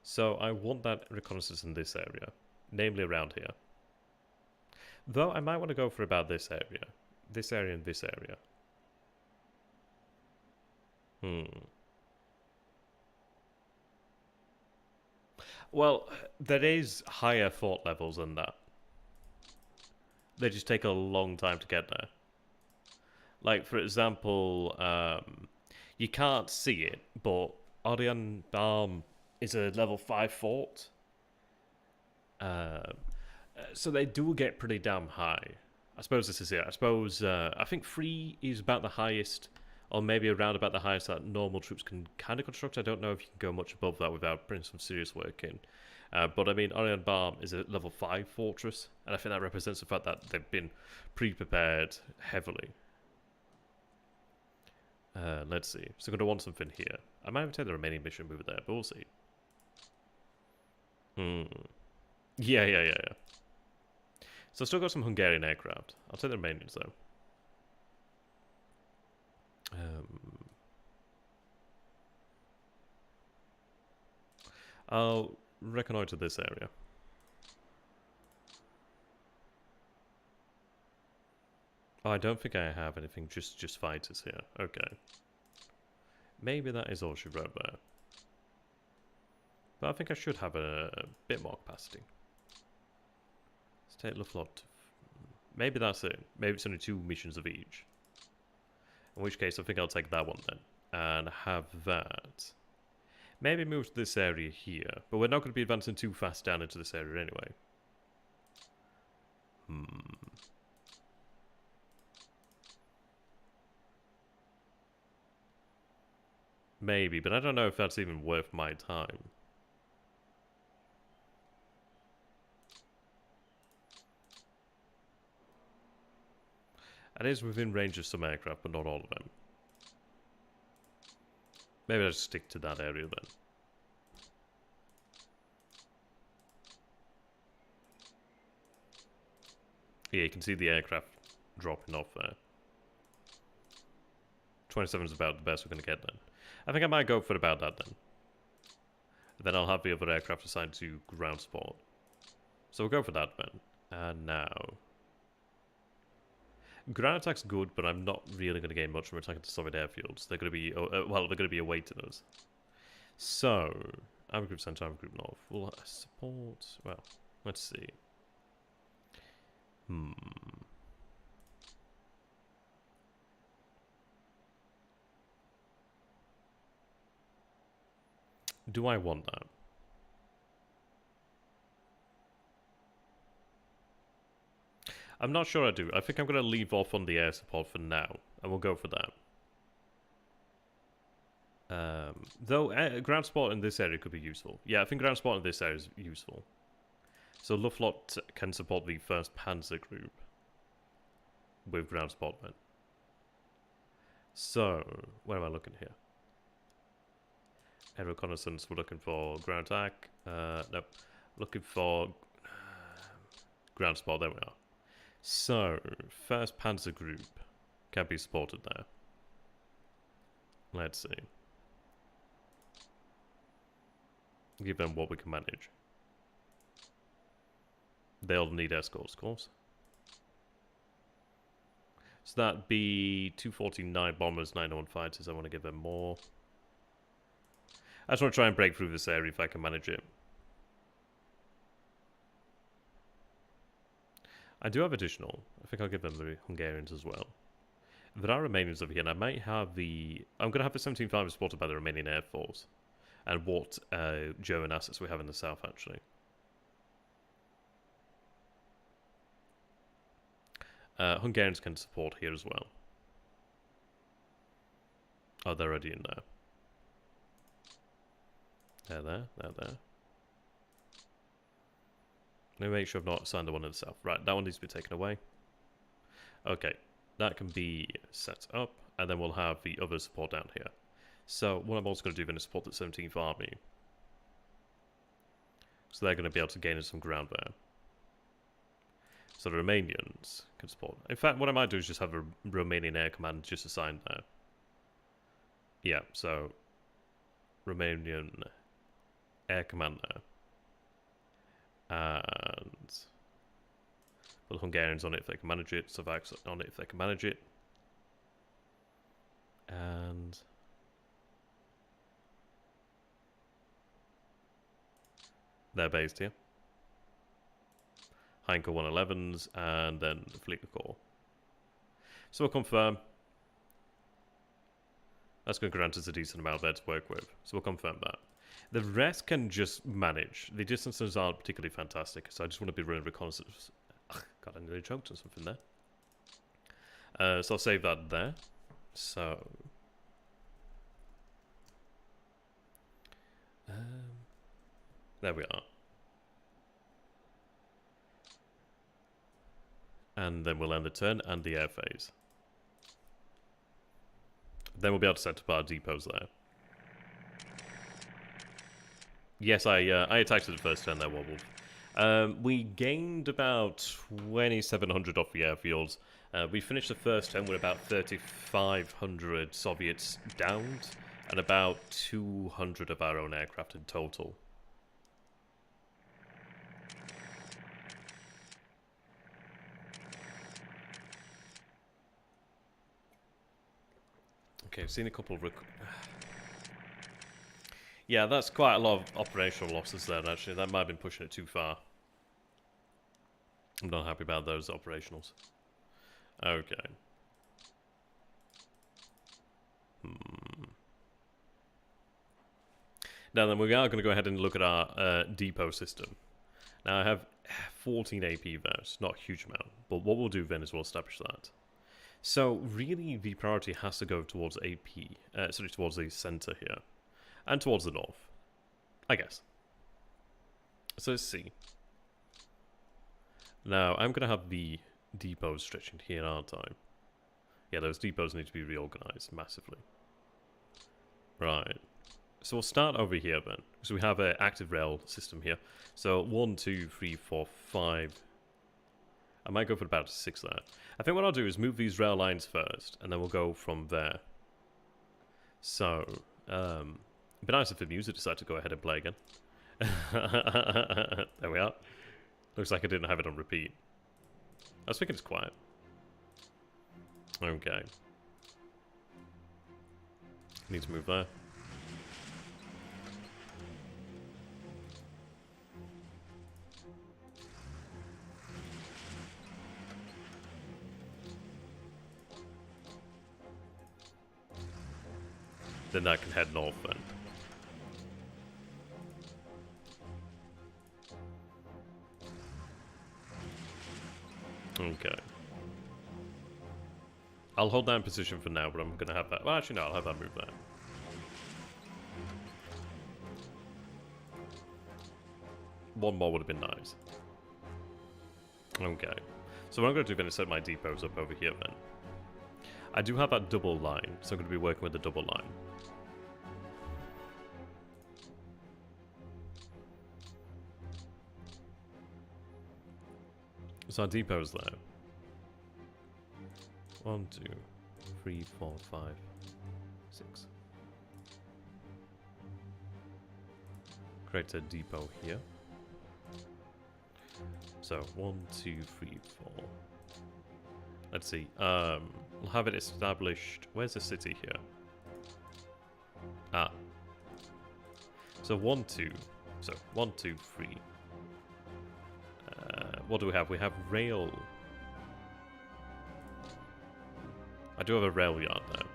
So I want that reconnaissance in this area. Namely around here. Though I might want to go for about this area. This area and this area. Well, there is higher fort levels than that. They just take a long time to get there. Like, for example, you can't see it, but Orion Balm is a level 5 fort. So they do get pretty damn high. I suppose this is it. I suppose, I think 3 is about the highest, or maybe around about the highest that normal troops can kind of construct. I don't know if you can go much above that without putting some serious work in. But I mean, Orion Balm is a level 5 fortress, and I think that represents the fact that they've been pre-prepared heavily. Let's see. So I'm going to want something here. I might have to take the remaining mission mover there, but we'll see. Yeah. So I've still got some Hungarian aircraft. I'll take the Romanians, though. I'll reconnoiter this area. Oh, I don't think I have anything, just fighters here. Okay. Maybe that is all she wrote there. But I think I should have a bit more capacity. Let's take the float. Maybe that's it. Maybe it's only 2 missions of each. In which case, I think I'll take that one then. And have that. Maybe move to this area here. But we're not going to be advancing too fast down into this area anyway. Maybe, but I don't know if that's even worth my time. It is within range of some aircraft, but not all of them. Maybe I'll just stick to that area then. Yeah, you can see the aircraft dropping off there. 27 is about the best we're going to get then. I think I might go for about that then. Then I'll have the other aircraft assigned to ground support. So we'll go for that then. And now... ground attack's good, but I'm not really going to gain much from attacking the Soviet airfields. They're going to be, well, they're going to be awaiting us. So, Army Group Centre, Army Group North. Will support... Well, let's see. Do I want that? I'm not sure I do. I think I'm going to leave off on the air support for now, and we'll go for that. Though ground support in this area could be useful. Yeah, I think ground support in this area is useful. So Luftflotte can support the 1st Panzer Group with ground support then. So, where am I looking here? Air reconnaissance, we're looking for ground attack. Nope. Looking for ground support, there we are. So, 1st Panzer Group can be supported there. Let's see. Give them what we can manage. They'll need escorts, of course. So that'd be 249 bombers, 901 fighters. I want to give them more. I just want to try and break through this area if I can manage it. I do have additional. I think I'll give them the Hungarians as well. There are Romanians over here, and I might have the... I'm going to have the 17th Army supported by the Romanian Air Force. And what German assets we have in the south, actually. Hungarians can support here as well. Oh, they're already in there. They're there. Let me make sure I've not assigned the one in the south. Right, that one needs to be taken away. Okay, that can be set up, and then we'll have the other support down here. So, what I'm also going to do then is support the 17th Army. So they're going to be able to gain some ground there. So the Romanians can support. In fact, what I might do is just have a Romanian Air Command just assigned there. Yeah, so Romanian Air Command there. And put the Hungarians on it if they can manage it. Slovaks on it if they can manage it. And they're based here. Heinkel 111s, and then the Fleet Corps. So we'll confirm. That's going to grant us a decent amount there to work with. So we'll confirm that. The rest can just manage. The distances aren't particularly fantastic, so I just want to be running reconnaissance. Ugh, God, I nearly choked on something there. So I'll save that there. So... there we are. And then we'll end the turn and the air phase. Then we'll be able to set up our depots there. Yes, I attacked it the first turn there, Wobbled. We gained about 2,700 off the airfields. We finished the first turn with about 3,500 Soviets downed, and about 200 of our own aircraft in total. Okay, I've seen a couple of... yeah, that's quite a lot of operational losses there, actually. That might have been pushing it too far. I'm not happy about those operationals. Okay. Now then, we are going to go ahead and look at our depot system. Now, I have 14 AP there. It's not a huge amount. But what we'll do then is we'll establish that. So, really, the priority has to go towards AP, sorry, towards the centre here. And towards the north, I guess. So, let's see. Now, I'm going to have the depots stretching here, aren't I? Yeah, those depots need to be reorganised massively. Right. So, we'll start over here then. So, we have an active rail system here. So, 1, 2, 3, 4, 5... I might go for about 6 there. I think what I'll do is move these rail lines first, and then we'll go from there. So, it'd be nice if the music decided to go ahead and play again. There we are. Looks like I didn't have it on repeat. I was thinking it's quiet. Okay. Need to move there. Then that can head north then. Okay. I'll hold that in position for now, but I'm going to have that... Well, actually, no, I'll have that move there. One more would have been nice. Okay. So what I'm going to do then is set my depots up over here then. I do have that double line, so I'm going to be working with the double line. So our depot's there. 1, 2, 3, 4, 5, 6. Create a depot here. So 1, 2, 3, 4. Let's see. We'll have it established. Where's the city here? Ah. So 1, 2. So 1, 2, 3. What do we have? We have rail. I do have a rail yard there.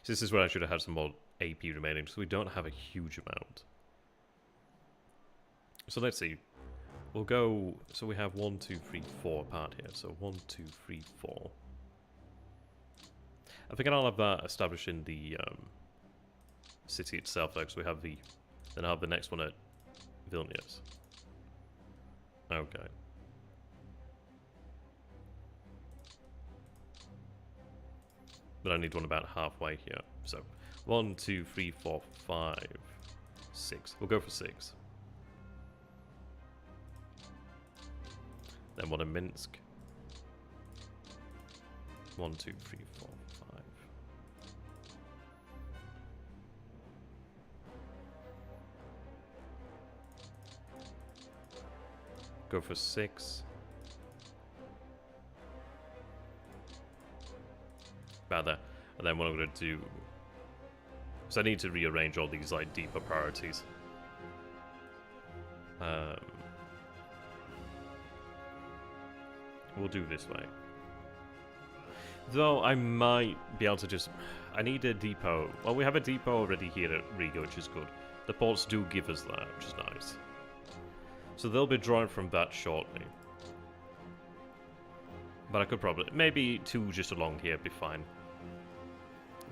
So this is where I should have had some more AP remaining, so we don't have a huge amount. So let's see. We'll go... So we have 1, 2, 3, 4 apart here. So 1, 2, 3, 4. I think I'll have that established in the city itself, though, because we have the... Then I'll have the next one at Vilnius. Okay. But I need one about halfway here. So 1, 2, 3, 4, 5, 6. We'll go for 6. Then one in Minsk. 1, 2, 3, 4, 5. Go for 6. About there. And then what I'm going to do... So I need to rearrange all these like deeper priorities. We'll do this way. Though I might be able to just... I need a depot. Well, we have a depot already here at Riga, which is good. The ports do give us that, which is nice. So they'll be drawing from that shortly. But I could probably... Maybe 2 just along here would be fine.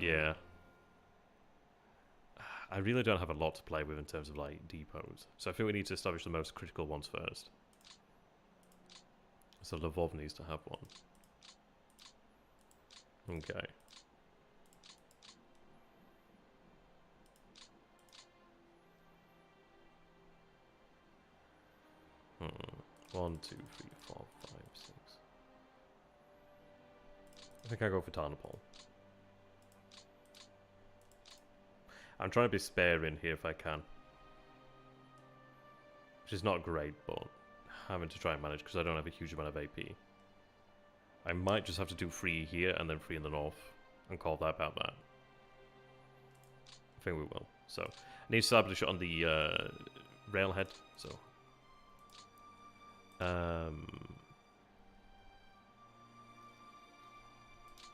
Yeah. I really don't have a lot to play with in terms of, like, depots. So I think we need to establish the most critical ones first. So Lvov needs to have one. Okay. Hmm. 1, 2, 3, 4, 5, 6. I think I go for Tarnopol. I'm trying to be sparing here if I can. Which is not great, but having to try and manage because I don't have a huge amount of AP. I might just have to do 3 here and then 3 in the north and call that about that. I think we will. So, I need to establish it on the railhead. So, 1,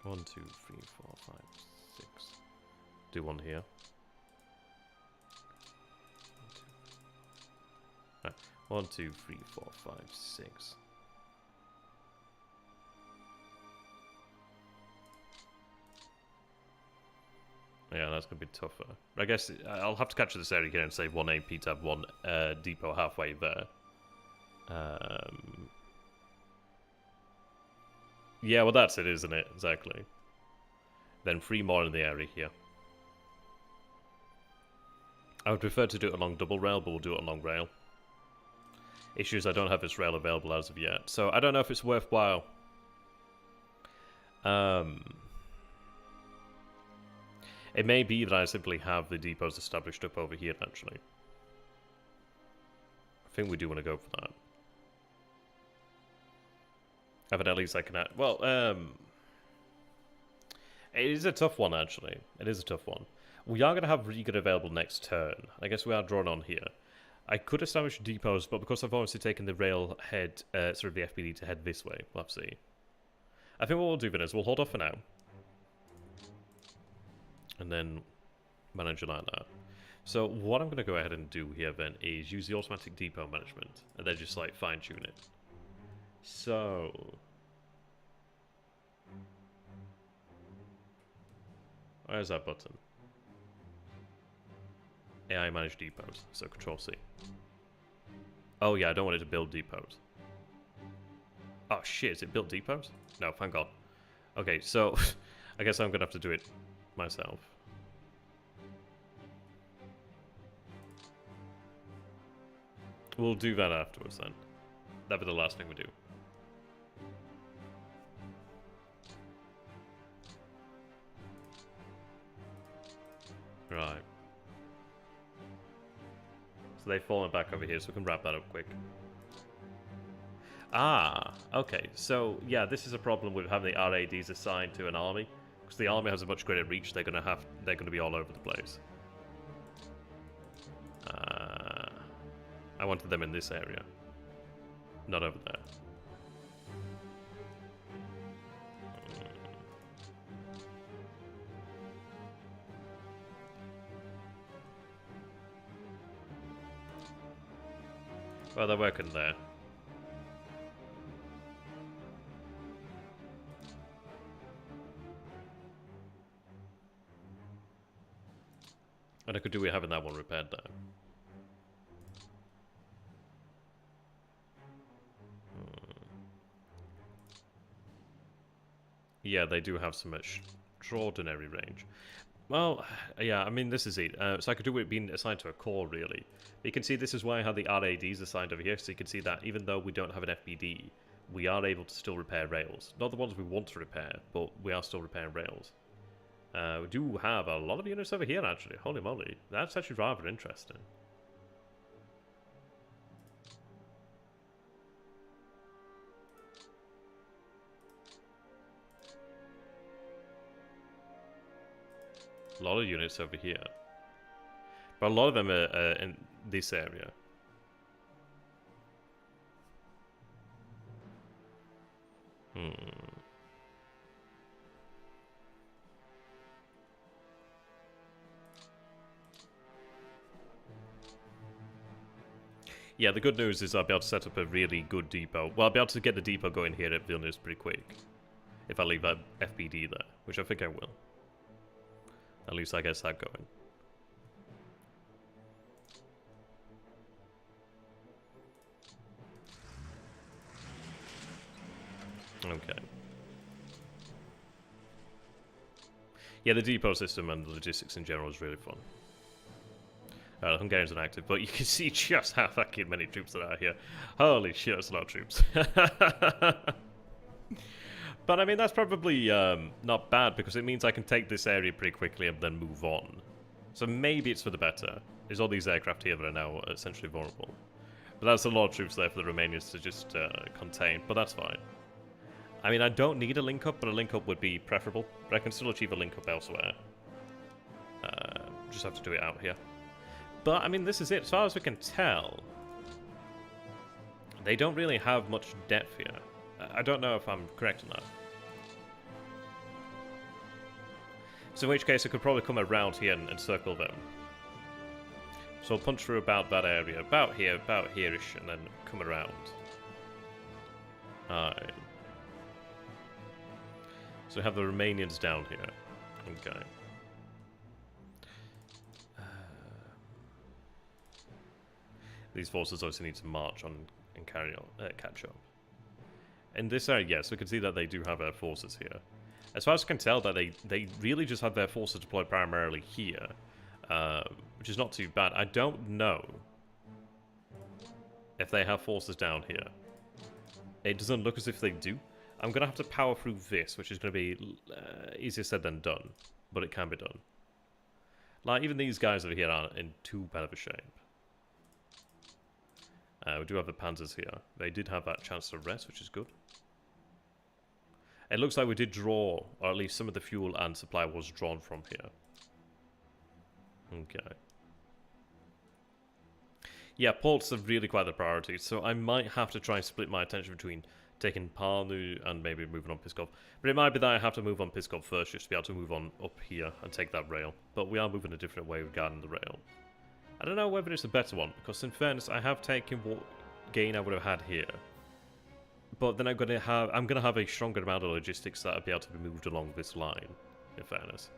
2, 3, 4, 5, 6. Do 1 here. Right. 1, 2, 3, 4, 5, 6. Yeah, that's going to be tougher. I guess I'll have to capture this area here and save 1 AP to have 1 depot halfway there. Yeah, well that's it, isn't it? Exactly. Then 3 more in the area here. I would prefer to do it along double rail, but we'll do it along rail. Issues, I don't have this rail available as of yet, so I don't know if it's worthwhile. It may be that I simply have the depots established up over here, actually. I think we do want to go for that. But at least I can add... Well, It is a tough one, actually. It is a tough one. We are going to have Regan available next turn. I guess we are drawn on here. I could establish depots, but because I've obviously taken the rail head, sort of the FPD to head this way, we'll have to see. I think what we'll do then is we'll hold off for now. And then manage it like that. So what I'm going to go ahead and do here then is use the automatic depot management. And then just like fine tune it. So... where's that button? AI manage depots, so Control C. Oh yeah, I don't want it to build depots. Oh shit, is it built depots? No, thank God. Okay, so I guess I'm gonna have to do it myself. We'll do that afterwards then. That'll be the last thing we do. Right. So they've fallen back over here, so we can wrap that up quick. Ah, okay. So, yeah, this is a problem with having the RADs assigned to an army. Because the army has a much greater reach, they're gonna be all over the place. I wanted them in this area. Not over there. Well, they're working there. And I could do with having that one repaired there. Yeah, they do have some extraordinary range. Well, yeah, I mean, this is it. So I could do it being assigned to a core, really. But you can see this is why I had the RADs assigned over here. So you can see that even though we don't have an FBD, we are able to still repair rails. Not the ones we want to repair, but we are still repairing rails. We do have a lot of units over here, actually. Holy moly. That's actually rather interesting. A lot of units over here. But a lot of them are in this area. Yeah, the good news is I'll be able to set up a really good depot. Well, I'll be able to get the depot going here at Vilnius pretty quick. If I leave that FBD there, which I think I will. At least I guess that going. Okay. Yeah, the depot system and the logistics in general is really fun. The Hungarians are active, but you can see just how fucking many troops there are here. Holy shit, that's a lot of troops. But I mean, that's probably not bad, because it means I can take this area pretty quickly and then move on. So maybe it's for the better. There's all these aircraft here that are now essentially vulnerable. But that's a lot of troops there for the Romanians to just contain, but that's fine. I mean, I don't need a link-up, but a link-up would be preferable. But I can still achieve a link-up elsewhere. Just have to do it out here. But, I mean, this is it. As far as we can tell, they don't really have much depth here. I don't know if I'm correct on that. So in which case, I could probably come around here and circle them. So I'll punch through about that area, about here-ish, and then come around. Alright. So we have the Romanians down here. Okay. These forces obviously need to march on and carry on, catch up. In this area, yes, we can see that they do have their forces here. As far as I can tell, that they really just have their forces deployed primarily here, which is not too bad. I don't know if they have forces down here. It doesn't look as if they do. I'm going to have to power through this, which is going to be easier said than done, but it can be done. Like, even these guys over here aren't in too bad of a shape. We do have the panzers here. They did have that chance to rest, which is good. It looks like we did draw, or at least some of the fuel and supply was drawn from here. Okay. Yeah, ports are really quite the priority, so I might have to try and split my attention between taking Parnu and maybe moving on Pskov. But it might be that I have to move on Pskov first just to be able to move on up here and take that rail. But we are moving a different way regarding the rail. I don't know whether it's a better one, because in fairness, I have taken what gain I would have had here. But then I'm gonna have a stronger amount of logistics that I'll be able to be moved along this line, in fairness.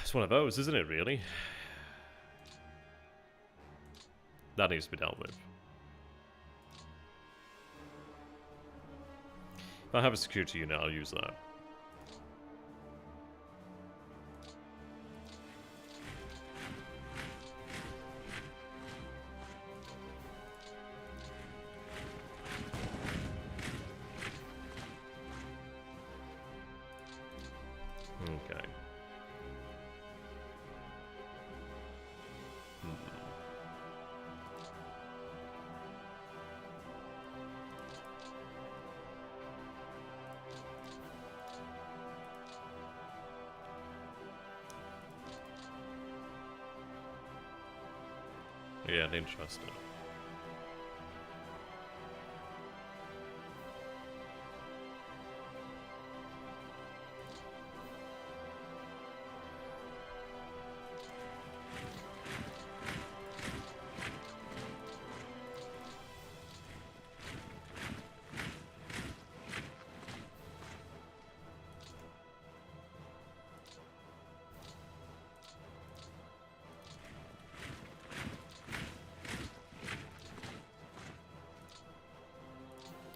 It's one of those, isn't it, really? That needs to be dealt with. If I have a security unit, I'll use that. Okay. Yeah, interesting.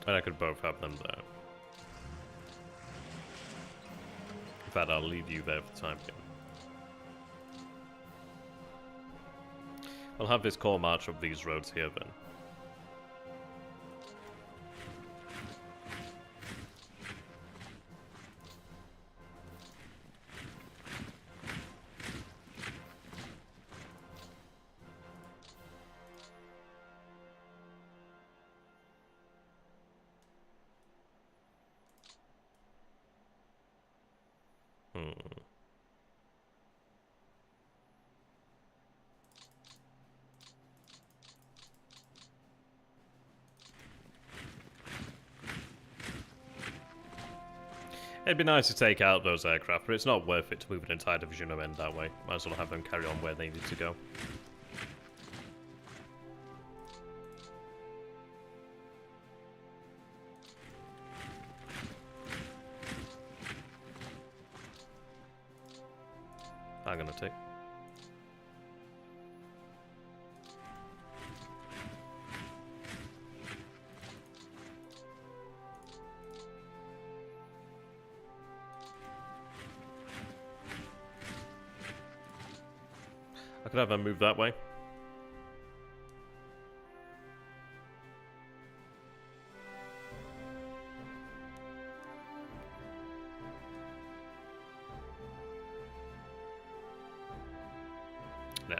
And I could both have them there. In fact, I'll leave you there for the time being. I'll have this core march up these roads here then. It'd be nice to take out those aircraft, but it's not worth it to move an entire division of men that way. Might as well have them carry on where they need to go. I'm gonna take. I could have them move that way. Nah.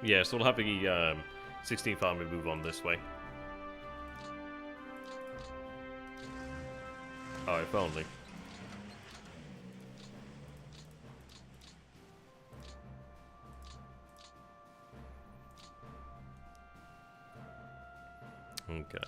Yeah, so we'll have the 16th Army move on this way. Oh, if only. Okay.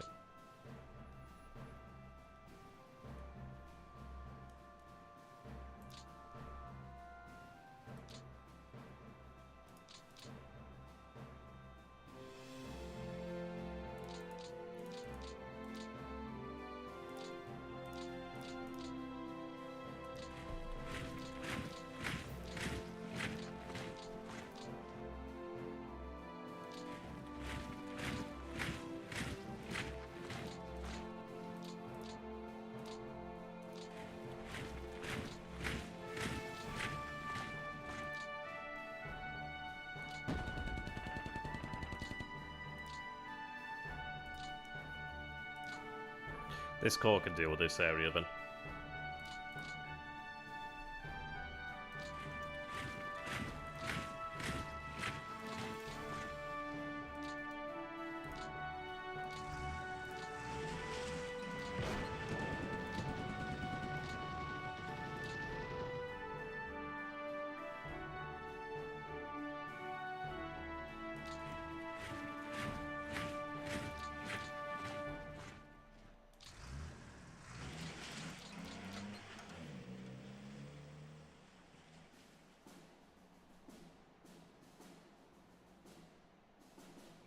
This corps can deal with this area then.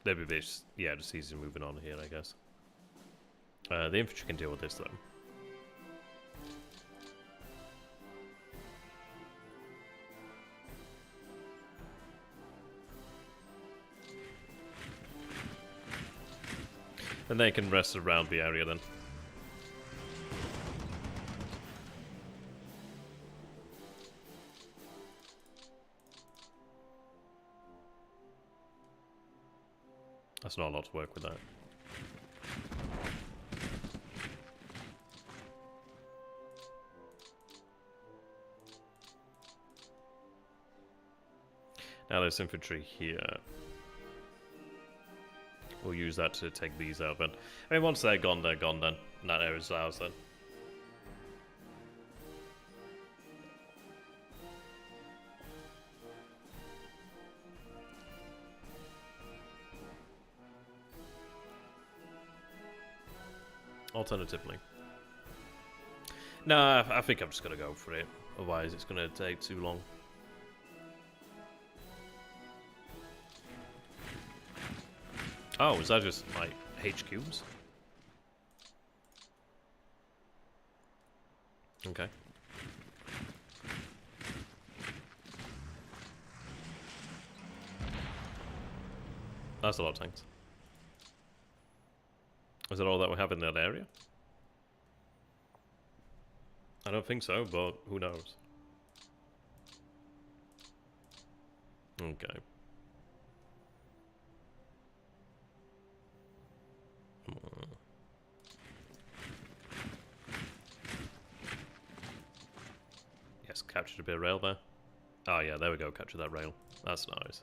Maybe this, yeah, just easy moving on here, I guess. The infantry can deal with this, though. And they can rest around the area, then. That's not a lot to work with that. Now there's infantry here. We'll use that to take these out then. I mean, once they're gone then. And that area's ours then. Alternatively. Nah, I think I'm just going to go for it. Otherwise, it's going to take too long. Oh, is that just, like, HQs? Okay. That's a lot of tanks. Is that all that we have in that area? I don't think so, but who knows? Okay. Yes, captured a bit of rail there. Oh yeah, there we go, capture that rail. That's nice.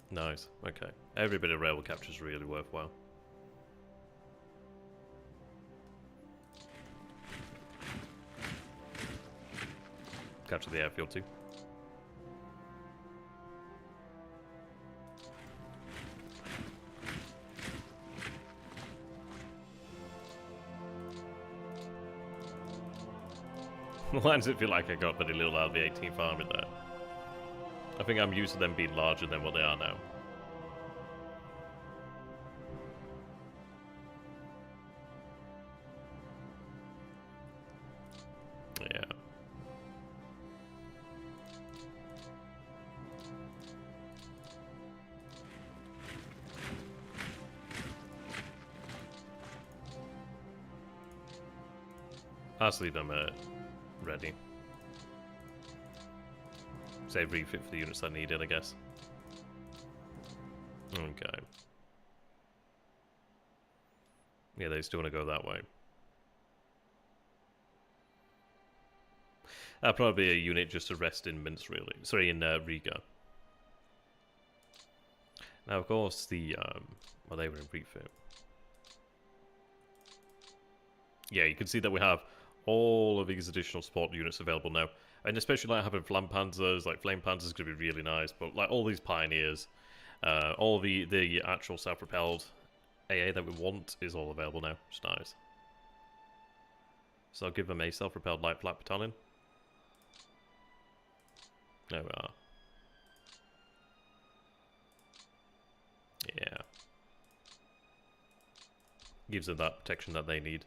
Nice, okay. Every bit of railway capture is really worthwhile. Capture the airfield too. Why does it feel like I got very little out of the 18th Army there? I think I'm used to them being larger than what they are now. Yeah. I'll just leave them ready. Save refit for the units I needed, I guess. Okay. Yeah, they still want to go that way. That'd probably be a unit just to rest in Minsk, really. Sorry, in Riga. Now, of course, the well, they were in refit. Yeah, you can see that we have all of these additional support units available now. And especially like having Flam Panzers, like Flame Panzers is going to be really nice. But like all these Pioneers, all the actual self-propelled AA that we want is all available now. It's nice. So I'll give them a self-propelled light flak battalion. There we are. Yeah. Gives them that protection that they need.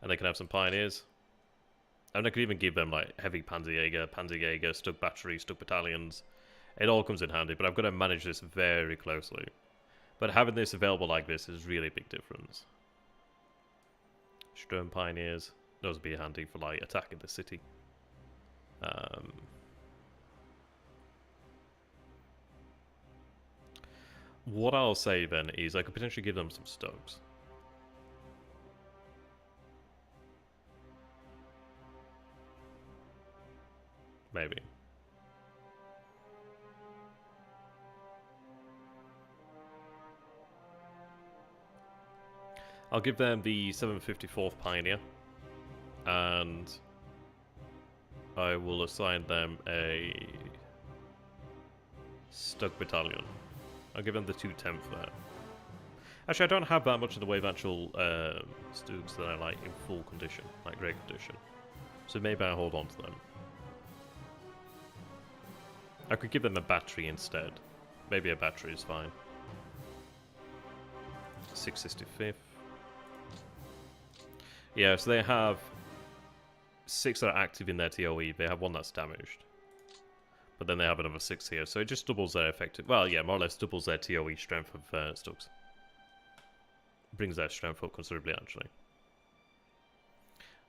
And they can have some Pioneers. And I could even give them like heavy Panzerjäger, Stuck batteries, Stuck battalions. It all comes in handy, but I've got to manage this very closely. But having this available like this is really a big difference. Stone Pioneers. Those would be handy for like attacking the city. What I'll say then is I could potentially give them some Stokes. Maybe. I'll give them the 754th Pioneer, and I will assign them a Stug Battalion. I'll give them the 210th there. Actually, I don't have that much in the way of actual Stugs that I like in full condition, like great condition. So maybe I hold on to them. I could give them a battery instead. Maybe a battery is fine. 665th. Yeah, so they have 6 that are active in their TOE. They have 1 that's damaged. But then they have another 6 here, so it just doubles their effective... Well, yeah, more or less doubles their TOE strength of Stugs. Brings their strength up considerably, actually.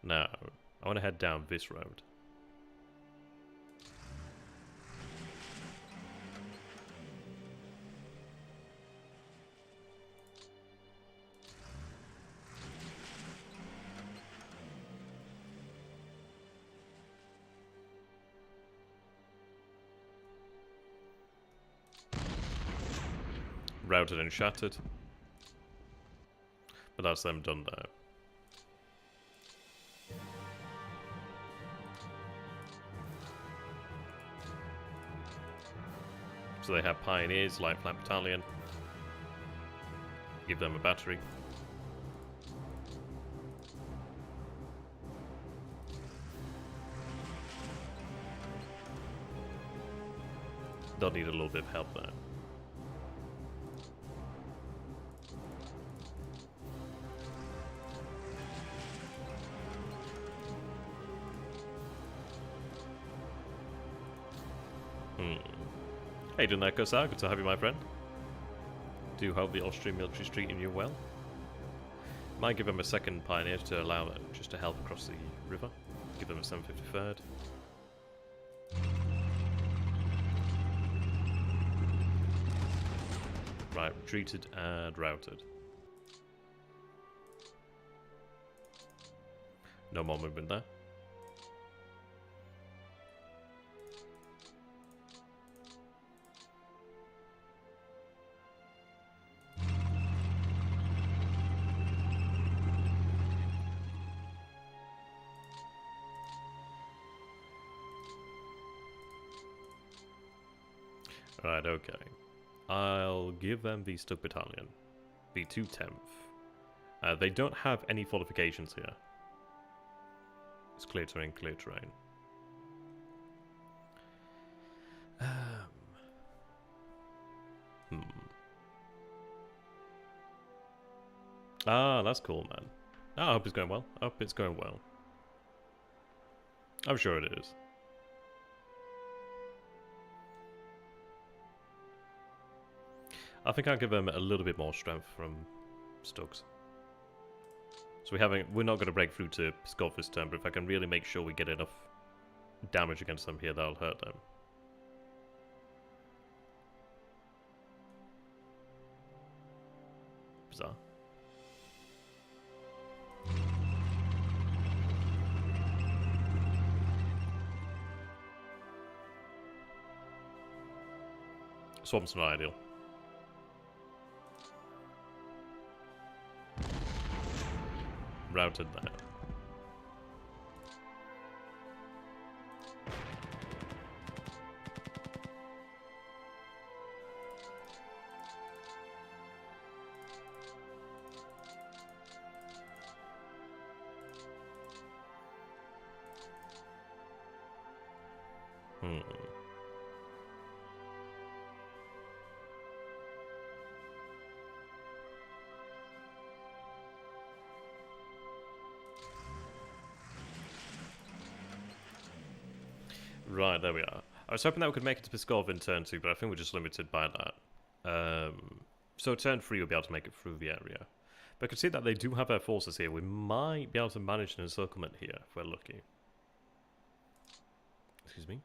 Now, I want to head down this road. Routed and shattered. But that's them done there. So they have Pioneers, Light Flank Battalion. Give them a battery. They'll need a little bit of help there. Hey, doing that, Kosar? Good to have you, my friend. Do hope the Austrian military's treating you well. Might give them a second Pioneer to allow it just to help across the river. Give them a 753rd. Right, retreated and routed. No more movement there. Right, okay. I'll give them the Stug Battalion. The 210th. They don't have any fortifications here. It's clear terrain, clear terrain. Ah, that's cool, man. I hope it's going well. I hope it's going well. I'm sure it is. I think I'll give them a little bit more strength from Stugs. So we're not going to break through to Pskov this turn, but if I can really make sure we get enough damage against them here, that'll hurt them. Bizarre. Swamp's not ideal. Routed there. Right, there we are. I was hoping that we could make it to Pskov in turn 2, but I think we're just limited by that. So turn 3 we'll be able to make it through the area. But I can see that they do have their forces here. We might be able to manage an encirclement here if we're lucky. Excuse me.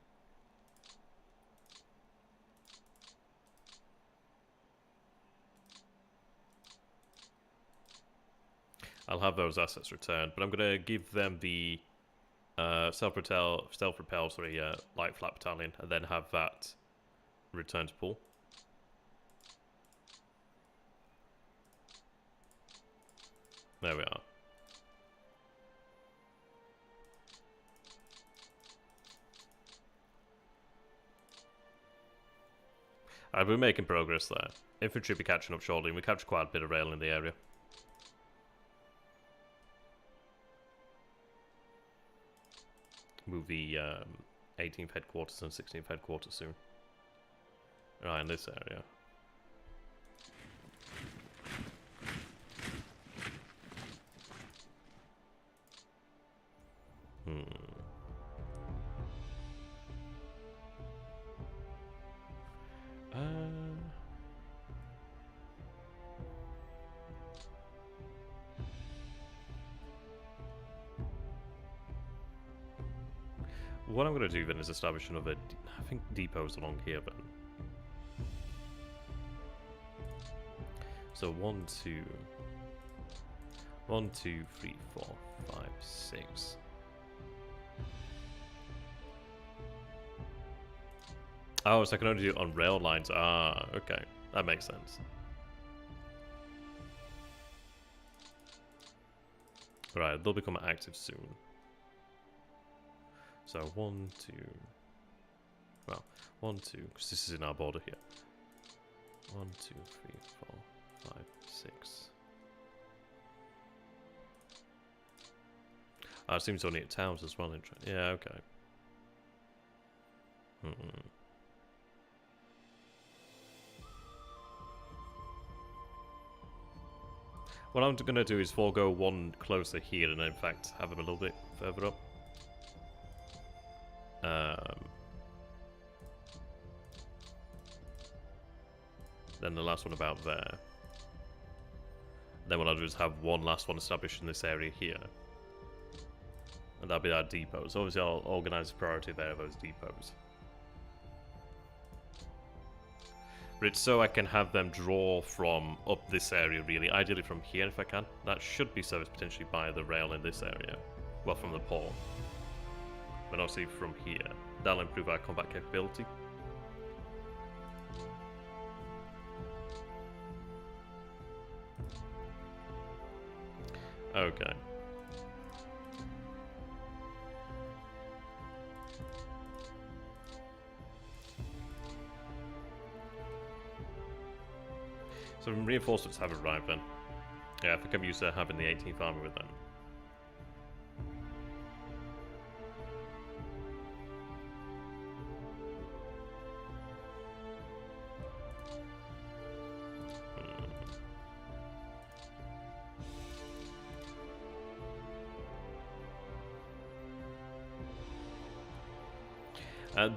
I'll have those assets returned, but I'm going to give them the self-propel, light flat battalion, and then have that return to pool. There we are. We're making progress there. Infantry will be catching up shortly, and we captured quite a bit of rail in the area. Move the 18th headquarters and 16th headquarters soon. Right, in this area. What I'm going to do then is establish another, I think, depots along here then. So 1, 2, 3, 4, 5, 6. Oh, so I can only do it on rail lines. Ah, okay. That makes sense. Right, they'll become active soon. So 1, 2. Well, 1, 2, because this is in our border here. 1, 2, 3, 4, 5, 6. Oh, it seems only at towns as well. Yeah, okay. What I'm going to do is forego one closer here and in fact have them a little bit further up. Then the last one about there. Then what I'll do is have one last one established in this area here. And that'll be our depots. So obviously I'll organise the priority there of those depots. But it's so I can have them draw from up this area really, ideally from here if I can. That should be serviced potentially by the rail in this area. Well, from the port. But obviously from here. That'll improve our combat capability. Okay. So reinforcements have arrived then. Yeah, I think I'm used to having the 18th Army with them.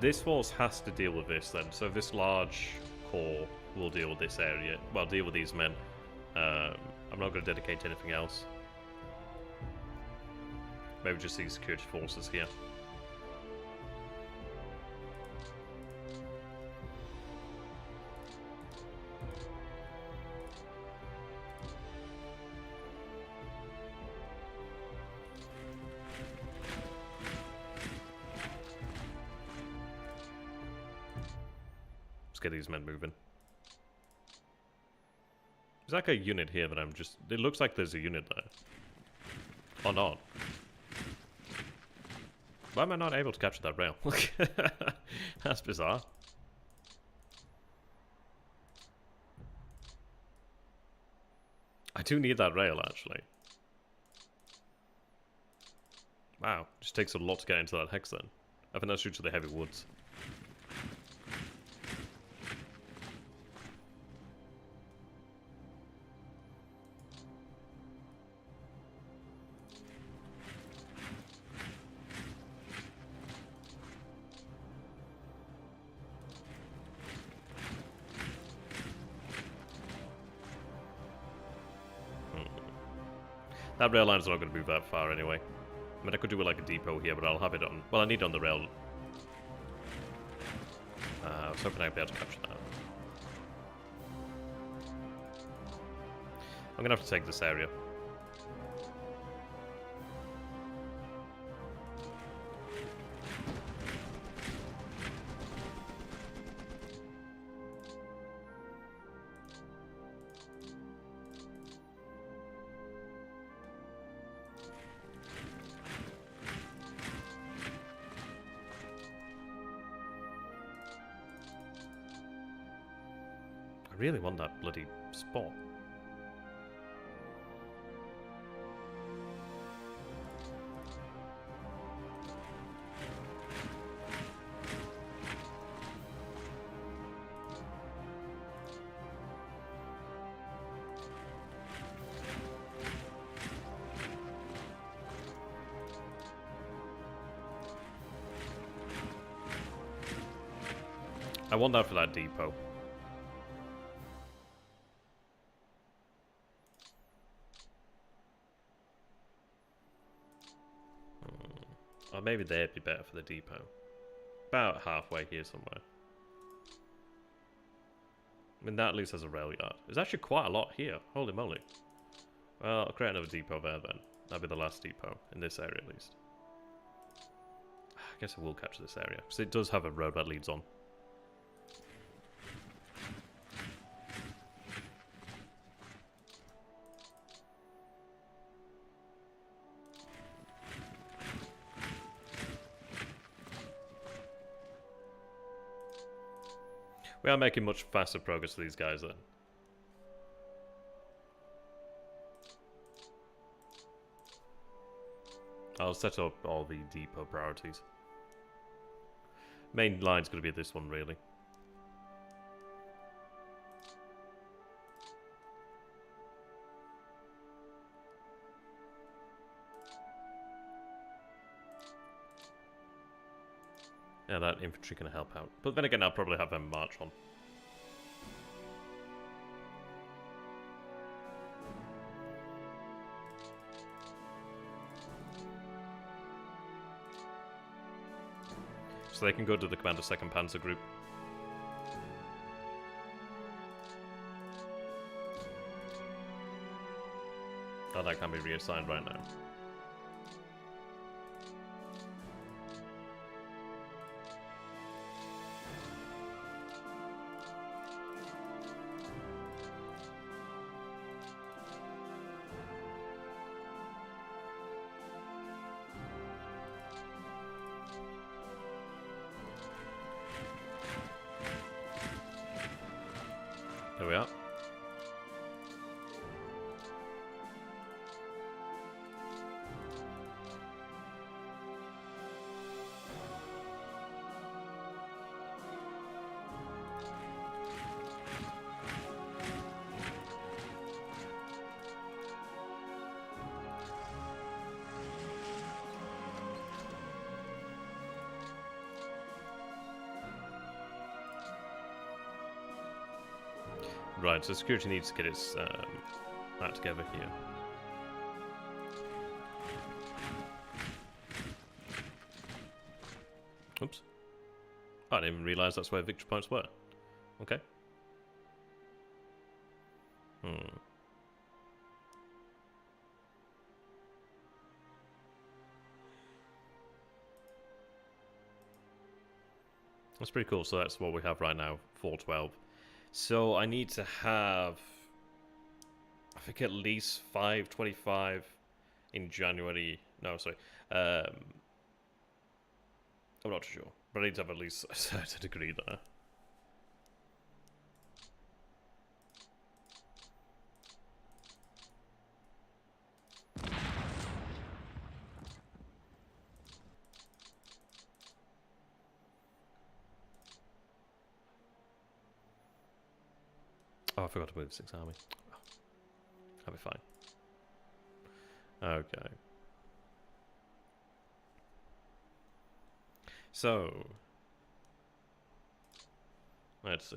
This force has to deal with this then, so this large corps will deal with this area, well, deal with these men. I'm not going to dedicate to anything else. Maybe just these security forces here. Get these men moving. There's like a unit here that I'm just... It looks like there's a unit there. Or not. Why am I not able to capture that rail? That's bizarre. I do need that rail, actually. Wow. Just takes a lot to get into that hex then. I think that's due to the heavy woods. That rail line's not going to move that far anyway. I mean, I could do it like a depot here, but I'll have it on... Well, I need it on the rail. I was hoping I'd be able to capture that. I'm going to have to take this area. I really want that bloody spot. I want that for that depot. Or maybe they'd be better for the depot. About halfway here somewhere. I mean, that at least has a rail yard. There's actually quite a lot here. Holy moly. Well, I'll create another depot there then. That'll be the last depot, in this area at least. I guess I will capture this area, because it does have a road that leads on. We are making much faster progress with these guys then. I'll set up all the depot priorities. Main line's going to be this one, really. Yeah, that infantry can help out. But then again, I'll probably have them march on. So they can go to the Commander 2nd Panzer Group. Oh, that can be reassigned right now. There we are. Right, so security needs to get its act together here. Oops. I didn't even realise that's where victory points were. Okay. That's pretty cool, so that's what we have right now, 412. So I need to have, I think, at least 525 in January. No, sorry. I'm not sure, but I need to have at least a certain degree there. Oh, I forgot to move the 6th Army. Oh, that'll be fine. Okay. So, let's see.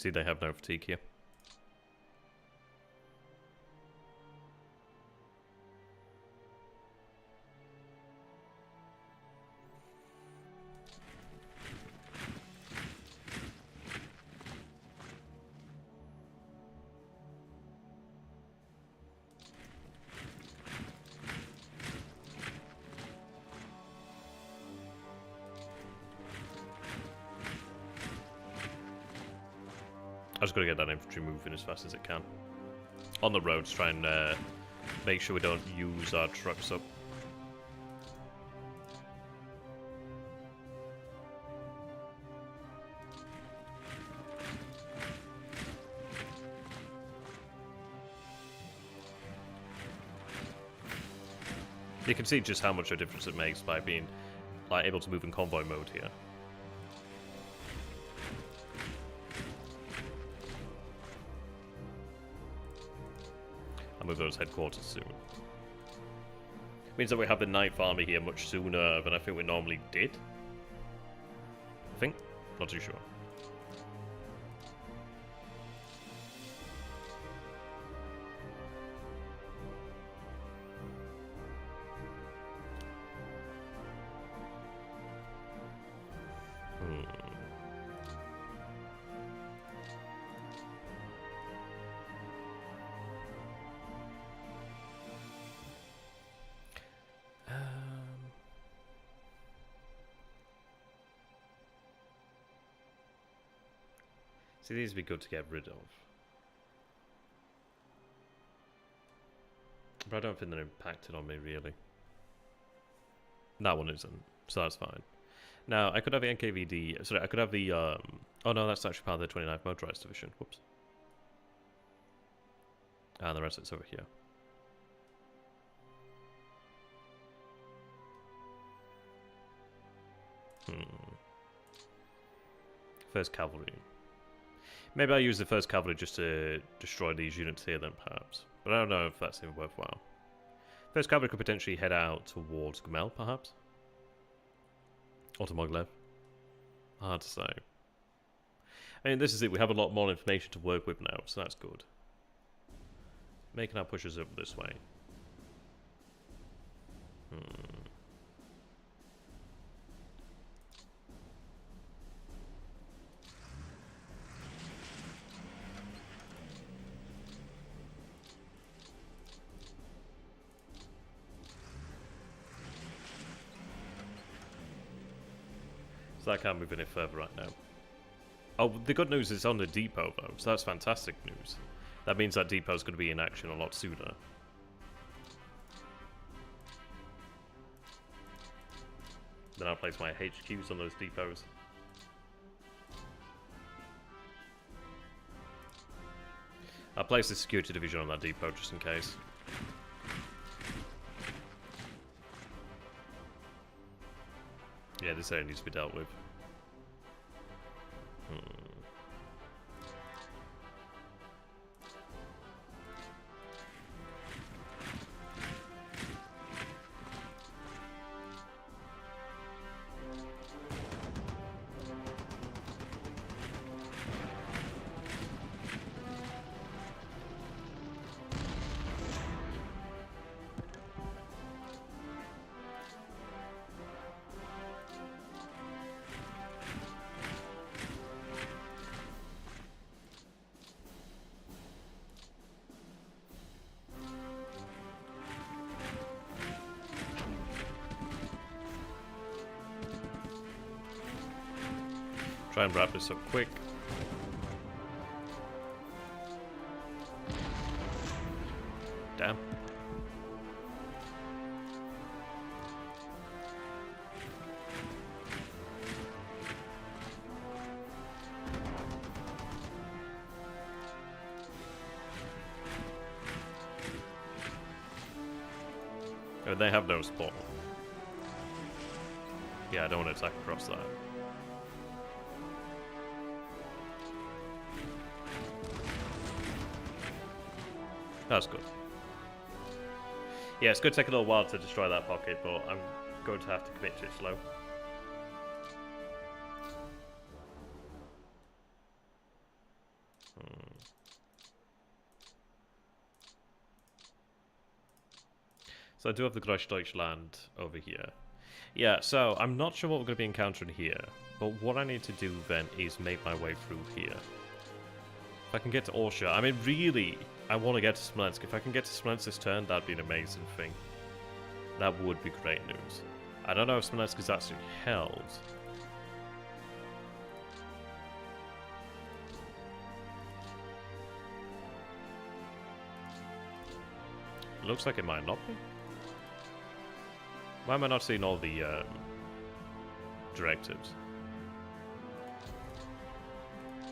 See, they have no fatigue here. I just gotta get that infantry moving as fast as it can. On the roads, try and make sure we don't use our trucks up. You can see just how much of a difference it makes by being like able to move in convoy mode here. I'll move those headquarters soon. Means that we have the 9th Army here much sooner than I think we normally did. I think? Not too sure. See, these would be good to get rid of. But I don't think they're impacted on me, really. That one isn't, so that's fine. Now, I could have the NKVD... Sorry, I could have the... Oh no, that's actually part of the 29th Motorized Division. Whoops. And the rest of it's over here. First Cavalry. Maybe I'll use the 1st Cavalry just to destroy these units here then, perhaps. But I don't know if that's even worthwhile. 1st Cavalry could potentially head out towards Gmel, perhaps? Or to Moglev. Hard to say. I mean, this is it. We have a lot more information to work with now, so that's good. Making our pushes up this way. So I can't move any further right now. Oh, the good news is on the depot though, so that's fantastic news. That means that depot's going to be in action a lot sooner. Then I'll place my HQs on those depots. I'll place the security division on that depot just in case. Yeah, this area needs to be dealt with. Try and wrap this up quick. Damn. Oh, they have no support. Yeah, I don't want to attack across that. That's good. Yeah, it's going to take a little while to destroy that pocket, but I'm going to have to commit to it slow. So I do have the Deutschland over here. Yeah, so I'm not sure what we're going to be encountering here, but what I need to do then is make my way through here. If I can get to Orsha, I mean, really, I want to get to Smolensk. If I can get to Smolensk this turn, that'd be an amazing thing. That would be great news. I don't know if Smolensk is actually held. Looks like it might not be. Why am I not seeing all the directives?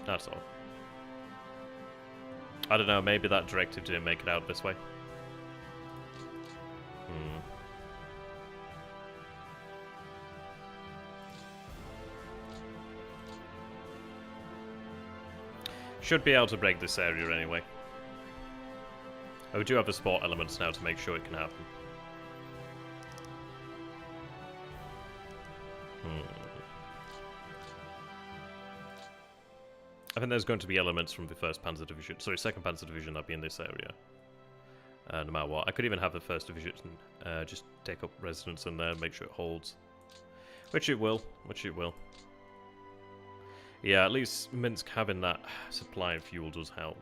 That's all. I don't know, maybe that directive didn't make it out this way. Should be able to break this area anyway. Oh, we do have the support elements now to make sure it can happen. I think there's going to be elements from the 1st Panzer Division, sorry, 2nd Panzer Division that'll be in this area. No matter what. I could even have the 1st Division just take up residence in there, make sure it holds. Which it will, Yeah, at least Minsk having that supply of fuel does help.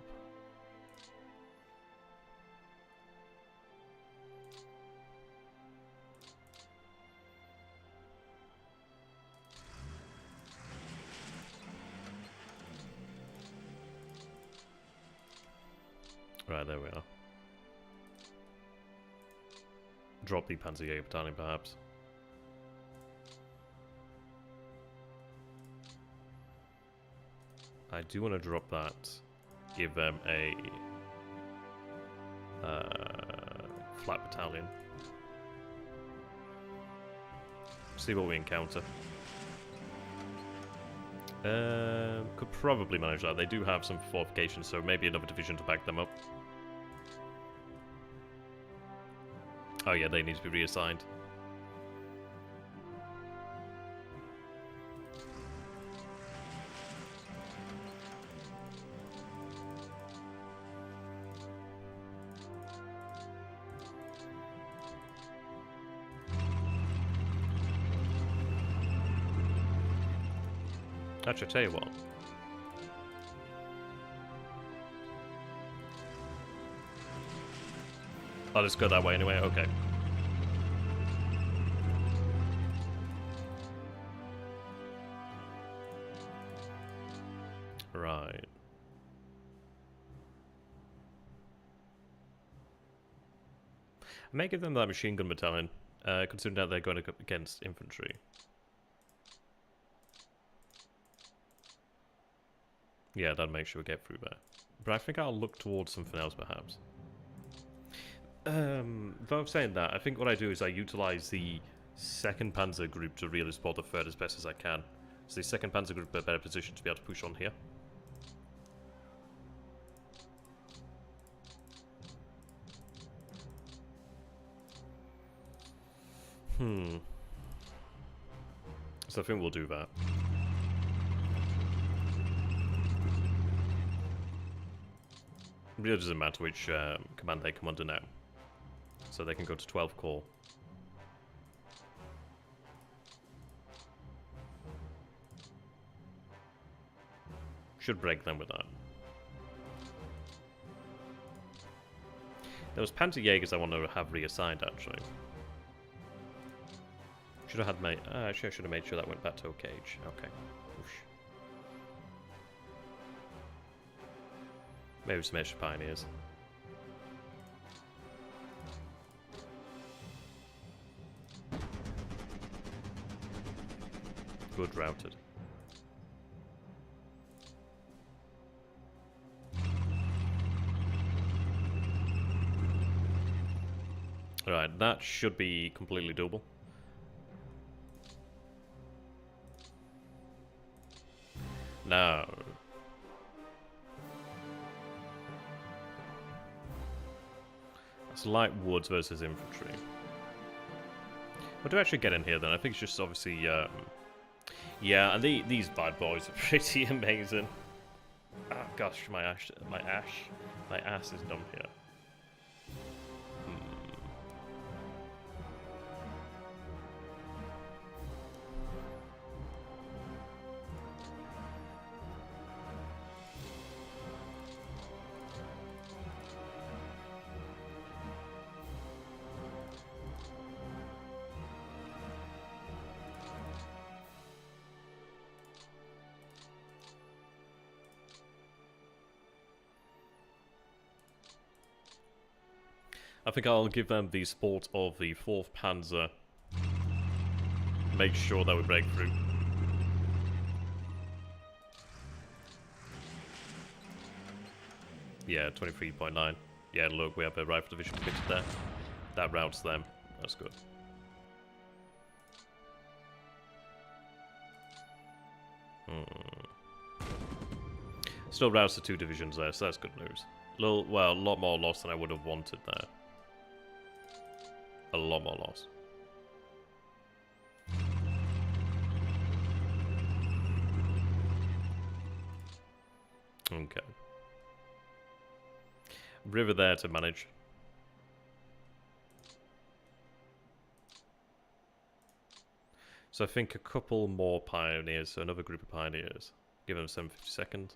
Right, there we are. Drop the Panzerjäger battalion, perhaps. I do want to drop that. Give them a flat battalion. See what we encounter. Could probably manage that. They do have some fortifications, so maybe another division to back them up. Oh yeah, they need to be reassigned. Actually, I tell you what. I'll just go that way anyway, okay. Right. I may give them that machine gun battalion, considering that they're going up against infantry. Yeah, that'll make sure we get through there. But I think I'll look towards something else, perhaps. Though I'm saying that, I think what I do is I utilize the 2nd Panzer Group to really support the 3rd as best as I can. So the 2nd Panzer Group are in a better position to be able to push on here. So I think we'll do that. It really doesn't matter which command they come under now. So they can go to 12 core. Should break them with that. There was Panzerjägers I want to have reassigned, actually. Should have had made. Actually, I should have made sure that went back to Cage. Okay. Oosh. Maybe some extra pioneers. Good routed. Alright, that should be completely doable. Now, that's light woods versus infantry. What do I actually get in here then? I think it's just obviously, yeah, and these bad boys are pretty amazing. Oh Gosh, my ass is dumb here. I think I'll give them the support of the 4th Panzer. Make sure that we break through. Yeah, 23.9. Yeah, look, we have a rifle division committed there. That routes them. That's good. Still routes the 2 divisions there, so that's good news. Well, a lot more loss than I would have wanted there. A lot more loss. Okay. River there to manage. So I think a couple more pioneers, so another group of pioneers. Give them 752nd.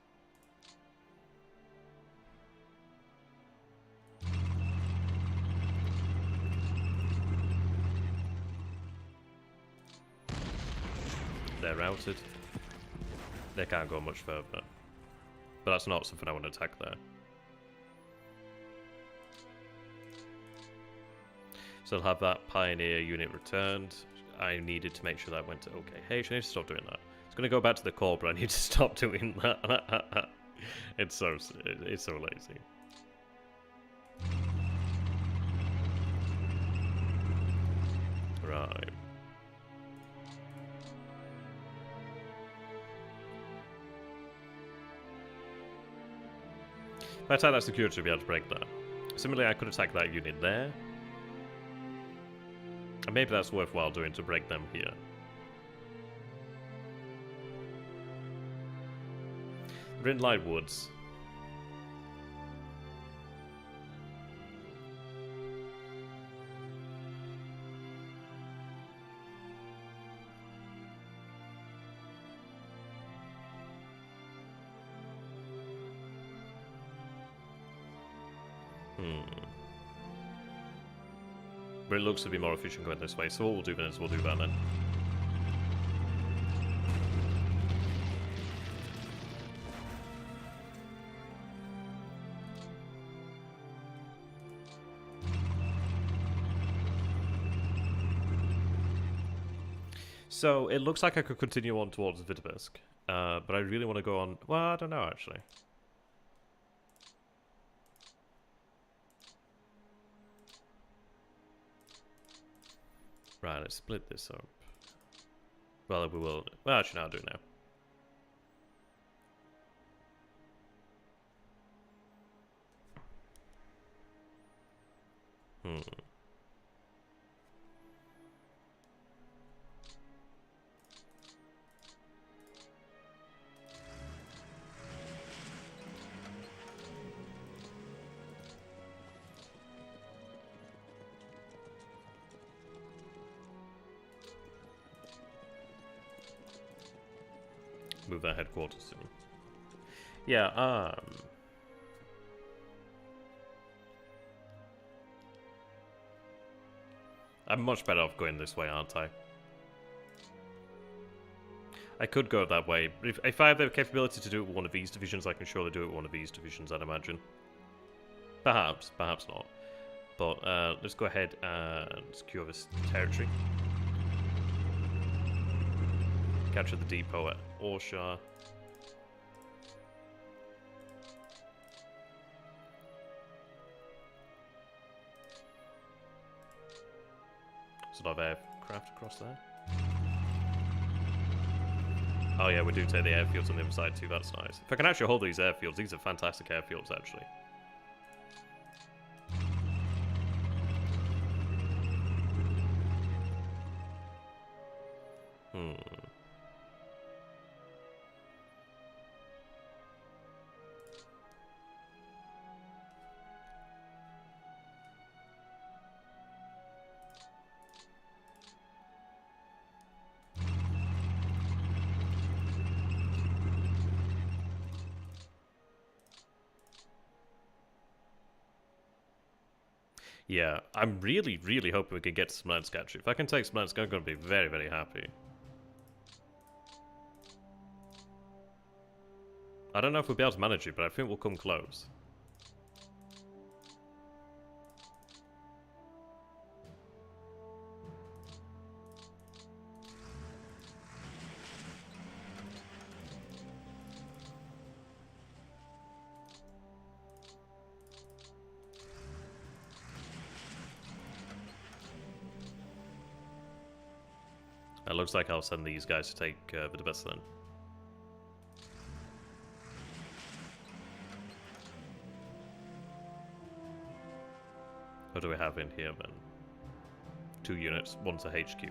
They're routed. They can't go much further. But that's not something I want to attack there. So I'll have that pioneer unit returned. I needed to make sure that went to OKH. I need to stop doing that. It's going to go back to the core, but I need to stop doing that. It's so lazy. Right. If I attack that security, I'll be able to break that. Similarly, I could attack that unit there. And maybe that's worthwhile doing to break them here. We're in light woods. But it looks to be more efficient going this way, so what we'll do then is we'll do that then. So it looks like I could continue on towards Vitebsk, but I really want to go on. Well, I don't know actually. Right, let's split this up. Well, we will. Well, actually, no, I'll do it now. Move that headquarters soon. Yeah, I'm much better off going this way, aren't I? I could go that way. If I have the capability to do it with one of these divisions, I can surely do it with one of these divisions, I'd imagine. Perhaps, perhaps not. But let's go ahead and secure this territory. Capture the depot at Orsha. There's a lot of aircraft across there. Oh yeah, we do take the airfields on the other side too, that's nice. If I can actually hold these airfields, these are fantastic airfields actually. Yeah, I'm really, really hoping we can get to Smolensk, actually. If I can take Smolensk, I'm going to be very, very happy. I don't know if we'll be able to manage it, but I think we'll come close. It looks like I'll send these guys to take the best then. What do we have in here then? 2 units, 1 to HQ.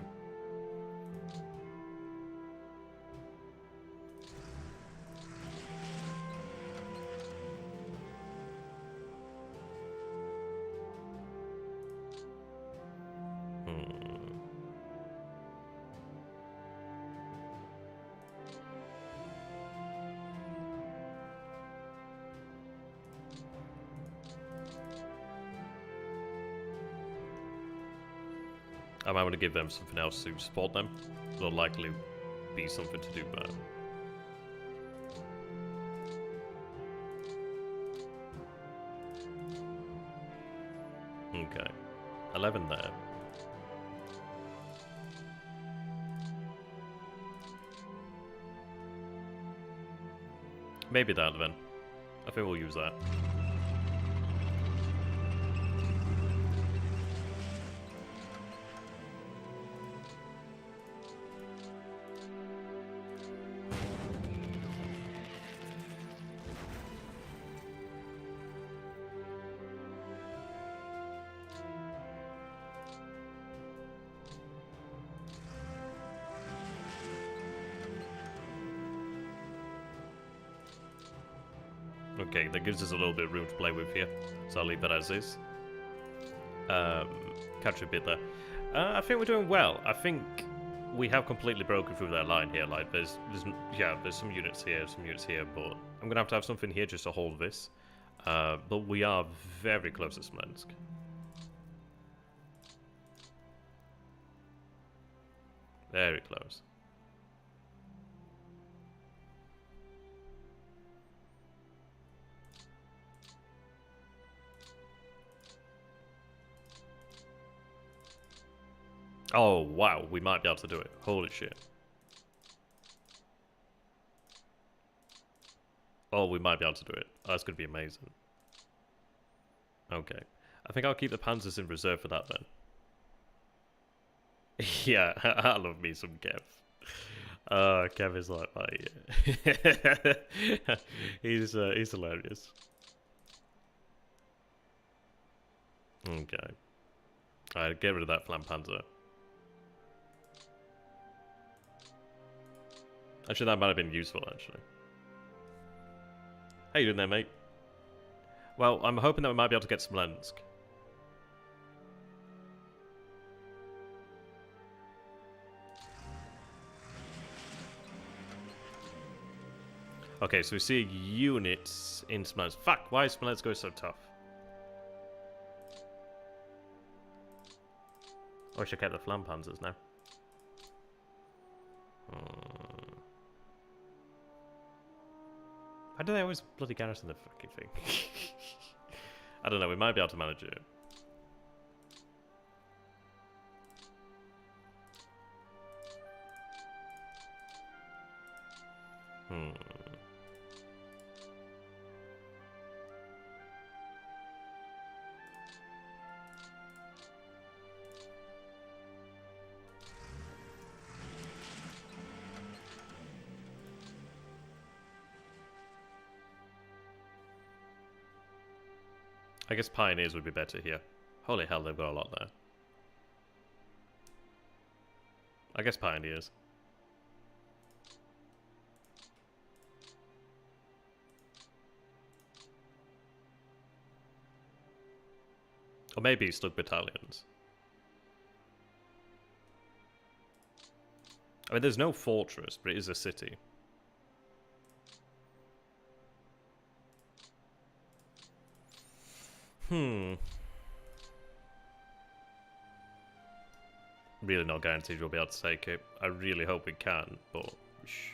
I might want to give them something else to support them. There'll likely be something to do there. Okay. 11 there. Maybe that then. I think we'll use that. Okay, that gives us a little bit of room to play with here, so I'll leave that as is. Catch a bit there. I think we're doing well. I think we have completely broken through that line here. Like, there's some units here, but I'm gonna have to have something here just to hold this. But we are very close to Smolensk. Very close. Oh, wow, we might be able to do it. Holy shit. Oh, we might be able to do it. That's going to be amazing. Okay. I think I'll keep the Panzers in reserve for that then. Yeah, I love me some Kev. Kev is like my... he's hilarious. Okay. Alright, get rid of that Flam Panzer. Actually, that might have been useful, actually. How you doing there, mate? Well, I'm hoping that we might be able to get Smolensk. Okay, so we see units in Smolensk. Fuck, why is Smolensk so tough? I wish I kept the Flam Panzers now. Why do they always bloody garrison the fucking thing? I don't know, we might be able to manage it. I guess Pioneers would be better here. Holy hell, they've got a lot there. I guess Pioneers. Or maybe Slug Battalions. I mean, there's no fortress, but it is a city. Really not guaranteed we'll be able to take it. I really hope we can, but... Shh.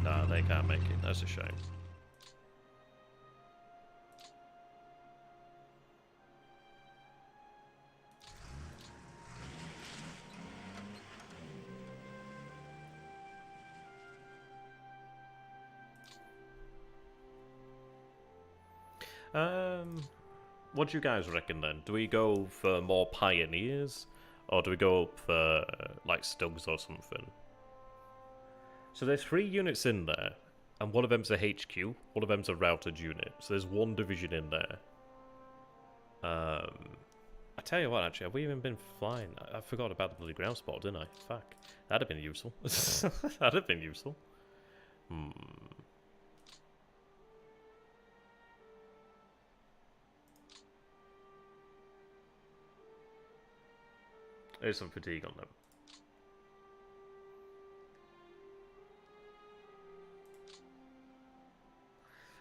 Nah, they can't make it. That's a shame. What do you guys reckon then? Do we go for more pioneers, or do we go up for like Stugs or something? So there's 3 units in there, and one of them's a HQ, one of them's a routed unit. So there's 1 division in there. I tell you what, actually, have we even been flying? I forgot about the bloody ground spot, didn't I? Fuck, that'd have been useful. That'd have been useful. There's some fatigue on them.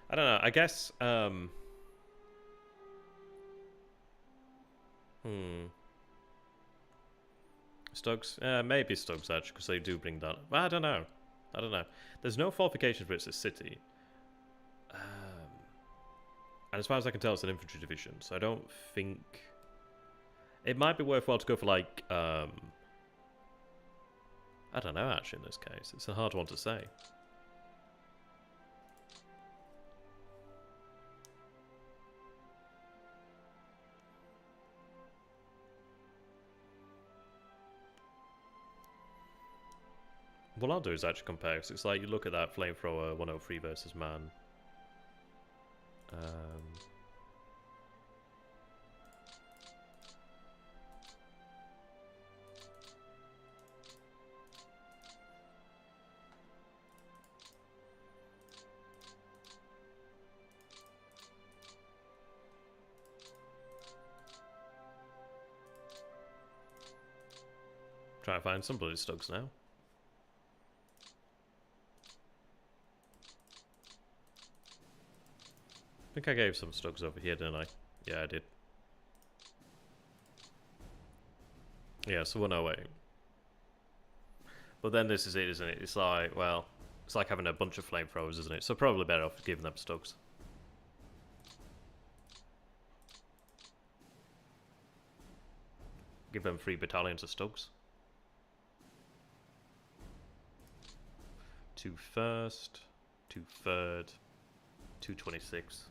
I don't know, I guess, Stugs? Maybe Stugs, actually, because they do bring that. I don't know. I don't know. There's no fortifications for it's a city. And as far as I can tell, it's an infantry division, so I don't think... It might be worthwhile to go for, like, I don't know, actually, in this case. It's a hard one to say. What I'll do is actually compare, because it's like, you look at that Flamethrower 103 versus Man. Try and find some bloody Stugs now. I think I gave some Stugs over here, didn't I? Yeah, I did. Yeah, so 108. But then this is it, isn't it? It's like, well, it's like having a bunch of flamethrowers, isn't it? So probably better off giving them Stugs. Give them 3 battalions of Stugs. 2 first, 2 third, 2 26.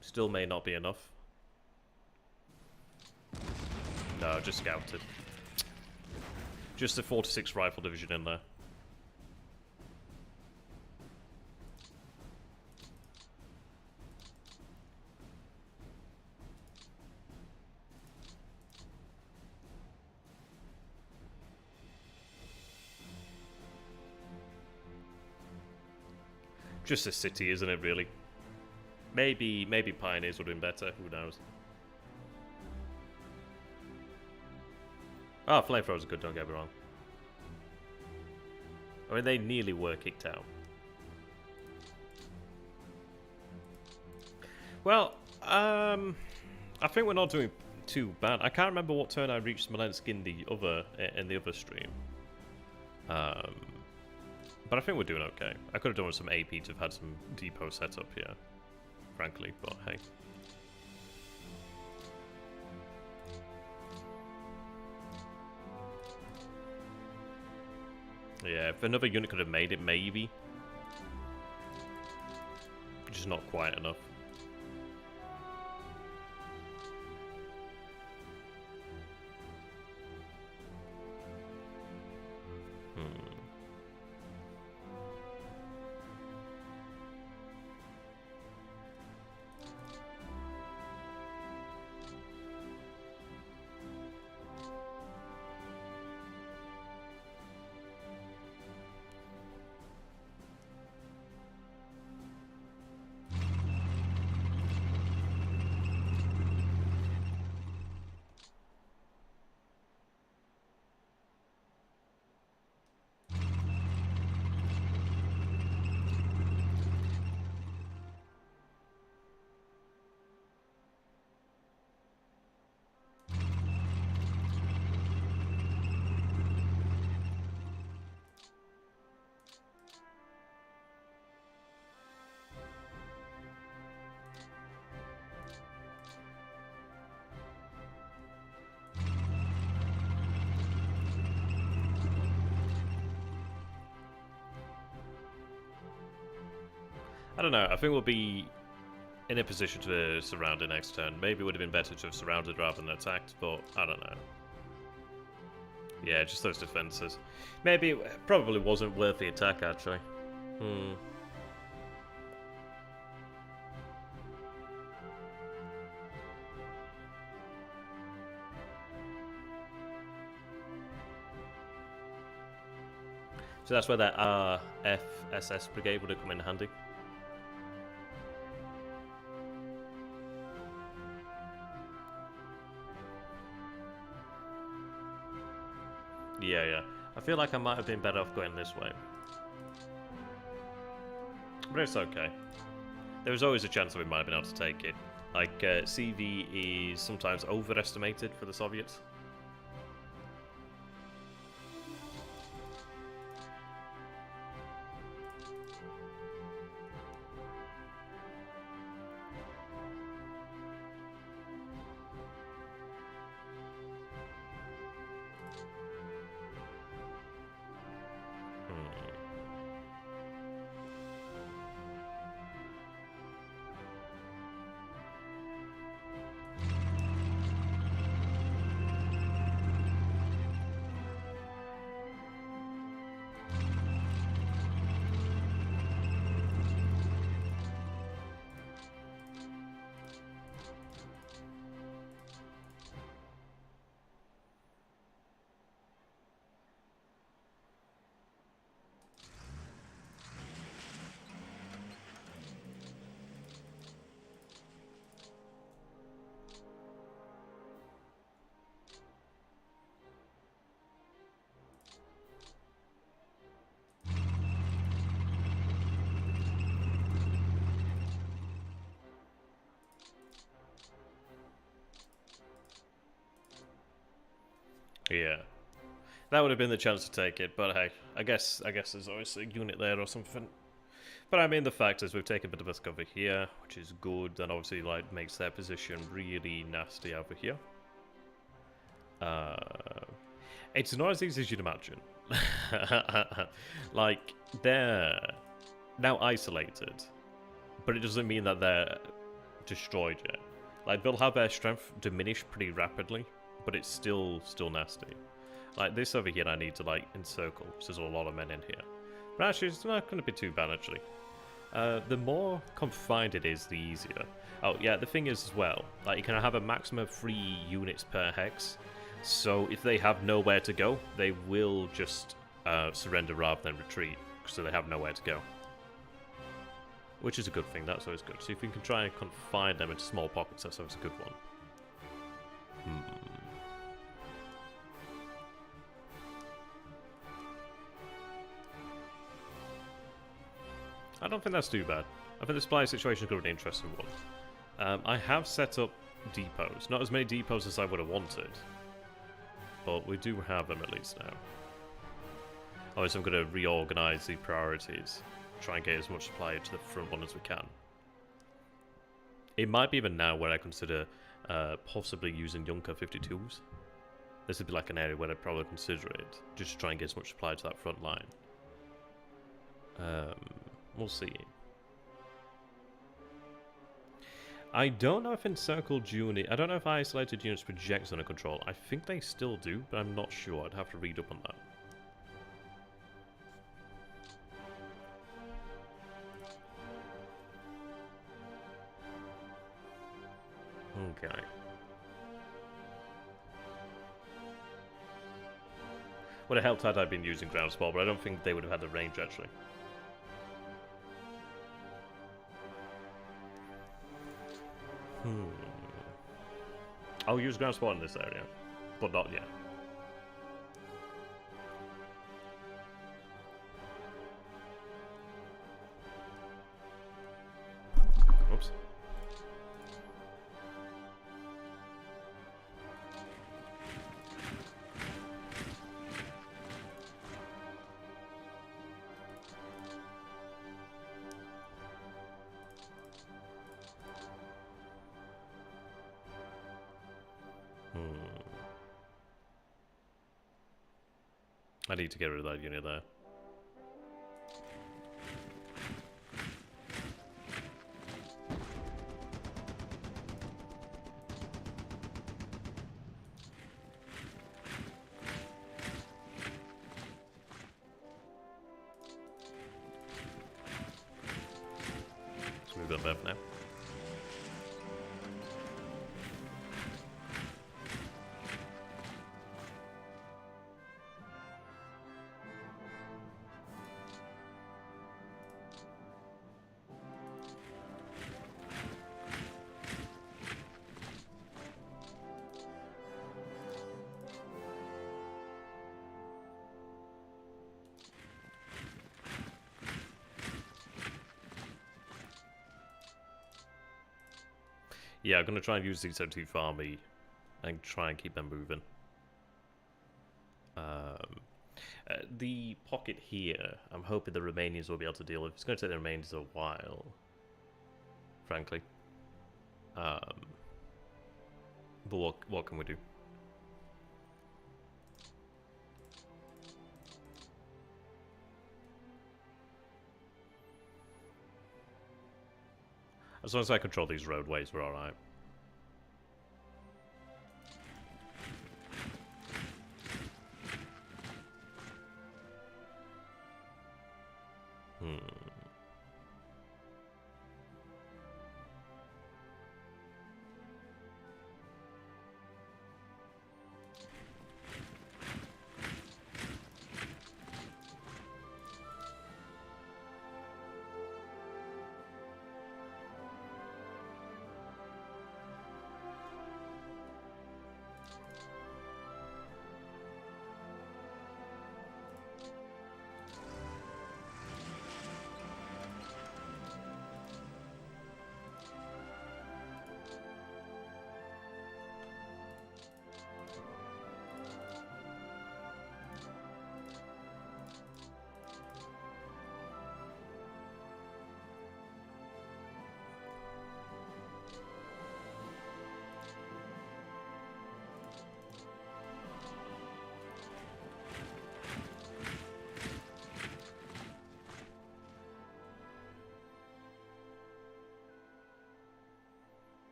Still may not be enough. No, just scouted. Just a 46 rifle division in there. Just a city, isn't it, really? Maybe Pioneers would have been better, who knows. Ah, oh, Flamethrowers are good, don't get me wrong. I mean, they nearly were kicked out. Well, I think we're not doing too bad. I can't remember what turn I reached Smolensk in the other stream. But I think we're doing okay. I could have done with some AP to have had some depot set up here, frankly, but hey. Yeah, if another unit could have made it, maybe. Just not quite enough. I don't know. I think we'll be in a position to surround it next turn. Maybe it would have been better to have surrounded rather than attacked, but I don't know. Yeah, just those defenses. Maybe it probably wasn't worth the attack, actually. So that's where that RFSS brigade would have come in handy. Yeah. I feel like I might have been better off going this way. But it's okay. There was always a chance that we might have been able to take it. Like, CV is sometimes overestimated for the Soviets. Yeah. That would have been the chance to take it, but hey, I guess there's always a unit there or something. But I mean, the fact is we've taken a bit of a cover here, which is good, and obviously like makes their position really nasty over here. It's not as easy as you'd imagine. Like, they're now isolated, but it doesn't mean that they're destroyed yet. Like, they'll have their strength diminish pretty rapidly, but it's still nasty. Like, this over here I need to, like, encircle, because there's a lot of men in here. But actually, it's not going to be too bad, actually. The more confined it is, the easier. Oh, yeah, the thing is as well, like, you can have a maximum of 3 units per hex, so if they have nowhere to go, they will just surrender rather than retreat, so they have nowhere to go. Which is a good thing, that's always good. So if we can try and confine them into small pockets, that's always a good one. I don't think that's too bad. I think the supply situation is going to be an interesting one. I have set up depots. Not as many depots as I would have wanted, but we do have them at least now. Obviously, I'm going to reorganize the priorities. Try and get as much supply to the front one as we can. It might be even now where I consider possibly using Junker 52s. This would be like an area where I'd probably consider it, just to try and get as much supply to that front line. We'll see. I don't know if encircled unit... I don't know if isolated units project zone of control. I think they still do, but I'm not sure. I'd have to read up on that. Okay. Would have helped had I been using ground support, but I don't think they would have had the range actually. I'll use ground support in this area, but not yet. Oops. I need to get rid of that unit there. got better now. Yeah, I'm going to try and use these to farm me and try and keep them moving. The pocket here, I'm hoping the Romanians will be able to deal with. It's going to take the Romanians a while, frankly. But what can we do? As long as I control these roadways, we're alright.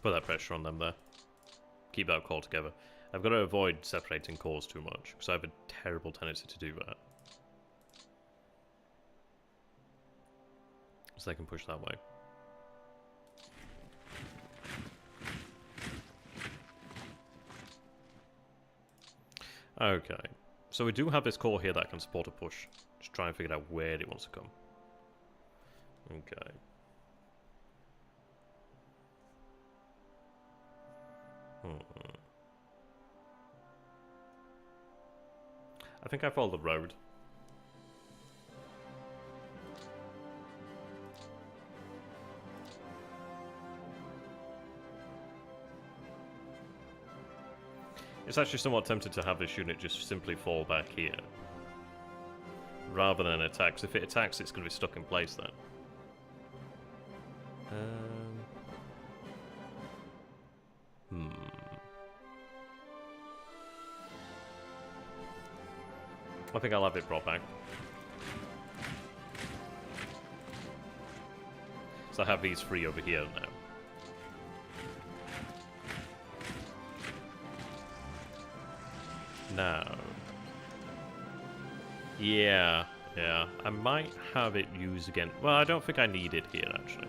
Put that pressure on them there. Keep that core together. I've got to avoid separating cores too much, because I have a terrible tendency to do that. So they can push that way. Okay. So we do have this core here that can support a push. Just try and figure out where it wants to come. Okay. I think I follow the road. It's actually somewhat tempted to have this unit just simply fall back here, rather than attack. 'Cause if it attacks, it's going to be stuck in place then. I think I'll have it brought back. So I have these three over here now. Now. Yeah. I might have it used again. Well, I don't think I need it here, actually.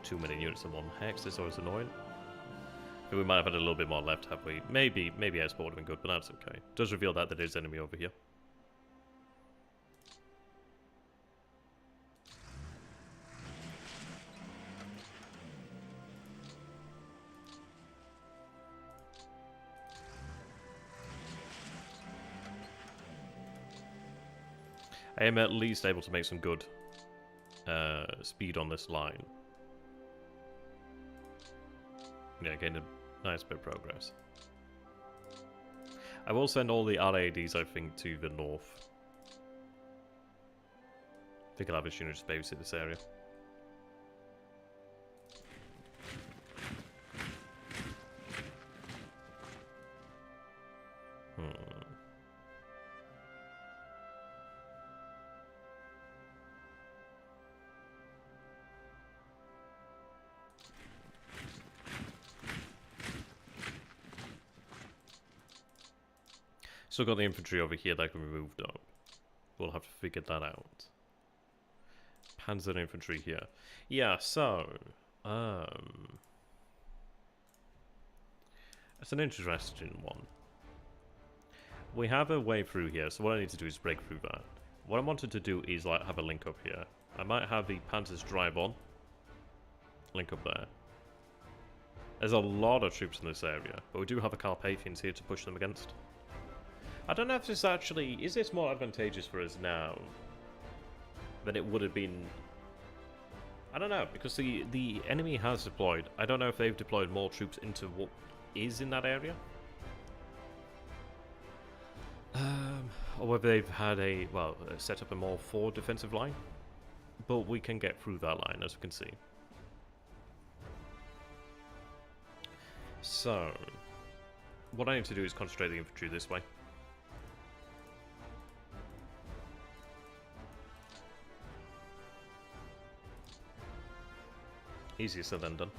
Too many units in one hex, this is always annoying. We might have had a little bit more left, have we? Maybe export would have been good, but that's okay. It does reveal that there is enemy over here. I am at least able to make some good speed on this line. Yeah, gained a nice bit of progress. I will send all the RADs, I think, to the north. I think I'll have a unit to babysit this area. Still got the infantry over here that can be moved up. We'll have to figure that out. Panzer infantry here. Yeah, so... it's an interesting one. We have a way through here, so what I need to do is break through that. What I wanted to do is like have a link up here. I might have the Panthers drive on. Link up there. There's a lot of troops in this area, but we do have a Carpathians here to push them against. I don't know if this actually... Is this more advantageous for us now than it would have been... I don't know, because the enemy has deployed. I don't know if they've deployed more troops into what is in that area. Or whether they've had a, well, set up a more forward defensive line. But we can get through that line, as we can see. So, what I need to do is concentrate the infantry this way. Easier said than done.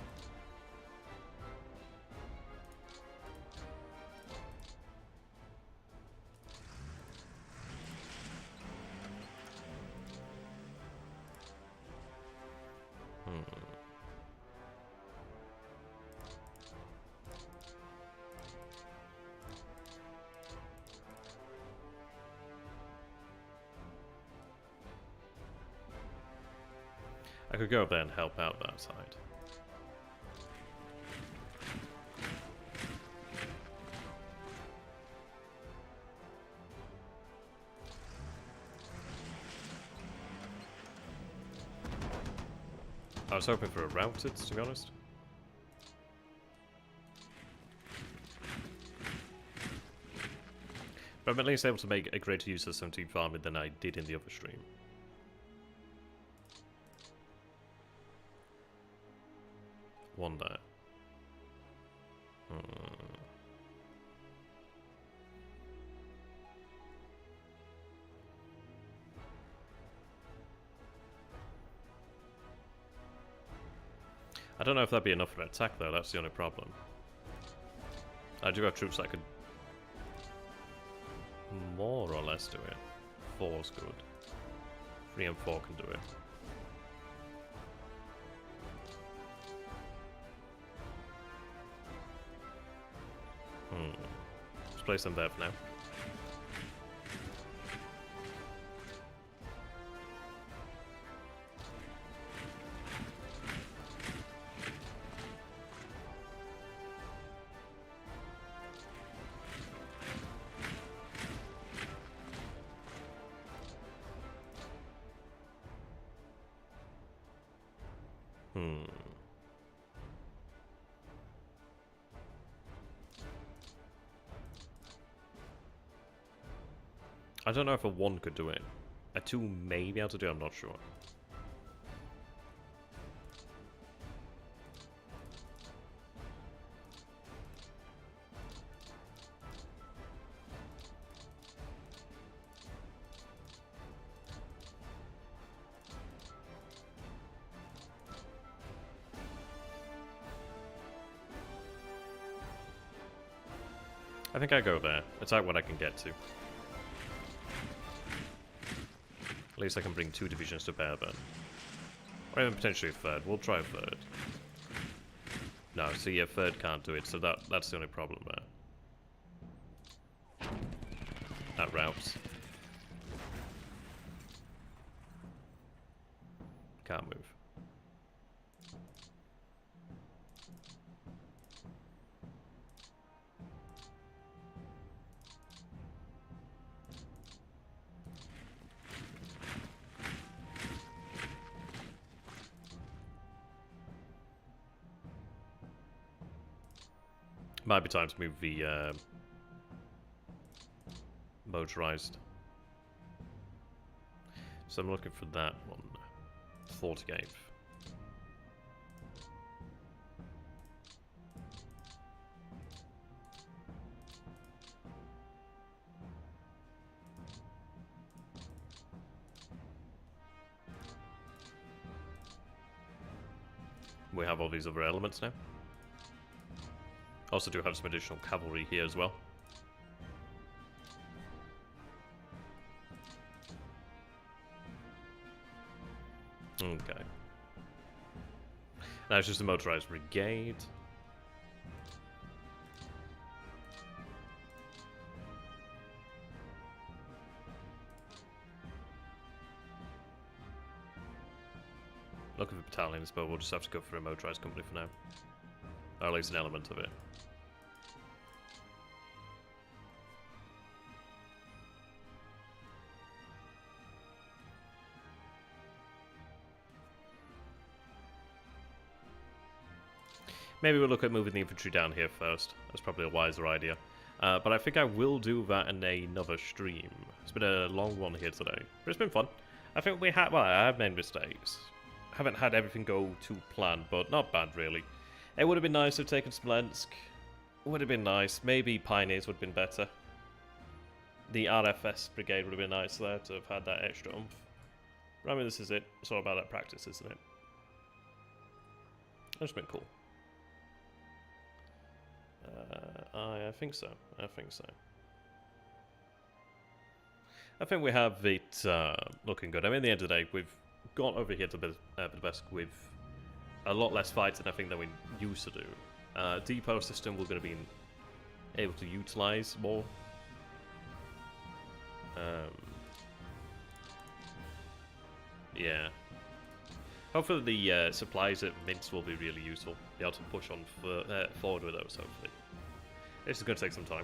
I could go up there and help out that side. I was hoping for a routed, to be honest. But I'm at least able to make a greater use of 17th Army than I did in the other stream. One there. I don't know if that'd be enough for an attack though, that's the only problem. I do have troops that could more or less do it. 4's good. 3 and 4 can do it. Let's place them there for now. I don't know if a 1 could do it. A 2 may be able to do it, I'm not sure. I think I go there. Attack what I can get to. At least I can bring 2 divisions to bear then. Or even potentially a 3rd. We'll try a 3rd. No, see, a 3rd can't do it, so that's the only problem there. That routes. Can't move. Might be time to move the motorized. So I'm looking for that one. 48th. We have all these other elements now. Also do have some additional cavalry here as well. Okay. Now it's just a motorized brigade. Looking for battalions, but we'll just have to go for a motorized company for now. Or at least an element of it. Maybe we'll look at moving the infantry down here first. That's probably a wiser idea. But I think I will do that in another stream. It's been a long one here today, but it's been fun. I think we had, well, I have made mistakes. Haven't had everything go to plan, but not bad really. It would have been nice to have taken Smolensk. Would have been nice. Maybe Pioneers would have been better. The RFS brigade would have been nice there to have had that extra oomph. But I mean, this is it. It's all about that practice, isn't it? That's been cool. I think so. I think so. I think we have it looking good. I mean, at the end of the day, we've gone over here to Budapest with a lot less fighting, I think, than we used to do. Depot system we're going to be able to utilize more. Yeah. Hopefully the supplies at Minsk will be really useful. Be able to push on forward with those, hopefully. This is going to take some time.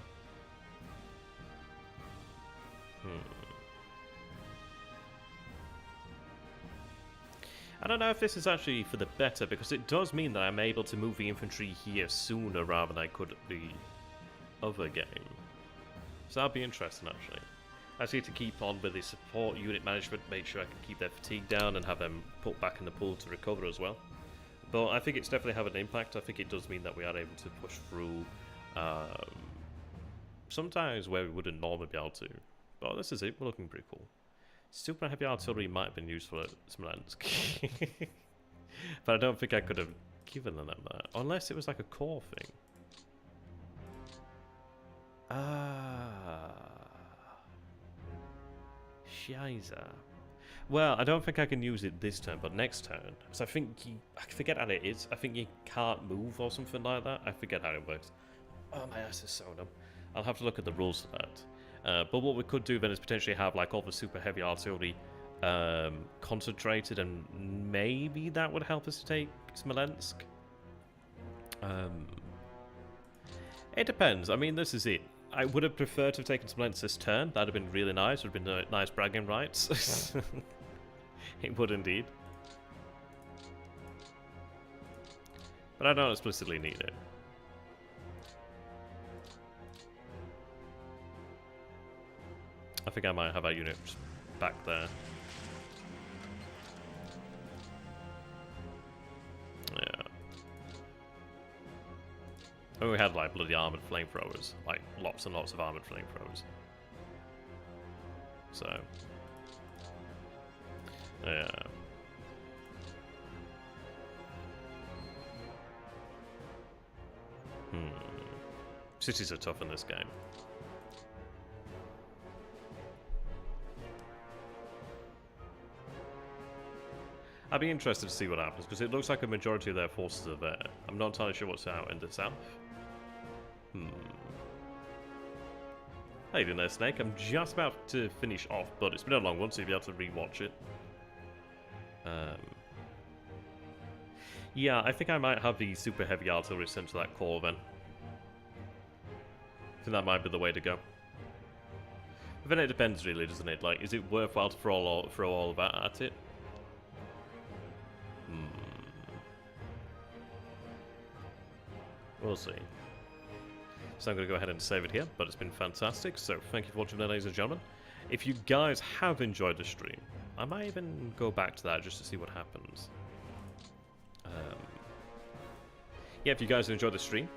I don't know if this is actually for the better, because it does mean that I'm able to move the infantry here sooner rather than I could at the other game. So that'll be interesting, actually. I just need to keep on with the support unit management, make sure I can keep their fatigue down and have them put back in the pool to recover as well. But I think it's definitely having an impact. I think it does mean that we are able to push through sometimes where we wouldn't normally be able to. But this is it, we're looking pretty cool. Super heavy artillery might have been useful at Smolensk. But I don't think I could have given them that. Unless it was like a core thing. Shiza. Well, I don't think I can use it this turn, but next turn. Because I think I forget how it is. I think you can't move or something like that. I forget how it works. Oh, my ass is so dumb. I'll have to look at the rules for that. But what we could do then is potentially have like all the super heavy artillery concentrated, and maybe that would help us to take Smolensk. It depends. I mean, this is it. I would have preferred to have taken Smolensk this turn. That would have been really nice. Would have been nice bragging rights. It would indeed. But I don't explicitly need it. I think I might have our unit back there. Yeah. And we had like bloody armored flamethrowers, like lots and lots of armored flamethrowers. So, yeah. Cities are tough in this game. I'd be interested to see what happens, because it looks like a majority of their forces are there. I'm not entirely sure what's out in the south. How you doing there, Snake? I'm just about to finish off, but it's been a long one, so you'll be able to re-watch it. Yeah, I think I might have the super heavy artillery sent to that core then. I think that might be the way to go. But then it depends really, doesn't it? Like, is it worthwhile to throw all of that at it? We'll see. So I'm going to go ahead and save it here, but it's been fantastic. So thank you for watching, ladies and gentlemen. If you guys have enjoyed the stream, I might even go back to that just to see what happens. Yeah, if you guys enjoyed the stream,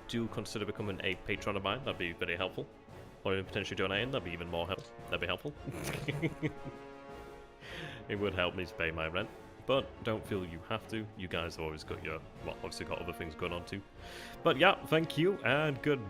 do consider becoming a patron of mine. That'd be very helpful. Or even potentially donating. That'd be even more helpful. That'd be helpful. It would help me to pay my rent. But don't feel you have to. You guys have always got your, well, obviously got other things going on too. But yeah, thank you and goodbye.